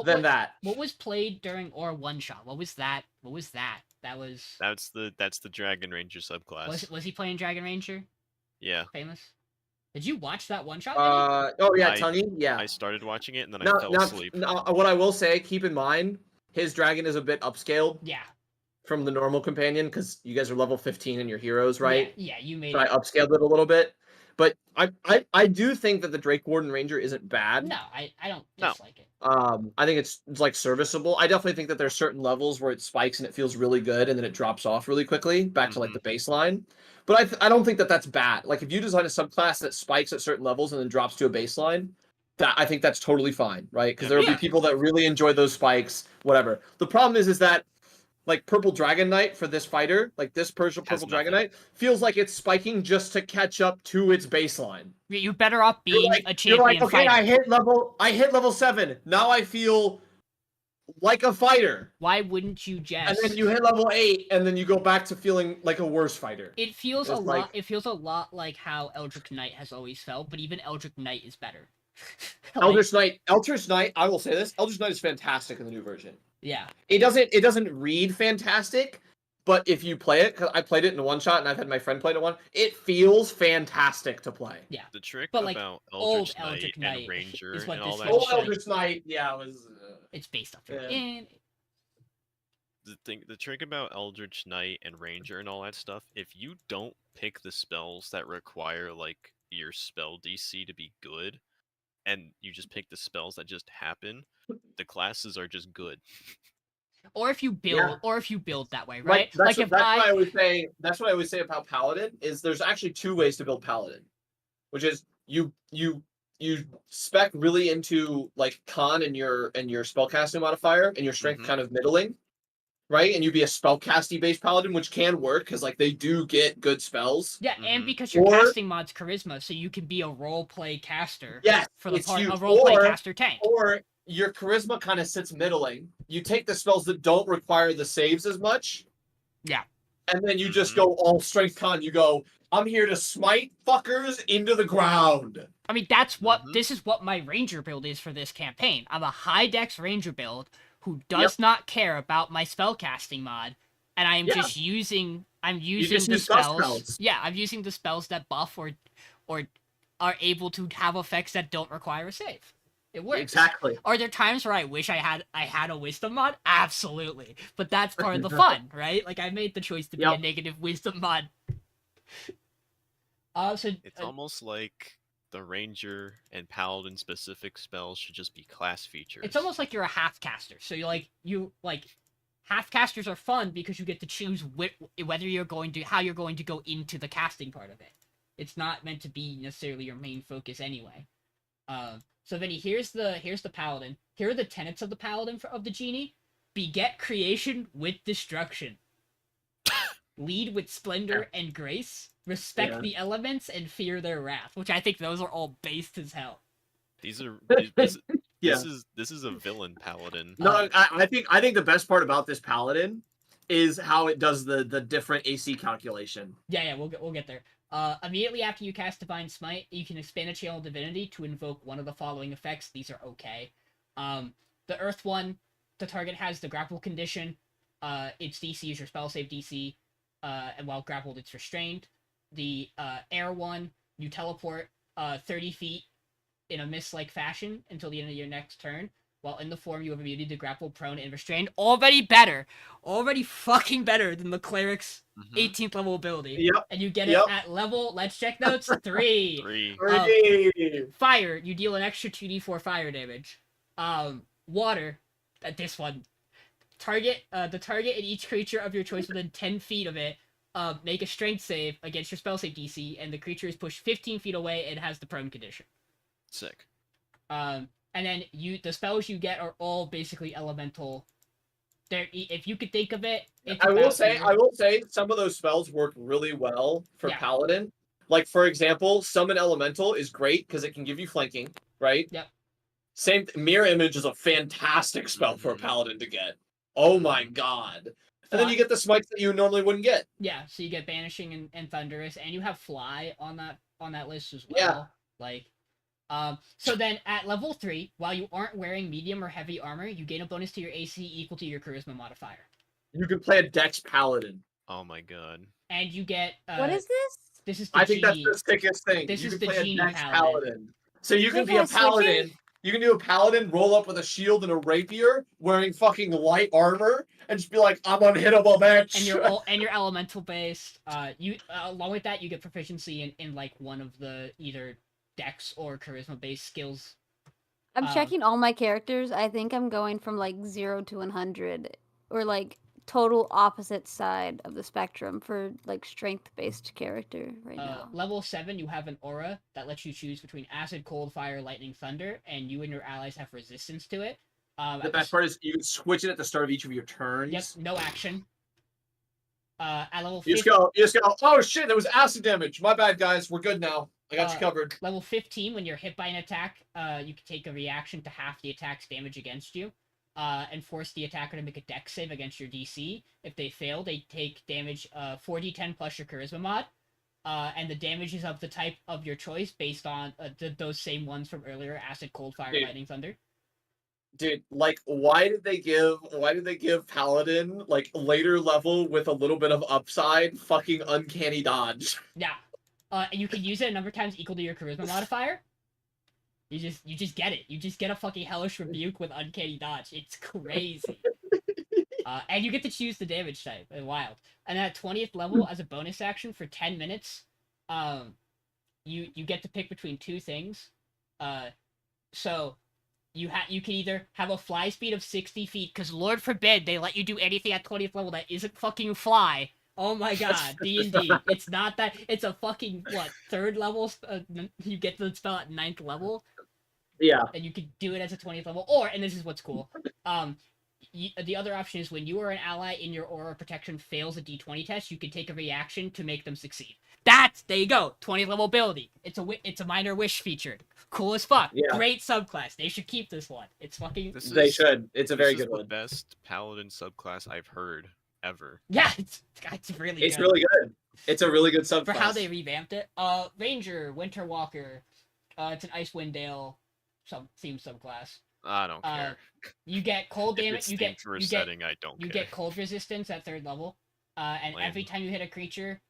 that? What was played during or one shot? What was that? That's the Dragon Ranger subclass. Was he playing Dragon Ranger? Yeah. Famous. Did you watch that one shot? Oh yeah, Tungy. Yeah. I started watching it and then I fell asleep. What I will say, keep in mind, his dragon is a bit upscaled. Yeah. From the normal companion, because you guys are level 15 in your heroes, right? Yeah, you made so it. I upscaled it a little bit. But I do think that the Drake Warden Ranger isn't bad. No, I don't dislike it. I think it's like serviceable. I definitely think that there's certain levels where it spikes and it feels really good, and then it drops off really quickly back to like the baseline. But I don't think that that's bad. Like if you design a subclass that spikes at certain levels and then drops to a baseline, that I think that's totally fine, right? Because there will be people that really enjoy those spikes, whatever. The problem is that like Purple Dragon Knight for this fighter, like this Purple Dragon Knight, feels like it's spiking just to catch up to its baseline. You're better off being a champion you're like, okay, fighter. I hit level 7. Now I feel like a fighter. Why wouldn't you just? And then you hit level 8, and then you go back to feeling like a worse fighter. It feels a lot. It feels a lot like how Eldritch Knight has always felt, but even Eldritch Knight is better. Eldritch Knight. I will say this: Eldritch Knight is fantastic in the new version. Yeah. It doesn't read fantastic, but if you play it, because I played it in one shot and I've had my friend play it in one, it feels fantastic to play. Yeah. The trick But, like, about old Eldritch Knight Eldritch and Knight Ranger is what and all this that Old is like. Eldritch Knight, yeah, was. It's based off Yeah. and the trick about Eldritch Knight and Ranger and all that stuff, if you don't pick the spells that require like your spell DC to be good, and you just pick the spells that just happen, the classes are just good. or if you build that way, Like right? that's, Like if that's what I I always say. That's what I always say about Paladin. Is there's actually two ways to build Paladin, which is you spec really into like con and your spellcasting modifier and your strength Mhm. kind of middling, right? And you be a spellcasty based Paladin, which can work because like they do get good spells. yeah, and Mhm. because your Or- casting mod's charisma, so you can be a role play caster. Yes, For the it's part huge. a role play Or- caster tank. Or your charisma kind of sits middling. You take the spells that don't require the saves as much. Yeah. And then you just Mhm. go all strength con. You go, I'm here to smite fuckers into the ground. I mean, that's what Mhm. this is what my ranger build is for this campaign. I'm a high dex ranger build who does not care about my spellcasting mod, and I am Yeah. just using I'm using just the use buff spells. spells. Yeah, I'm using the spells that buff or are able to have effects that don't require a save. It works. Exactly. Are there times where I wish I had a wisdom mod? Absolutely. But that's part of the fun, right? Like I made the choice to be a Yep. negative wisdom mod. It's almost like the Ranger and Paladin specific spells should just be class features. It's almost like you're a half caster. So you half casters are fun because you get to choose whether you're going to how you're going to go into the casting part of it. It's not meant to be necessarily your main focus anyway. So Vinny, here's the paladin. Here are the tenets of the paladin of the genie: beget creation with destruction, lead with splendor and grace, respect the elements and fear their wrath. Which I think those are all based as hell. These are Yeah. this is a villain paladin. No, I think the best part about this paladin is how it does the different AC calculation. Yeah, we'll get there. Immediately after you cast Divine Smite, you can expand a Channel of Divinity to invoke one of the following effects. These are okay. The Earth one, the target has the grapple condition. Its DC is your spell save DC, and while grappled, it's restrained. The Air one, you teleport 30 feet in a mist-like fashion until the end of your next turn. While in the form, you have immunity to grapple, prone, and restrained. Already fucking better than the cleric's 18th level ability. Yep. And you get it at level, let's check notes, 3. 3. Fire, you deal an extra 2d4 fire damage. Water, this one. The target and each creature of your choice within 10 feet of it make a strength save against your spell save DC, and the creature is pushed 15 feet away and has the prone condition. Sick. And then the spells you get are all basically elemental. If you could think of it, it's I will say some of those spells work really well for Paladin. Like for example, Summon Elemental is great because it can give you flanking, right? Yep. Same Mirror Image is a fantastic spell for a Paladin to get. Oh my god. And then you get the smites that you normally wouldn't get. Yeah, so you get Banishing and Thunderous, and you have Fly on that list as well. Yeah. So then at level 3, while you aren't wearing medium or heavy armor, you gain a bonus to your AC equal to your charisma modifier. You can play a Dex Paladin. Oh my god. And you get what is this? This is the I think genie. that's the sickest thing. This you is can the play genie a Dex paladin. So you can be a paladin. You can do a paladin, roll up with a shield and a rapier, wearing fucking light armor, and just be like, "I'm unhittable, bitch." And you're elemental based. You along with that, you get proficiency in like one of the either Dex or charisma based skills. I'm checking all my characters. I think I'm going from like 0 to 100, or like total opposite side of the spectrum for like strength-based character right now. Level 7, you have an aura that lets you choose between acid, cold, fire, lightning, thunder, and you and your allies have resistance to it. The best part is you can switch it at the start of each of your turns. Yep, no action. At level 15, you just go, oh shit, there was acid damage. My bad, guys. We're good now. I got you covered. Level 15, when you're hit by an attack, you can take a reaction to half the attack's damage against you. And force the attacker to make a dex save against your DC. If they fail, they take damage 4d10 plus your charisma mod. And the damage is of the type of your choice based on those same ones from earlier: acid, cold, fire, lightning, thunder. Dude, like, why did they give Paladin like later level with a little bit of upside fucking uncanny dodge? Yeah. And you can use it a number of times equal to your charisma modifier. You just get it. You just get a fucking hellish rebuke with uncanny dodge. It's crazy. And you get to choose the damage type. Wild. And at 20th level, as a bonus action for 10 minutes, you get to pick between two things. So you can either have a fly speed of 60 feet, because Lord forbid they let you do anything at 20th level that isn't fucking fly. Oh my god, D&D. It's not that. It's a fucking, what, 3rd level? You get the spell at 9th level? Yeah. And you can do it as a 20th level. Or, and this is what's cool, the other option is when you or an ally in your aura protection fails a d20 test, you can take a reaction to make them succeed. There you go, 20th level ability. It's a minor wish feature. Cool as fuck. Yeah. Great subclass. They should keep this one. It's fucking. They should. It's a very good the one. Best paladin subclass I've heard ever. Yeah, it's really. It's good. really good. It's a really good subclass. For how they revamped it. Ranger, Winter Walker. It's an Icewind Dale themed subclass. I don't care. You get cold damage. You get I don't care. You get cold resistance at 3rd level. And Lame. every time you hit a creature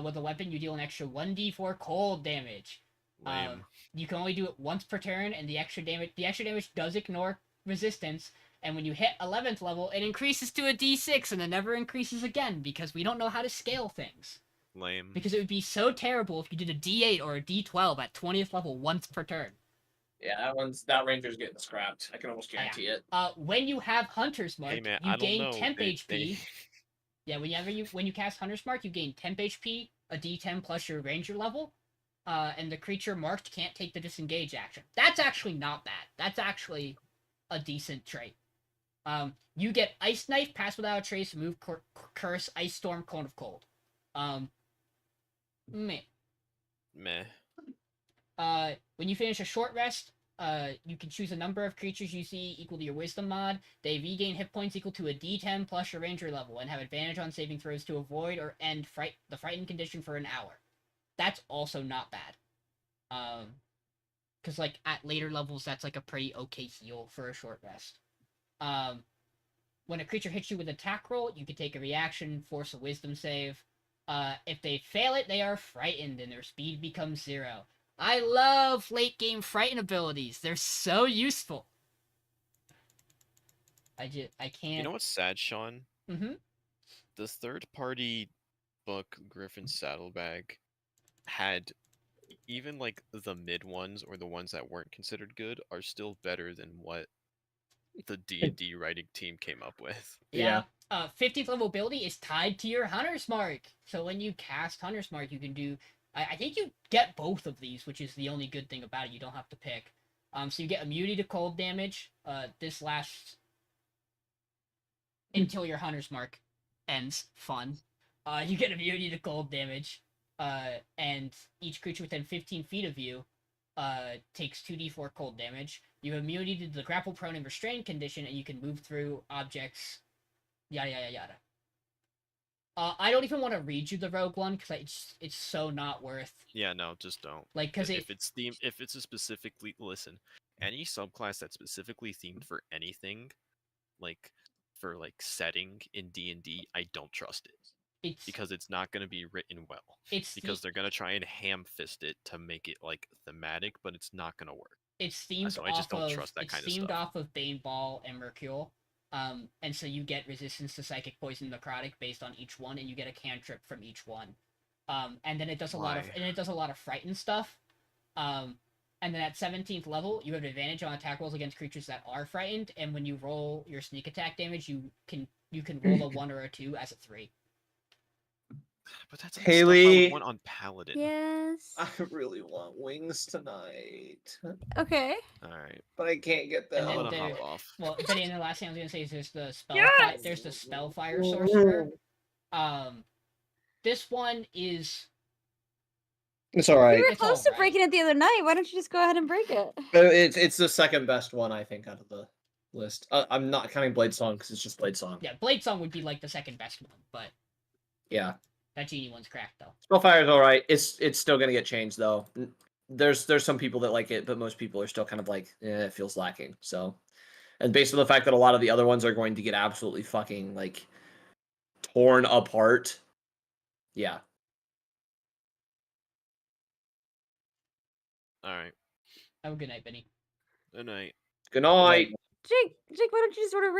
with a weapon, you deal an extra 1d4 cold damage. Lame. You can only do it once per turn, and the extra damage does ignore resistance. And when you hit 11th level, it increases to a d6, and it never increases again because we don't know how to scale things. Lame. Because it would be so terrible if you did a d8 or a d12 at 20th level once per turn. Yeah, that Ranger's getting scrapped. I can almost guarantee it. When you have Hunter's Mark, Hey, man, you I don't gain know. temp HP. Yeah, when you cast Hunter's Mark, you gain temp HP, a d10 plus your Ranger level, and the creature marked can't take the disengage action. That's actually not bad. That's actually a decent trait. You get Ice Knife, Pass Without a Trace, Move, Curse, Ice Storm, Cone of Cold. Meh. When you finish a short rest, you can choose a number of creatures you see equal to your Wisdom mod. They regain hit points equal to a d10 plus your Ranger level and have advantage on saving throws to avoid or end the frightened condition for an hour. That's also not bad. Because like at later levels, that's like a pretty okay heal for a short rest. When a creature hits you with an attack roll, you can take a reaction, force a Wisdom save. If they fail it, they are frightened and their speed becomes 0. I love late game frighten abilities. They're so useful. I can't. You know what's sad, Sean? Mm-hmm. The 3rd-party book, Griffin's Saddlebag, had even like the mid ones or the ones that weren't considered good are still better than what the D&D writing team came up with. Yeah. 50th level ability is tied to your Hunter's Mark. So when you cast Hunter's Mark, you can do. I think you get both of these, which is the only good thing about it. You don't have to pick. So you get immunity to cold damage. This lasts until your Hunter's Mark ends. Fun. You get immunity to cold damage. And each creature within 15 feet of you takes 2d4 cold damage. You have immunity to the grapple, prone, and restrained condition, and you can move through objects. Yada yada yada. I don't even want to read you the rogue one because it's so not worth. Yeah, no, just don't. Like, because if it's a specifically any subclass that's specifically themed for anything, like for like setting in D&D, I don't trust it. Because it's not going to be written well. Because they're going to try and ham-fist it to make it like thematic, but it's not going to work. It's themed so I just don't trust that kind of stuff. It's themed off of Bane Ball and Mercurial. And so you get resistance to psychic, poison, necrotic based on each one, and you get a cantrip from each one. And then it does a lot of frighten stuff. And then at 17th level, you have advantage on attack rolls against creatures that are frightened, and when you roll your sneak attack damage, you can roll a 1 or a 2 as a 3. But that's Haley. Stuff I would want on Paladin. Yes. I really want wings tonight. Okay. Alright. But I can't get them. I'm gonna hop off. Well, Vinny, and the last thing I was gonna say is there's the Spellfire Mm-hmm. Sorcerer. This one is. It's all right. You were It's close to alright. breaking it the other night. Why don't you just go ahead and break it? It's the second best one, I think, out of the list. I'm not counting Blade Song because it's just Blade Song. Yeah, Blade Song would be like the second best one, but Yeah. that Genie one's cracked though. Spellfire's all right. It's still gonna get changed though. There's some people that like it, but most people are still kind of like, it feels lacking. So, And based on the fact that a lot of the other ones are going to get absolutely fucking like torn apart. Yeah. All right. Have a good night, Vinny. Good night. Good night. Jake, why don't you just order